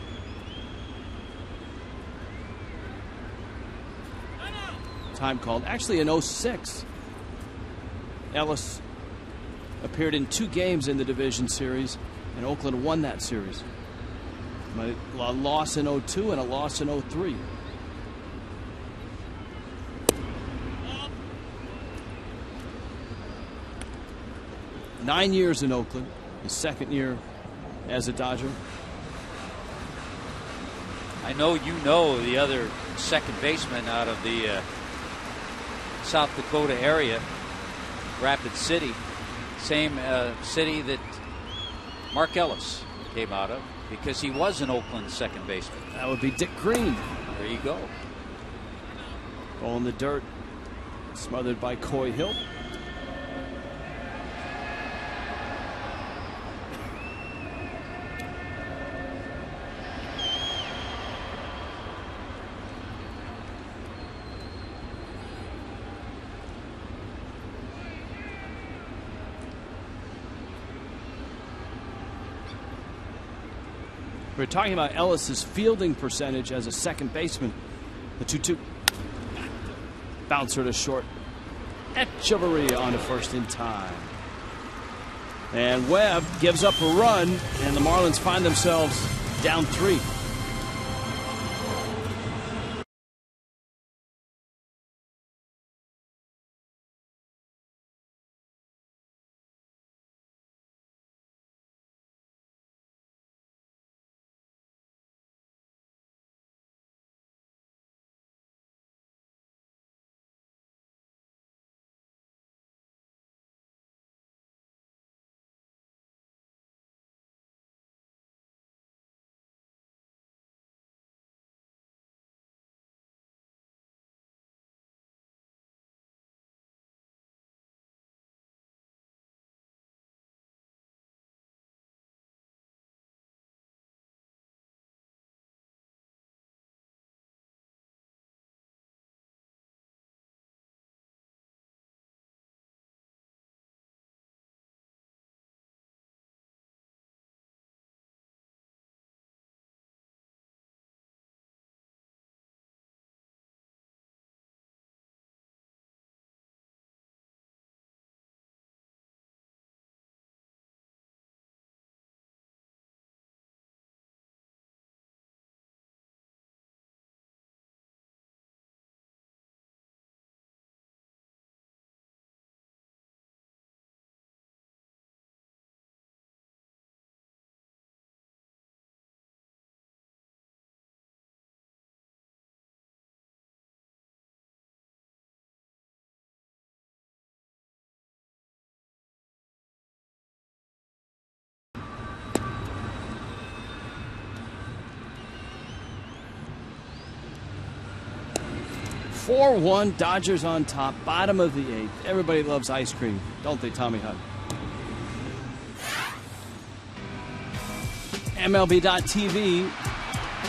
Time called. Actually, in 06, Ellis appeared in 2 games in the division series, and Oakland won that series. A loss in 02 and a loss in 03. Nine years in Oakland, his second year as a Dodger. I know you know the other second baseman out of the South Dakota area, Rapid City, same city that Mark Ellis came out of, because he was an Oakland second baseman. That would be Dick Green. There you go. Ball in the dirt, smothered by Coy Hill. We're talking about Ellis's fielding percentage as a second baseman. The 2-2. Bouncer to short. Echeverria on to first in time. And Webb gives up a run, and the Marlins find themselves down 3. 4-1, Dodgers on top, bottom of the 8th. Everybody loves ice cream, don't they, Tommy Hunt? MLB.tv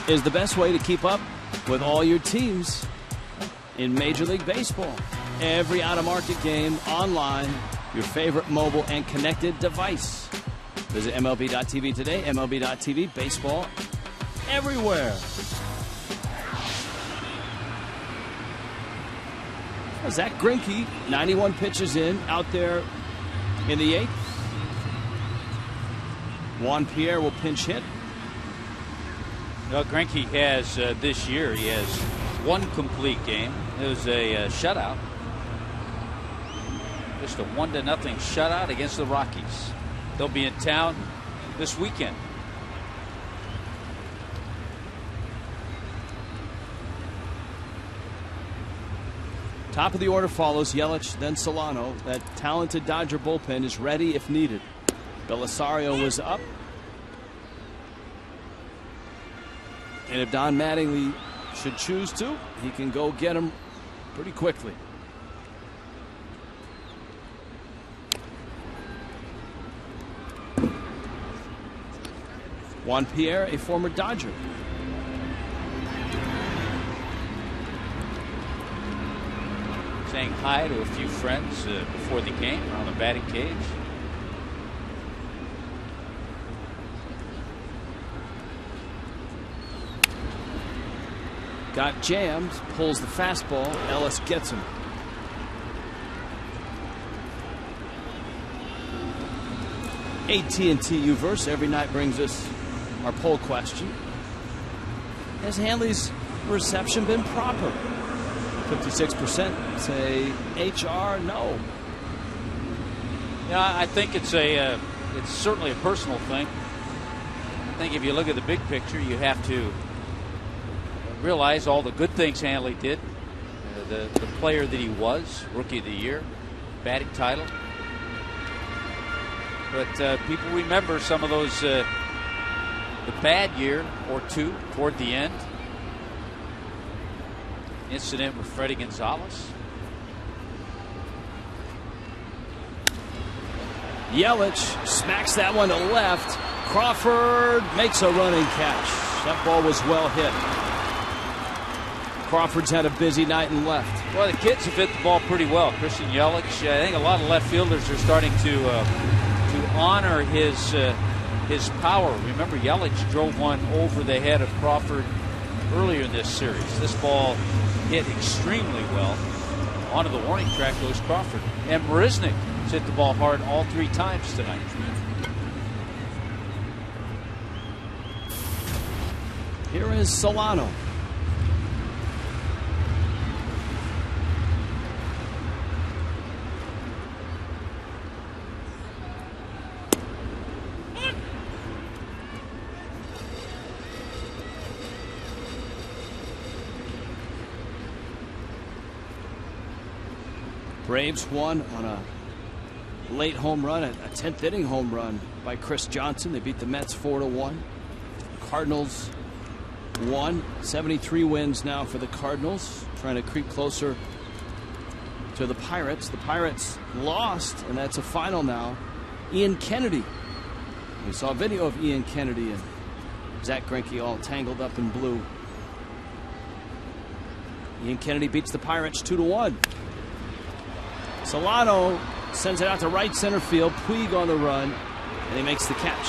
is the best way to keep up with all your teams in Major League Baseball. Every out-of-market game, online, your favorite mobile and connected device. Visit MLB.tv today. MLB.tv, baseball everywhere. Zack Greinke, 91 pitches in, out there in the 8th. Juan Pierre will pinch hit. Well, Greinke has this year, he has one complete game. It was a shutout. Just a 1-0 shutout against the Rockies. They'll be in town this weekend. Top of the order follows Yelich, then Solano. That talented Dodger bullpen is ready if needed. Belisario was up. And if Don Mattingly should choose to, he can go get him pretty quickly. Juan Pierre, a former Dodger. Saying hi to a few friends before the game around the batting cage. Got jammed, pulls the fastball. Ellis gets him. AT&T Uverse every night brings us our poll question. Has Hanley's reception been proper? 56% say HR, no. Yeah, I think it's certainly a personal thing. I think if you look at the big picture, you have to realize all the good things Hanley did. The player that he was, Rookie of the Year, batting title. But people remember some of those, the bad year or two toward the end. Incident with Freddie Gonzalez. Yelich smacks that one to left. Crawford makes a running catch. That ball was well hit. Crawford's had a busy night in left. Well, the kids have hit the ball pretty well. Christian Yelich. I think a lot of left fielders are starting to honor his power. Remember, Yelich drove one over the head of Crawford earlier in this series. This ball hit extremely well. Onto the warning track goes Crawford. And Marisnik has hit the ball hard all 3 times tonight. Here is Solano. Braves won on a late home run, a 10th inning home run by Chris Johnson. They beat the Mets 4-1. Cardinals won. 73 wins now for the Cardinals, trying to creep closer to the Pirates. The Pirates lost, and that's a final now. Ian Kennedy. We saw a video of Ian Kennedy and Zack Greinke all tangled up in blue. Ian Kennedy beats the Pirates 2-1. Solano sends it out to right center field. Puig on the run, and he makes the catch.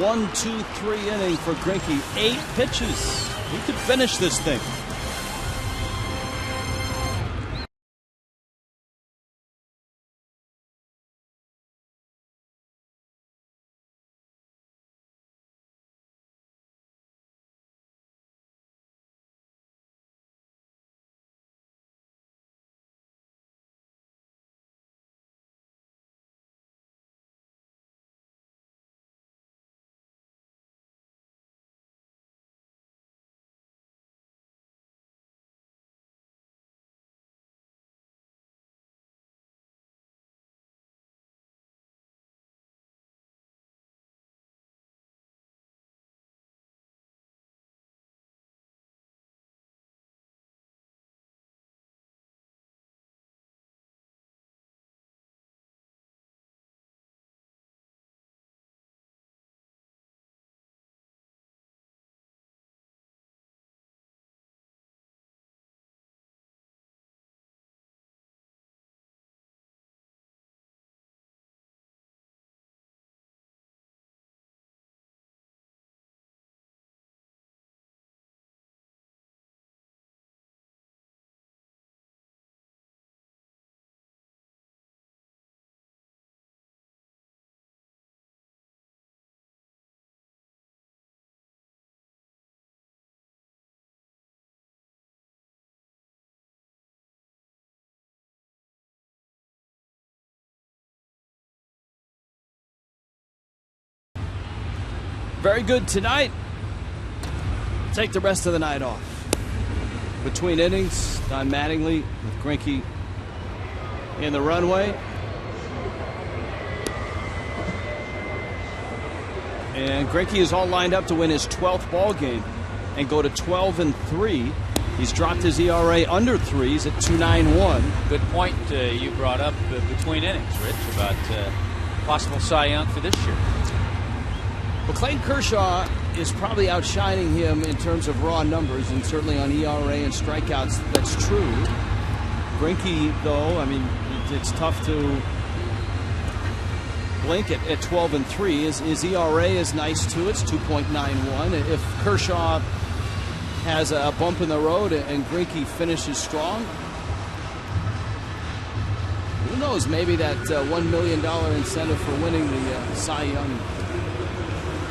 1, 2, 3 inning for Greinke. 8 pitches. He could finish this thing. very good tonight. Take the rest of the night off. Between innings, Don Mattingly with Greinke in the runway. And Greinke is all lined up to win his 12th ball game and go to 12-3. He's dropped his ERA under 3. He's at 2.91. Good point you brought up between innings, Rich, about possible Cy Young for this year. Well, Clayton Kershaw is probably outshining him in terms of raw numbers, and certainly on ERA and strikeouts, that's true. Greinke, though, I mean, it's tough to blink at 12-3. His ERA is nice too. It's 2.91. If Kershaw has a bump in the road and Greinke finishes strong, who knows? Maybe that $1 million incentive for winning the Cy Young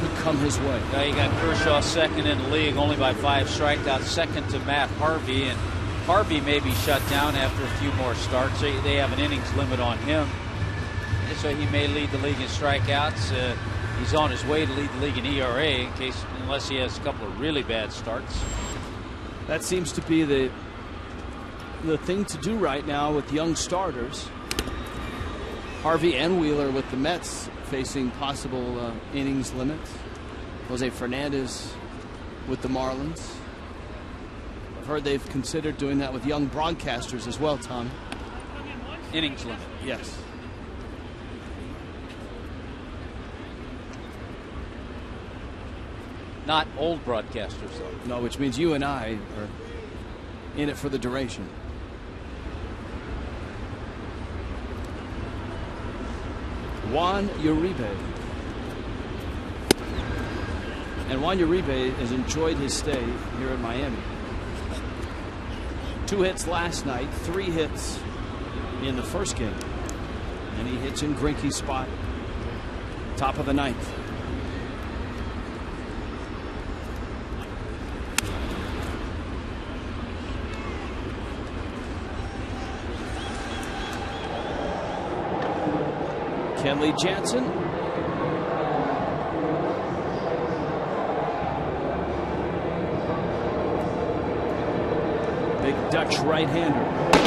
could come his way. Now you got Kershaw second in the league, only by 5 strikeouts, second to Matt Harvey, and Harvey may be shut down after a few more starts. They have an innings limit on him, so he may lead the league in strikeouts. He's on his way to lead the league in ERA, unless he has a couple of really bad starts. That seems to be the thing to do right now with young starters. Harvey and Wheeler with the Mets facing possible innings limits. Jose Fernandez with the Marlins. I've heard they've considered doing that with young broadcasters as well, Tom. Innings limit. Yes. Not old broadcasters, though. No, which means you and I are in it for the duration. Juan Uribe. And Juan Uribe has enjoyed his stay here in Miami. 2 hits last night, 3 hits in the first game. And he hits in Greinke's spot, top of the 9th. Kenley Jansen. Big Dutch right-hander.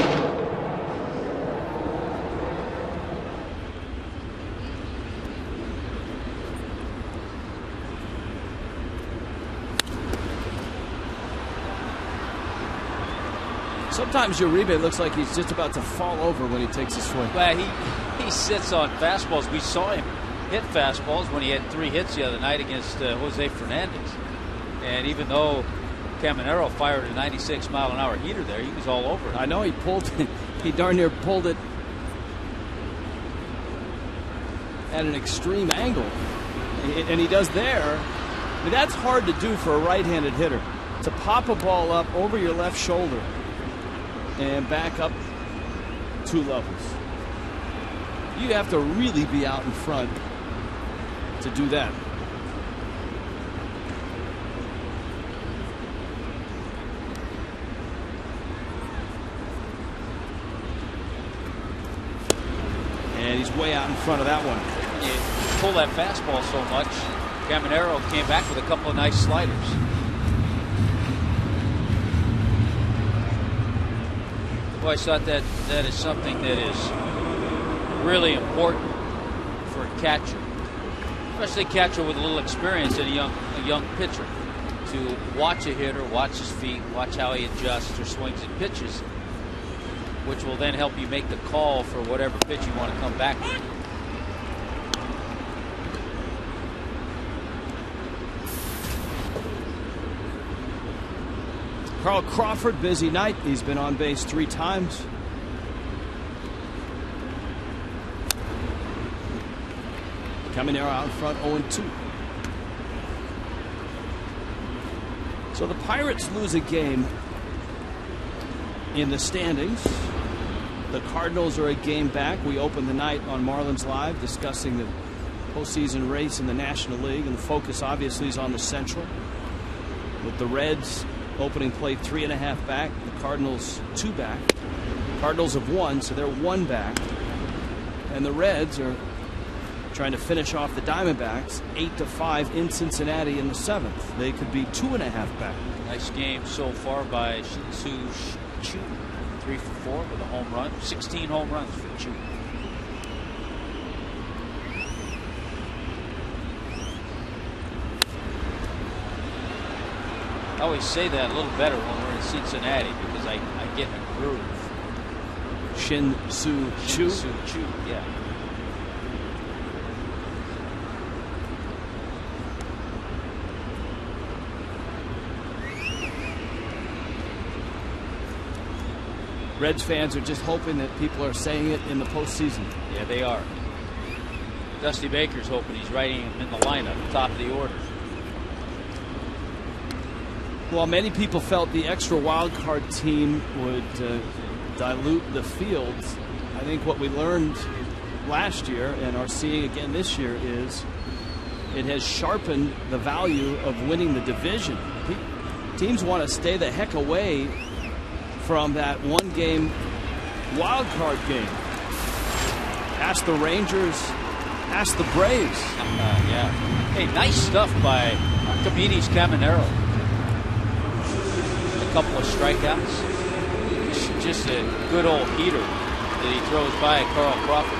Sometimes Uribe looks like he's just about to fall over when he takes his swing. Well, he sits on fastballs. We saw him hit fastballs when he had 3 hits the other night against Jose Fernandez. And even though Caminero fired a 96-mile-an-hour heater there, he was all over it. I know he pulled, he darn near pulled it at an extreme angle. And he does there. I mean, that's hard to do for a right-handed hitter, to pop a ball up over your left shoulder and back up 2 levels. You have to really be out in front to do that. And he's way out in front of that one. You pull that fastball so much, Caminero came back with a couple of nice sliders. Well, I thought that is something that is really important for a catcher, especially a catcher with a little experience and a young pitcher, to watch a hitter, watch his feet, watch how he adjusts or swings and pitches, which will then help you make the call for whatever pitch you want to come back with. Carl Crawford, busy night. He's been on base 3 times. Caminero out in front, 0-2. So the Pirates lose a game in the standings. The Cardinals are a game back. We opened the night on Marlins Live discussing the postseason race in the National League, and the focus obviously is on the Central, with the Reds opening play 3.5 back, the Cardinals 2 back. Cardinals have won, so they're 1 back, and the Reds are trying to finish off the Diamondbacks 8-5 in Cincinnati in the 7th. They could be 2.5 back. Nice game so far by Shin-Soo Choo. 3 for 4 with a home run. 16 home runs for Choo. I always say that a little better when we're in Cincinnati because I get in a groove. Shin-Soo Choo? Shin-Soo Choo, yeah. Reds fans are just hoping that people are saying it in the postseason. Yeah, they are. Dusty Baker's hoping he's writing him in the lineup, top of the order. While many people felt the extra wild card team would dilute the fields, I think what we learned last year and are seeing again this year is it has sharpened the value of winning the division. Teams want to stay the heck away from that one-game wild card game. Ask the Rangers, ask the Braves. Yeah. Hey, nice stuff by Comedy's Caminero. A couple of strikeouts. Just a good old heater that he throws by Carl Crawford.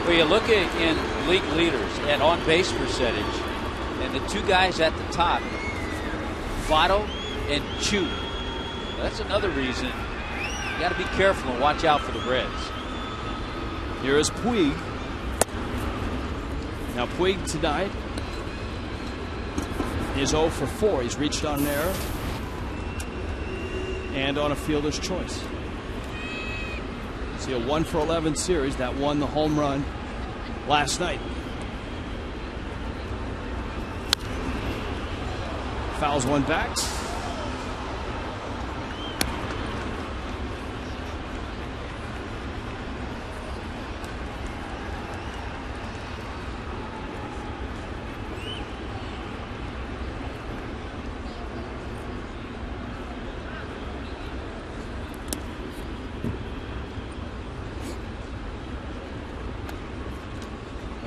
Well, you look at in league leaders at on-base percentage, and the two guys at the top, Votto and Choo. That's another reason you got to be careful and watch out for the Reds. Here is Puig. Now Puig tonight is 0 for 4. He's reached on an error and on a fielder's choice. See a 1 for 11 series that won the home run last night. Fouls one back.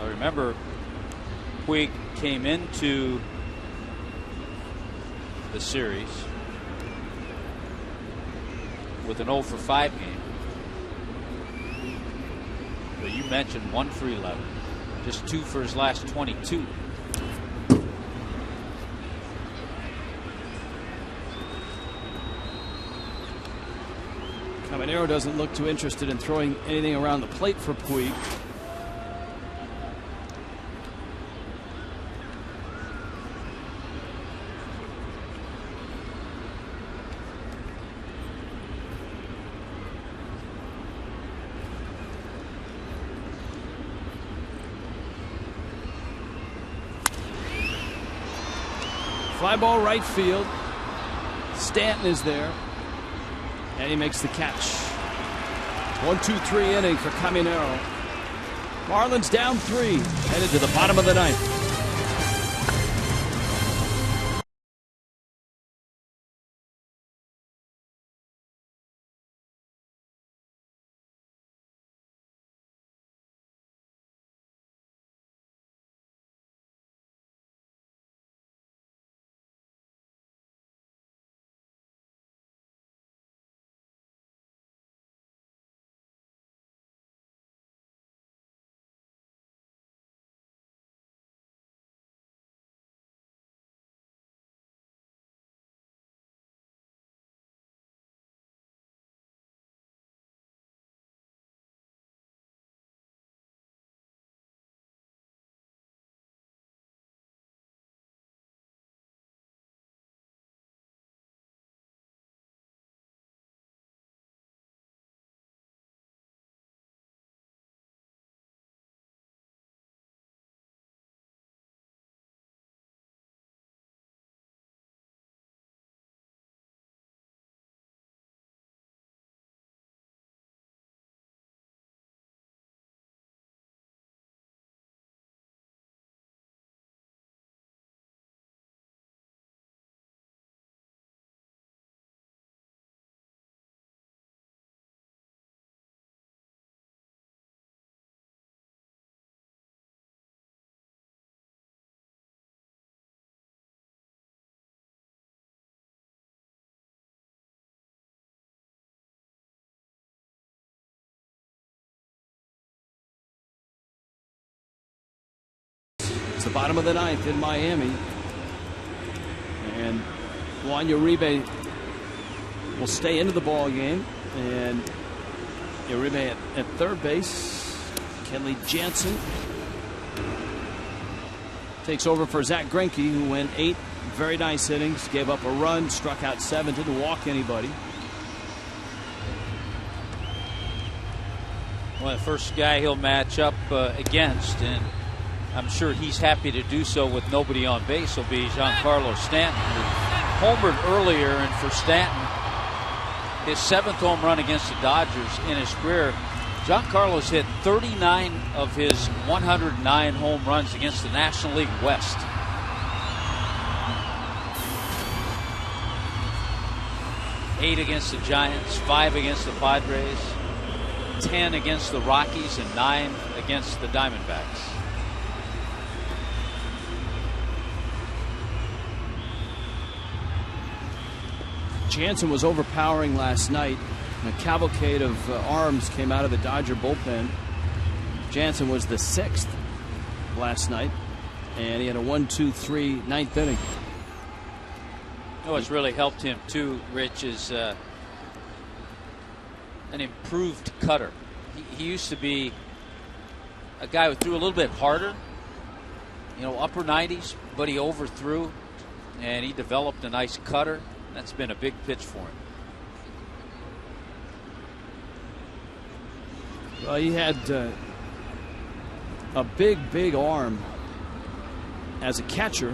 Remember, Puig came into the series with an 0 for 5 game. But you mentioned 1 for 11, just 2 for his last 22. Caminero doesn't look too interested in throwing anything around the plate for Puig. Fly ball right field. Stanton is there. And he makes the catch. 1-2-3 inning for Caminero. Marlins down 3. Headed to the bottom of the 9th. It's the bottom of the ninth in Miami. And Juan Uribe will stay into the ball game. And Uribe at third base. Kenley Jansen takes over for Zack Greinke, who went 8 very nice innings, gave up a run, struck out 7, didn't walk anybody. Well, the first guy he'll match up against, and I'm sure he's happy to do so with nobody on base, will be Giancarlo Stanton, who homered earlier. And for Stanton, his 7th home run against the Dodgers in his career. Giancarlo's hit 39 of his 109 home runs against the National League West. Eight against the Giants, 5 against the Padres, 10 against the Rockies, and 9 against the Diamondbacks. Jansen was overpowering last night. A cavalcade of arms came out of the Dodger bullpen. Jansen was the 6th last night, and he had a 1-2-3 ninth inning. What's really helped him too, Rich, is an improved cutter. He used to be a guy who threw a little bit harder, upper 90s, but he overthrew, and he developed a nice cutter. That's been a big pitch for him. Well, he had a big arm as a catcher.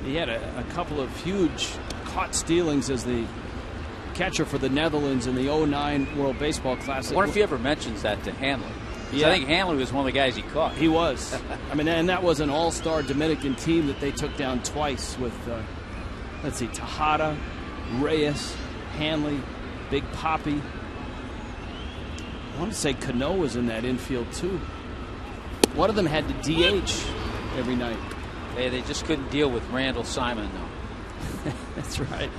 He had a couple of huge caught stealings as the catcher for the Netherlands in the 2009 World Baseball Classic. I wonder if he ever mentions that to Hanley. Yeah. I think Hanley was one of the guys he caught. He was. I mean, and that was an all-star Dominican team that they took down twice with, let's see, Tejada, Reyes, Hanley, Big Papi. I want to say Cano was in that infield too. One of them had to DH every night. They just couldn't deal with Randall Simon, though. That's right.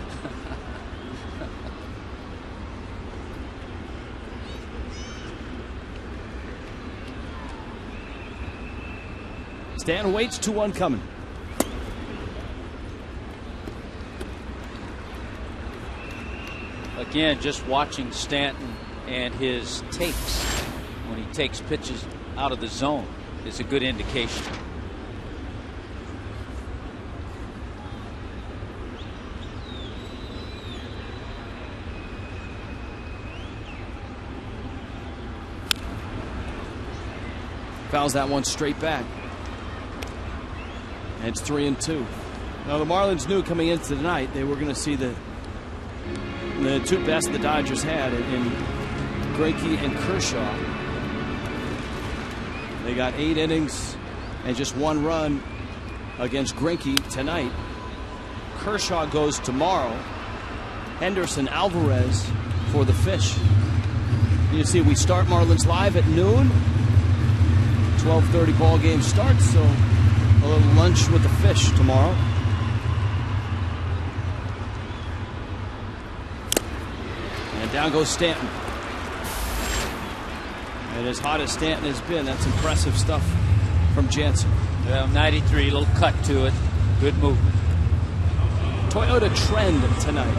Stanton waits, 2-1 coming. Again, just watching Stanton and his takes when he takes pitches out of the zone is a good indication. Fouls that one straight back. And it's 3-2. Now the Marlins knew coming into tonight they were going to see the two best the Dodgers had in Greinke and Kershaw. They got 8 innings and just 1 run against Greinke tonight. Kershaw goes tomorrow. Henderson, Alvarez for the Fish. You see, we start Marlins Live at noon. 12:30 ball game starts, so a little lunch with the Fish tomorrow. And down goes Stanton. And as hot as Stanton has been, that's impressive stuff from Jansen. Well, 93, little cut to it. Good movement. Toyota Trend tonight.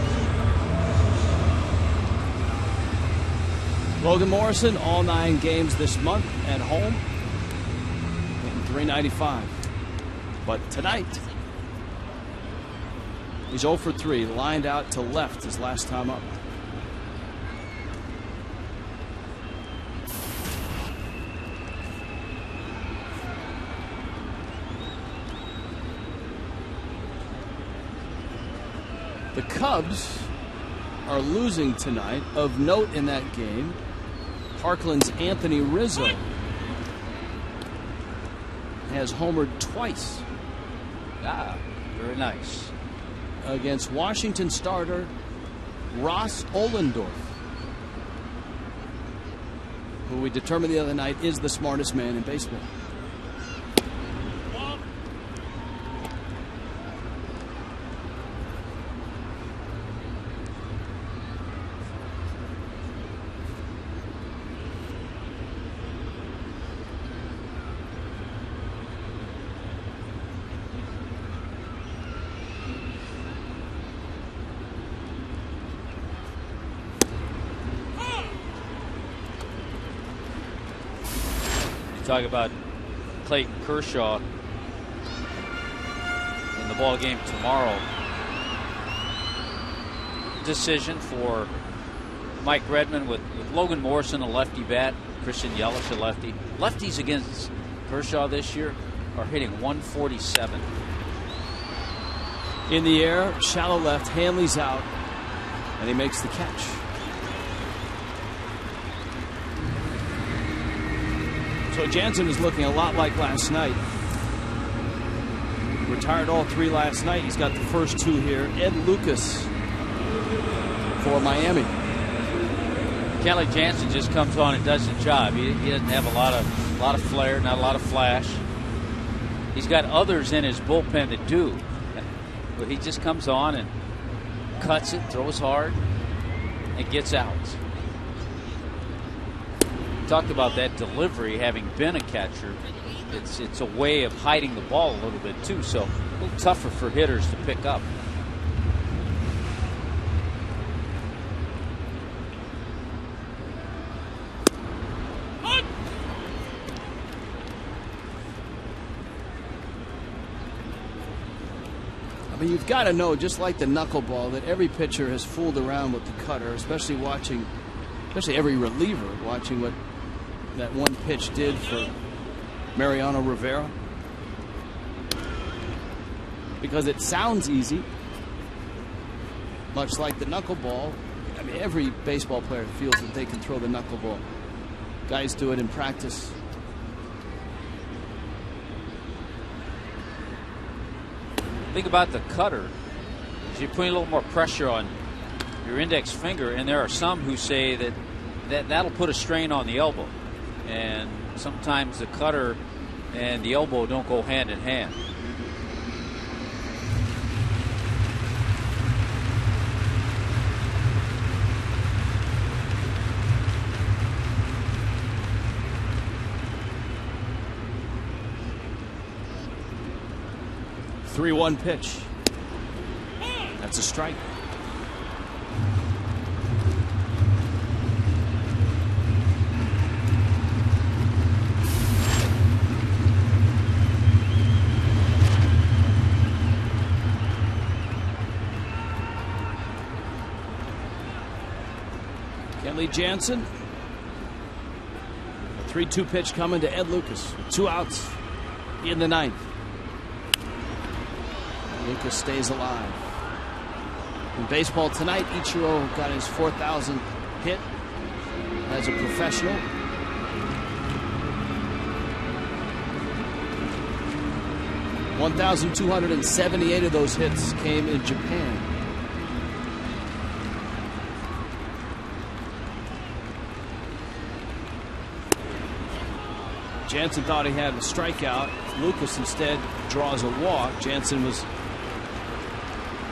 Logan Morrison, all 9 games this month at home. Hitting .395. But tonight, he's 0 for 3. Lined out to left his last time up. The Cubs are losing tonight. Of note in that game, Parkland's Anthony Rizzo has homered twice. Ah, very nice. Against Washington starter Ross Ollendorf, who we determined the other night is the smartest man in baseball. talk about Clayton Kershaw in the ball game tomorrow. Decision for Mike Redmond with Logan Morrison, a lefty bat, Christian Yelich, a lefty. Lefties against Kershaw this year are hitting 147. In the air, shallow left, Hanley's out, and he makes the catch. So Jansen is looking a lot like last night. Retired all 3 last night. He's got the first 2 here. Ed Lucas for Miami. Kelly Jansen just comes on and does the job. He doesn't have a lot of flair, not a lot of flash. He's got others in his bullpen that do. But he just comes on and cuts it, throws hard, and gets out. Talked about that delivery, having been a catcher. It's a way of hiding the ball a little bit too, so a little tougher for hitters to pick up. I mean, you've got to know, just like the knuckleball, that every pitcher has fooled around with the cutter, especially every reliever watching what that one pitch did for Mariano Rivera. Because it sounds easy, much like the knuckleball. I mean, every baseball player feels that they can throw the knuckleball. Guys do it in practice. Think about the cutter. You're putting a little more pressure on your index finger, and there are some who say that'll put a strain on the elbow. And sometimes the cutter and the elbow don't go hand in hand. The 3-1 pitch. That's a strike. Kenley Jansen. A 3-2 pitch coming to Ed Lucas. 2 outs in the 9th. Lucas stays alive. In baseball tonight, Ichiro got his 4,000th hit as a professional. (1,278) of those hits came in Japan. Jansen thought he had a strikeout. Lucas instead draws a walk. Jansen was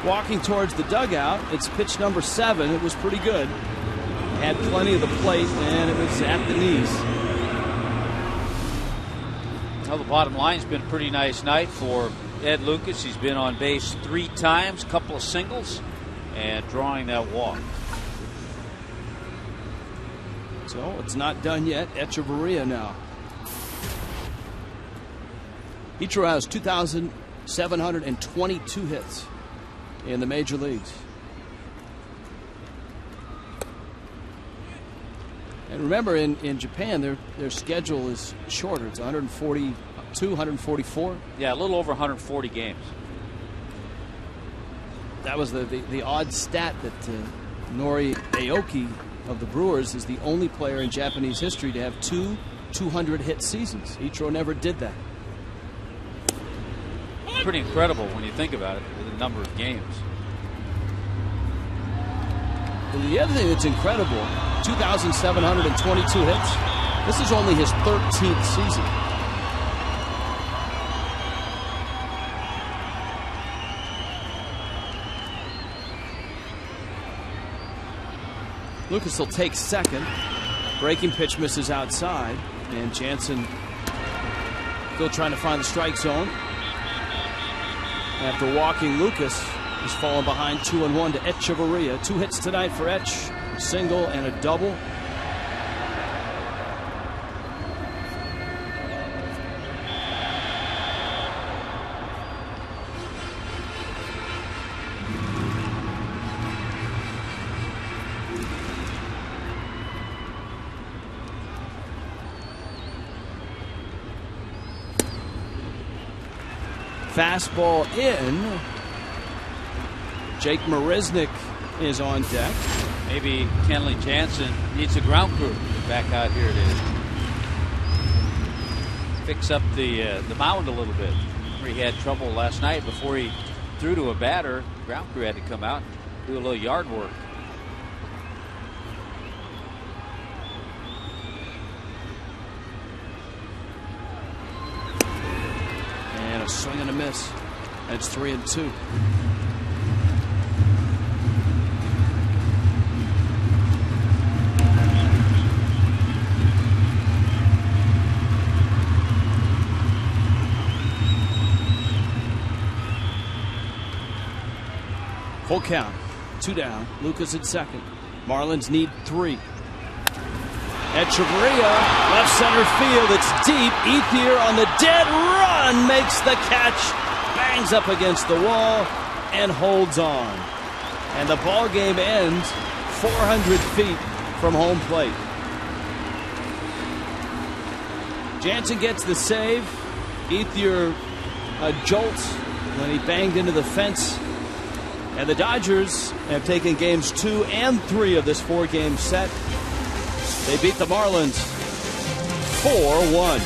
walking towards the dugout. It's pitch number 7. It was pretty good. Had plenty of the plate, and it was at the knees. Well, the bottom line's been a pretty nice night for Ed Lucas. He's been on base 3 times, couple of singles, and drawing that walk. So it's not done yet. Echeverria now. Ichiro has 2,722 hits in the major leagues. And remember, in Japan, their schedule is shorter. It's 142, 144. Yeah, a little over 140 games. That was the odd stat that Nori Aoki of the Brewers is the only player in Japanese history to have 2 200-hit seasons. Ichiro never did that. Pretty incredible when you think about it, the number of games. And the other thing that's incredible, 2,722 hits. This is only his 13th season. Lucas will take second. Breaking pitch misses outside, and Jansen still trying to find the strike zone. After walking Lucas, he's fallen behind 2-1 to Echeverria. 2 hits tonight for Etch, a single and a double. Fastball in. Jake Marisnick is on deck. Maybe Kenley Jansen needs a ground crew back out here to fix up the mound a little bit. He had trouble last night before he threw to a batter. The ground crew had to come out and do a little yard work. And a swing and a miss. That's 3-2. Full count. 2 down. Lucas at second. Marlins need 3. Echeverria, left center field. It's deep. Ethier on the dead run makes the catch. Bangs up against the wall and holds on. And the ball game ends 400 feet from home plate. Jansen gets the save. Ethier a jolt when he banged into the fence. And the Dodgers have taken games 2 and 3 of this 4-game set. They beat the Marlins 4-1.